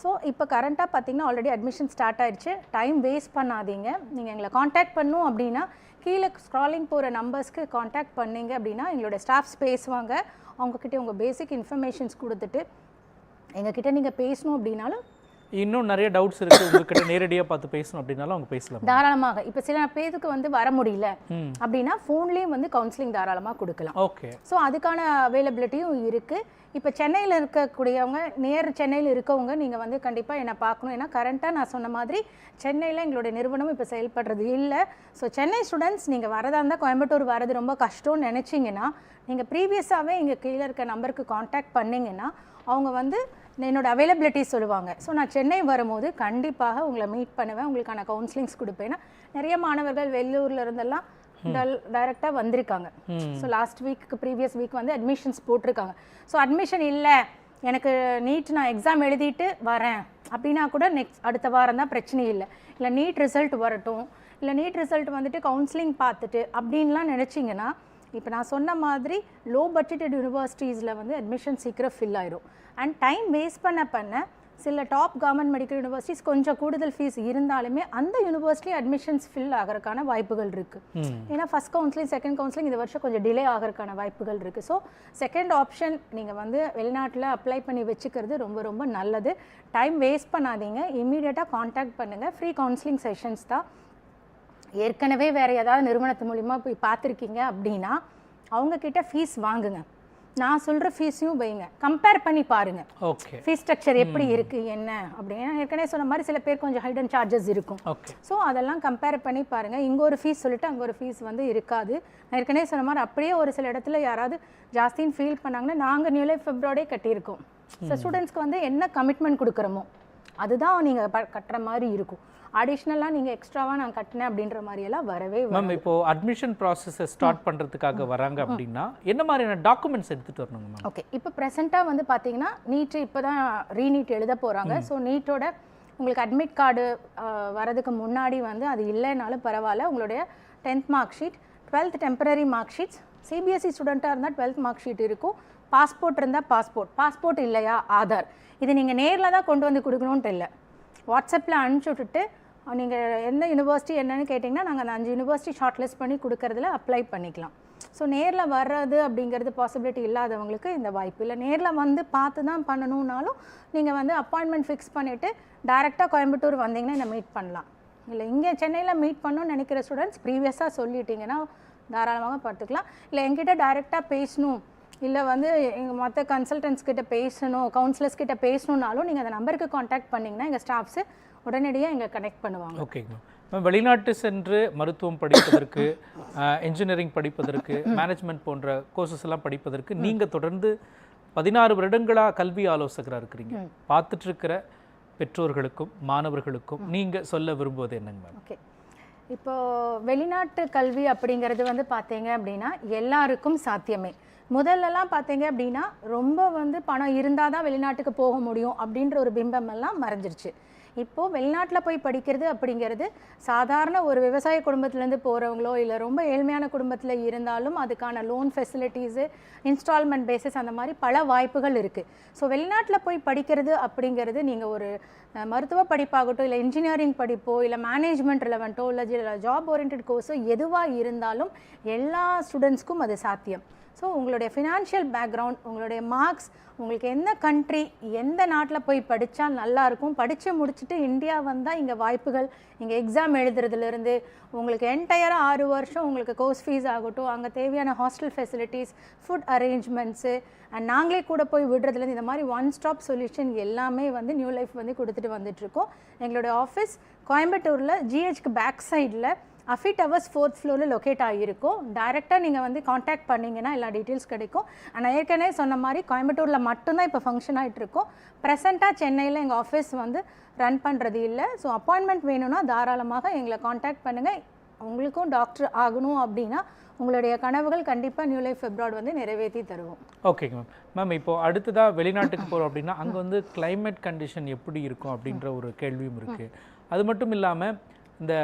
ஸோ இப்போ கரண்ட்டாக பார்த்தீங்கன்னா ஆல்ரெடி அட்மிஷன் ஸ்டார்ட் ஆயிடுச்சு. டைம் வேஸ்ட் பண்ணாதீங்க. நீங்கள் எங்களை காண்டாக்ட் பண்ணணும் அப்படின்னா கீழே ஸ்க்ராலிங் போகிற நம்பர்ஸ்க்கு காண்டாக்ட் பண்ணிங்க அப்படின்னா எங்களோட ஸ்டாஃப்ஸ் பேசுவாங்க. அவங்கக்கிட்ட உங்கள் பேசிக் இன்ஃபர்மேஷன்ஸ் கொடுத்துட்டு எங்ககிட்ட நீங்கள் பேசணும் அப்படின்னாலும், இன்னும் நிறைய டவுட்ஸ் இருக்குது உங்ககிட்ட நேரடியாக பார்த்து பேசணும் அப்படின்னாலும் அவங்க பேசலாம் தாராளமாக. இப்போ சில பேருக்கு வந்து வர முடியல அப்படின்னா ஃபோன்லேயும் வந்து கவுன்சிலிங் தாராளமாக கொடுக்கலாம். ஓகே. ஸோ அதுக்கான அவைலபிலிட்டியும் இருக்குது. இப்போ சென்னையில் இருக்கக்கூடியவங்க, சென்னையில் இருக்கவங்க நீங்கள் வந்து கண்டிப்பாக என்னை பார்க்கணும். ஏன்னா கரண்ட்டாக நான் சொன்ன மாதிரி சென்னையில் எங்களுடைய நிறுவனம் இப்போ செயல்படுறது இல்லை. ஸோ சென்னை ஸ்டூடெண்ட்ஸ் நீங்கள் வரதா இருந்தால் கோயம்புத்தூர் வரது ரொம்ப கஷ்டம்னு நினச்சிங்கன்னா நீங்கள் ப்ரீவியஸாகவே இங்கே கீழே இருக்க நம்பருக்கு காண்டாக்ட் பண்ணிங்கன்னா அவங்க வந்து என்னோட அவைலபிலிட்டி சொல்லுவாங்க. ஸோ நான் சென்னை வரும்போது கண்டிப்பாக உங்களை மீட் பண்ணுவேன், உங்களுக்கான கவுன்சிலிங்ஸ் கொடுப்பேன். நிறைய மாணவர்கள் வெளியூரில் இருந்தெல்லாம் டைரெக்டாக வந்திருக்காங்க. So last week previous week வந்து அட்மிஷன்ஸ் போட்டிருக்காங்க. ஸோ அட்மிஷன் இல்லை, எனக்கு நீட் நான் எக்ஸாம் எழுதிட்டு வரேன் அப்படின்னா கூட அடுத்த வாரம் தான், பிரச்சனை இல்லை. இல்லை நீட் ரிசல்ட் வரட்டும், இல்லை நீட் ரிசல்ட் வந்துட்டு கவுன்சிலிங் பார்த்துட்டு அப்படின்லாம் நினச்சிங்கன்னா இப்போ நான் சொன்ன மாதிரி லோ பட்ஜெட்டட் யூனிவர்சிட்டிஸில் வந்து அட்மிஷன் சீக்கிரம் ஃபில் ஆயிரும். அண்ட் டைம் வேஸ்ட் பண்ண சில டாப் கவர்மெண்ட் மெடிக்கல் யூனிவர்சிட்டிஸ் கொஞ்சம் கூடுதல் ஃபீஸ் இருந்தாலுமே அந்த யூனிவர்சிட்டி அட்மிஷன்ஸ் ஃபில் ஆகிறதுக்கான வாய்ப்புகள் இருக்குது. ஏன்னா ஃபஸ்ட் கவுன்சிலிங் செகண்ட் கவுன்சிலிங் இந்த வருஷம் கொஞ்சம் டிலே ஆகிறதுக்கான வாய்ப்புகள் இருக்குது. ஸோ செகண்ட் ஆப்ஷன் நீங்கள் வந்து வெளிநாட்டில் அப்ளை பண்ணி வச்சுக்கிறது ரொம்ப ரொம்ப நல்லது. டைம் வேஸ்ட் பண்ணாதீங்க, இம்மீடியட்டாக காண்டாக்ட் பண்ணுங்கள். ஃப்ரீ கவுன்சிலிங் செஷன்ஸ் தான். ஏற்கனவே வேறு ஏதாவது நிறுவனத்து மூலிமா போய் பார்த்துருக்கீங்க அப்படின்னா அவங்கக்கிட்ட ஃபீஸ் வாங்குங்க. நான் சொல்கிற ஃபீஸையும் வைங்க, கம்பேர் பண்ணி பாருங்கள். ஓகே. ஃபீஸ் ஸ்ட்ரக்சர் எப்படி இருக்குது என்ன அப்படின்னா, ஏற்கனவே சொன்ன மாதிரி சில பேர் கொஞ்சம் ஹைடன் சார்ஜஸ் இருக்கும். ஓகே. ஸோ அதெல்லாம் கம்பேர் பண்ணி பாருங்கள். இங்கே ஒரு ஃபீஸ் சொல்லிட்டு அங்கே ஒரு ஃபீஸ் வந்து இருக்காது. நான் ஏற்கனவே சொன்ன மாதிரி அப்படியே ஒரு சில இடத்துல யாராவது ஜாஸ்தின்னு ஃபீல் பண்ணாங்கன்னா நாங்கள் நியூ லைஃப் அப்ராடே கட்டியிருக்கோம். ஸோ ஸ்டூடெண்ட்ஸ்க்கு வந்து என்ன கமிட்மெண்ட் கொடுக்குறோமோ அதுதான் நீங்கள் கட்டுற மாதிரி இருக்கும். அடிஷ்னலாக நீங்கள் எக்ஸ்ட்ராவாக நான் கட்டினேன் அப்படின்ற மாதிரியெல்லாம் வரவே மேம். இப்போ அட்மிஷன் ப்ராசஸை ஸ்டார்ட் பண்ணுறதுக்காக வராங்க அப்படின்னா என்ன மாதிரியான டாக்குமெண்ட்ஸ் எடுத்துகிட்டு வரணுங்க மேம்? ஓகே. இப்போ ப்ரெசென்ட்டாக வந்து பார்த்தீங்கன்னா நீட் இப்போ தான் ரீநீட் எழுத போகிறாங்க. ஸோ நீட்டோட உங்களுக்கு அட்மிட் கார்டு வரதுக்கு முன்னாடி வந்து அது இல்லைனாலும் பரவாயில்ல, உங்களுடைய 10th mark sheet, 12th temporary mark sheets, CBSE ஸ்டூடெண்ட்டாக இருந்தால் 12th மார்க் ஷீட் இருக்கும், பாஸ்போர்ட் இருந்தால் பாஸ்போர்ட் இல்லையா ஆதார். இது நீங்கள் நேரில் தான் கொண்டு வந்து கொடுக்கணுன்ட்டு இல்லை, வாட்ஸ்அப்பில் அனுப்பிச்சி விட்டுட்டு நீங்கள் எந்த யூனிவர்சிட்டி என்னன்னு கேட்டிங்கன்னா நாங்கள் அந்த 5 யூனிவர்சிட்டி ஷார்ட் லிஸ்ட் பண்ணி கொடுக்கறதுல அப்ளை பண்ணிக்கலாம். ஸோ நேரில் வர்றது அப்படிங்கிறது பாசிபிலிட்டி இல்லாதவங்களுக்கு இந்த வாய்ப்பு இல்லை. நேரில் வந்து பார்த்து தான் பண்ணணுன்னாலும் நீங்கள் வந்து அப்பாயின்மெண்ட் ஃபிக்ஸ் பண்ணிவிட்டு டைரெக்டாக கோயம்புத்தூர் வந்தீங்கன்னா என்னை மீட் பண்ணலாம். இல்லை இங்கே சென்னையில் மீட் பண்ணணும்னு நினைக்கிற ஸ்டூடெண்ட்ஸ் ப்ரீவியஸாக சொல்லிட்டீங்கன்னா தாராளமாக பார்த்துக்கலாம். இல்லை எங்கிட்ட டைரெக்டாக பேசணும், இல்லை வந்து எங்கள் மற்ற கன்சல்டன்ட்ஸ் கிட்ட பேசணும், கவுன்சிலர்ஸ் கிட்ட பேசணுன்னாலும் நீங்கள் அந்த நம்பருக்கு காண்டாக்ட் பண்ணிங்கன்னா எங்கள் ஸ்டாஃப்ஸு உடனடியாக எங்களை கனெக்ட் பண்ணுவாங்க. ஓகேங்க மேம். வெளிநாட்டு சென்று மருத்துவம் படிப்பதற்கு, இன்ஜினியரிங் படிப்பதற்கு, மேனேஜ்மெண்ட் போன்ற கோர்சஸ் எல்லாம் படிப்பதற்கு நீங்கள் தொடர்ந்து 16 வருடங்களாக கல்வி ஆலோசகராக இருக்கிறீங்க. பார்த்துட்ருக்கிற பெற்றோர்களுக்கும் மாணவர்களுக்கும் நீங்கள் சொல்ல விரும்புவது என்னங்க மேம்? ஓகே, இப்போ வெளிநாட்டு கல்வி அப்படிங்கிறது வந்து பார்த்தீங்க அப்படின்னா எல்லாருக்கும் சாத்தியமே. முதல்லலாம் பார்த்தீங்க அப்படின்னா ரொம்ப வந்து பணம் இருந்தால் தான் வெளிநாட்டுக்கு போக முடியும் அப்படின்ற ஒரு பிம்பம் எல்லாம் மறைஞ்சிருச்சு. இப்போது வெளிநாட்டில் போய் படிக்கிறது அப்படிங்கிறது சாதாரண ஒரு விவசாய குடும்பத்துலேருந்து போகிறவங்களோ இல்லை ரொம்ப ஏழ்மையான குடும்பத்தில் இருந்தாலும் அதுக்கான லோன் ஃபெசிலிட்டிஸு, இன்ஸ்டால்மெண்ட் பேசிஸ், அந்த மாதிரி பல வாய்ப்புகள் இருக்குது. ஸோ வெளிநாட்டில் போய் படிக்கிறது அப்படிங்கிறது நீங்கள் ஒரு மருத்துவ படிப்பாகட்டும், இல்லை இன்ஜினியரிங் படிப்போ, இல்லை மேனேஜ்மெண்ட் ரிலவெண்ட்டோ, இல்லை ஜாப் ஓரியன்ட் கோர்ஸோ எதுவாக இருந்தாலும் எல்லா ஸ்டூடெண்ட்ஸ்க்கும் அது சாத்தியம். ஸோ உங்களுடைய ஃபினான்ஷியல் பேக்ரவுண்ட், உங்களுடைய மார்க்ஸ், உங்களுக்கு எந்த கண்ட்ரி, எந்த நாட்டில் போய் படித்தா நல்லாயிருக்கும், படித்து முடிச்சுட்டு இந்தியா வந்தால் இங்கே வாய்ப்புகள், இங்கே எக்ஸாம் எழுதுறதுலேருந்து உங்களுக்கு என்டையராக 6 வருஷம் உங்களுக்கு கோர்ஸ் ஃபீஸ் ஆகட்டும், அங்கே தேவையான hostel facilities, food arrangements, and நாங்களே கூட போய் விடுறதுலேருந்து இந்த மாதிரி ஒன் ஸ்டாப் சொல்யூஷன் எல்லாமே வந்து நியூ லைஃப் வந்து கொடுத்துட்டு வந்துட்டுருக்கோம். எங்களுடைய ஆஃபீஸ் கோயம்புத்தூரில் ஜிஹெச்க்கு பேக் சைடில் அஃபி டவர்ஸ் 4th ஃப்ளோரில் லொக்கேட் ஆகியிருக்கும். டைரெக்டாக நீங்கள் வந்து காண்டாக்ட் பண்ணிங்கன்னா எல்லா டீட்டெயில்ஸ் கிடைக்கும். ஆனால் ஏற்கனவே சொன்ன மாதிரி கோயம்புத்தூரில் மட்டும்தான் இப்போ ஃபங்க்ஷன் ஆகிட்டு இருக்கோம். ப்ரெசென்ட்டாக சென்னையில் எங்கள் ஆஃபீஸ் வந்து ரன் பண்ணுறது இல்லை. ஸோ அப்பாயின்மெண்ட் வேணும்னா தாராளமாக எங்களை காண்டாக்ட் பண்ணுங்கள். உங்களுக்கும் டாக்டர் ஆகணும் அப்படின்னா உங்களுடைய கனவுகள் கண்டிப்பாக நியூ லைஃப் அப்ராட் வந்து நிறைவேற்றி தருவோம். ஓகேங்க மேம். மேம், இப்போது அடுத்ததாக வெளிநாட்டுக்கு போகிறோம் அப்படின்னா அங்கே வந்து கிளைமேட் கண்டிஷன் எப்படி இருக்கும் அப்படின்ற ஒரு கேள்வியும் இருக்குது. அது மட்டும் இல்லாமல் இந்த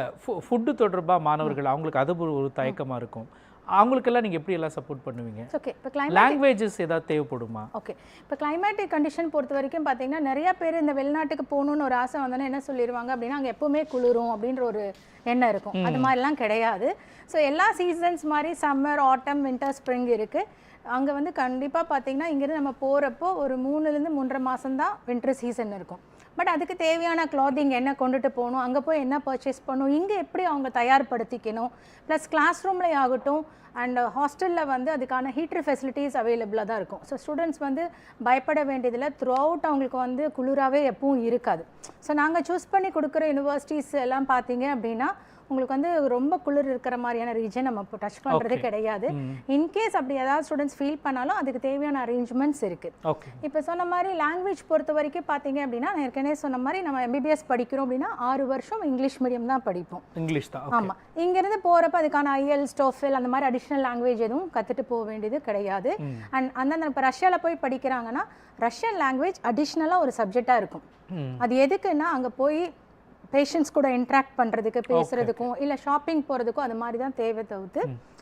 ஃபுட்டு தொடர்பாக மாணவர்கள் அவங்களுக்கு அது ஒரு தயக்கமாக இருக்கும். அவங்களுக்கெல்லாம் நீங்கள் எப்படி எல்லாம் சப்போர்ட் பண்ணுவீங்க? ஓகே, இப்போ லாங்குவேஜஸ் ஏதாவது தேவைப்படுமா? ஓகே, இப்போ கிளைமேட்டிக் கண்டிஷன் பொறுத்த வரைக்கும் பார்த்தீங்கன்னா நிறைய பேர் இந்த வெளிநாட்டுக்கு போகணுன்னு ஒரு ஆசை வந்தோன்னா என்ன சொல்லிடுவாங்க அப்படின்னா அங்கே எப்போவுமே குளிரும் அப்படின்ற ஒரு எண்ணம் இருக்கும். அது மாதிரிலாம் கிடையாது. ஸோ எல்லா சீசன்ஸ் மாதிரி சம்மர், ஆட்டம், வின்டர், ஸ்ப்ரிங் இருக்குது. அங்கே வந்து கண்டிப்பாக பார்த்தீங்கன்னா இங்கேருந்து நம்ம போகிறப்போ ஒரு 3லேருந்து 3.5 மாதம் தான் வின்டர் சீசன் இருக்கும். பட் அதுக்கு தேவையான கிளாத்திங் என்ன கொண்டுட்டு போகணும், அங்கே போய் என்ன பர்ச்சேஸ் பண்ணணும், இங்கே எப்படி அவங்க தயார்படுத்திக்கணும், ப்ளஸ் கிளாஸ் ரூம்லேயே ஆகட்டும் அண்ட் ஹாஸ்டலில் வந்து அதுக்கான ஹீட்டர் ஃபெசிலிட்டிஸ் அவைலபிளாக தான் இருக்கும். ஸோ ஸ்டூடெண்ட்ஸ் வந்து பயப்பட வேண்டியதில்லை. த்ரூ அவுட் அவங்களுக்கு வந்து குளிராகவே எப்பவும் இருக்காது. ஸோ நாங்கள் சூஸ் பண்ணி கொடுக்குற யூனிவர்சிட்டிஸ் எல்லாம் பார்த்தீங்க அப்படின்னா உங்களுக்கு வந்து ரொம்ப குளிர் இருக்கிற மாதிரியான ரீஜன் நம்ம இப்போ டச் பண்ணுறது கிடையாது. இன்கேஸ் அப்படி ஏதாவது ஸ்டூடெண்ட்ஸ் ஃபீல் பண்ணாலும் அதுக்கு தேவையான அரேஞ்ச்மெண்ட்ஸ் இருக்குது. இப்போ சொன்ன மாதிரி லாங்குவேஜ் பொறுத்த வரைக்கும் பார்த்தீங்க அப்படின்னா நான் ஏற்கனவே சொன்ன மாதிரி நம்ம MBBS படிக்கிறோம் அப்படின்னா 6 வருஷம் இங்கிலீஷ் மீடியம் தான் படிப்போம். இங்கிலீஷ் தான். ஆமாம், இங்கேருந்து போகிறப்ப அதுக்கான IELTS, TOEFL அந்த மாதிரி அடிஷ்னல் லாங்குவேஜ் எதுவும் கற்றுட்டு போக வேண்டியது கிடையாது. அண்ட் அந்தந்த இப்போ ரஷ்யாவில் போய் படிக்கிறாங்கன்னா ரஷ்யன் லாங்குவேஜ் அடிஷ்னலாக ஒரு சப்ஜெக்டாக இருக்கும். அது எதுக்குன்னா அங்கே போய் பேஷண்ட்ஸ் கூட இன்ட்ராக்ட் பண்ணுறதுக்கு, பேசுகிறதுக்கும், இல்லை ஷாப்பிங் போகிறதுக்கும் அது மாதிரி தான் தேவை தவிர்த்து.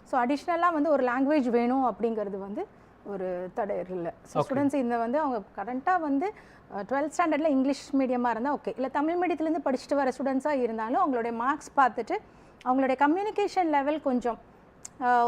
ஸோ அடிஷ்னலாக வந்து ஒரு லாங்குவேஜ் வேணும் அப்படிங்கிறது வந்து ஒரு தடை இல்லை. ஸோ ஸ்டூடெண்ட்ஸ் இந்த வந்து அவங்க கரண்ட்டாக வந்து 12th ஸ்டாண்டர்டில் இங்கிலீஷ் மீடியமாக இருந்தால் ஓகே, இல்லை தமிழ் மீடியத்துலேருந்து படிச்சுட்டு வர ஸ்டூடெண்ட்ஸாக இருந்தாலும் அவங்களுடைய மார்க்ஸ் பார்த்துட்டு அவங்களுடைய கம்யூனிகேஷன் லெவல் கொஞ்சம்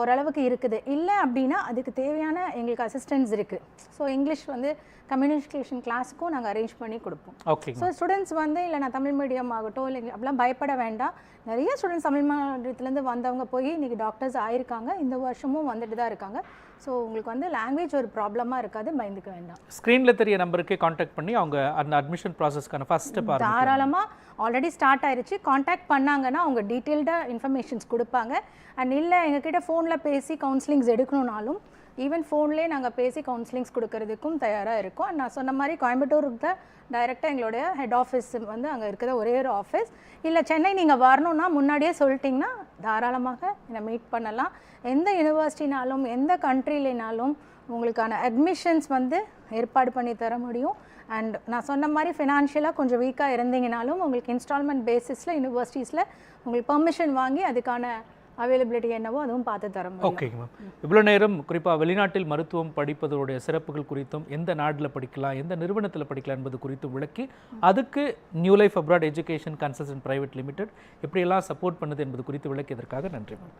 ஓரளவுக்கு இருக்குது இல்லை அப்படின்னா அதுக்கு தேவையான எங்களுக்கு அசிஸ்டன்ஸ் இருக்குது. ஸோ இங்கிலீஷ் வந்து கம்யூனிகேஷன் கிளாஸுக்கும் நாங்கள் அரேஞ்ச் பண்ணி கொடுப்போம். ஓகே. ஸோ ஸ்டூடெண்ட்ஸ் வந்து இல்லை நான் தமிழ் மீடியம் ஆகட்டும் இல்லை அப்படிலாம் பயப்பட வேண்டாம். நிறைய ஸ்டூடெண்ட்ஸ் தமிழ் மீடியத்துலேருந்து வந்தவங்க போய் இன்றைக்கி டாக்டர்ஸ் ஆயிருக்காங்க, இந்த வருஷமும் வந்துட்டு தான் இருக்காங்க. ஸோ உங்களுக்கு வந்து லாங்குவேஜ் ஒரு ப்ராப்ளமாக இருக்காது, பயந்துக்க வேண்டாம். ஸ்க்ரீனில் தெரிய நம்பருக்கு காண்டாக்ட் பண்ணி அவங்க அந்த அட்மிஷன் ப்ராசஸ்க்கான ஃபர்ஸ்ட் ஸ்டெப் தாராளமாக ஆல்ரெடி ஸ்டார்ட் ஆயிருச்சு. காண்டாக்ட் பண்ணாங்கன்னா அவங்க டீட்டெயில்டாக இன்ஃபர்மேஷன்ஸ் கொடுப்பாங்க. அண்ட் இல்லை எங்ககிட்ட ஃபோனில் பேசி கவுன்சிலிங்ஸ் எடுக்கணுன்னாலும் ஈவன் ஃபோன்லேயே நாங்கள் பேசி கவுன்சிலிங்ஸ் கொடுக்கறதுக்கும் தயாராக இருக்கோம். நான் சொன்ன மாதிரி கோயம்புத்தூருக்கு தான் டைரெக்டாக எங்களுடைய ஹெட் ஆஃபீஸ் வந்து அங்கே இருக்கிற ஒரே ஒரு ஆஃபீஸ். இல்லை சென்னை நீங்கள் வரணுன்னா முன்னாடியே சொல்லிட்டிங்கன்னா தாராளமாக என்னை மீட் பண்ணலாம். எந்த யூனிவர்சிட்டினாலும் எந்த கண்ட்ரிலேனாலும் உங்களுக்கான அட்மிஷன்ஸ் வந்து ஏற்பாடு பண்ணி தர முடியும். அண்ட் நான் சொன்ன மாதிரி ஃபினான்ஷியலாக கொஞ்சம் வீக்காக இருந்தீங்கனாலும் உங்களுக்கு இன்ஸ்டால்மெண்ட் பேசிஸில் யூனிவர்சிட்டிஸில் உங்களுக்கு பெர்மிஷன் வாங்கி அதுக்கான அவைலபிலிட்டி என்னவோ அதுவும் பார்த்து தர முடியும். ஓகேங்க மேம். இவ்வளோ நேரம் குறிப்பாக வெளிநாட்டில் மருத்துவம் படிப்பதோடைய சிறப்புகள் குறித்தும் எந்த நாட்டில் படிக்கலாம், எந்த நிறுவனத்தில் படிக்கலாம் என்பது குறித்து விளக்கி அதுக்கு new life abroad education Consultant private limited எப்படியெல்லாம் சப்போர்ட் பண்ணுது என்பது குறித்து விளக்கியதற்காக நன்றி மேம்.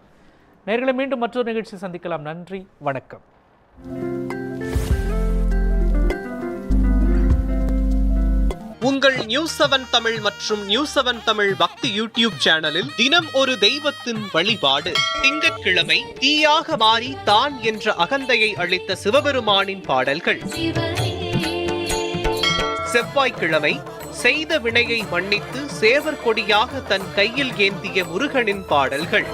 நேர்களை மீண்டும் மற்றொரு நிகழ்ச்சி சந்திக்கலாம். நன்றி, வணக்கம். உங்கள் News7 தமிழ் மற்றும் News7 தமிழ் பக்தி யூடியூப் சேனலில் தினம் ஒரு தெய்வத்தின் வழிபாடு. திங்கட்கிழமை தீயாக மாறி தான் என்ற அகந்தையை அளித்த சிவபெருமானின் பாடல்கள். செவ்வாய்க்கிழமை செய்த வினையை மன்னித்து சேவர் கொடியாக தன் கையில் ஏந்திய முருகனின் பாடல்கள்.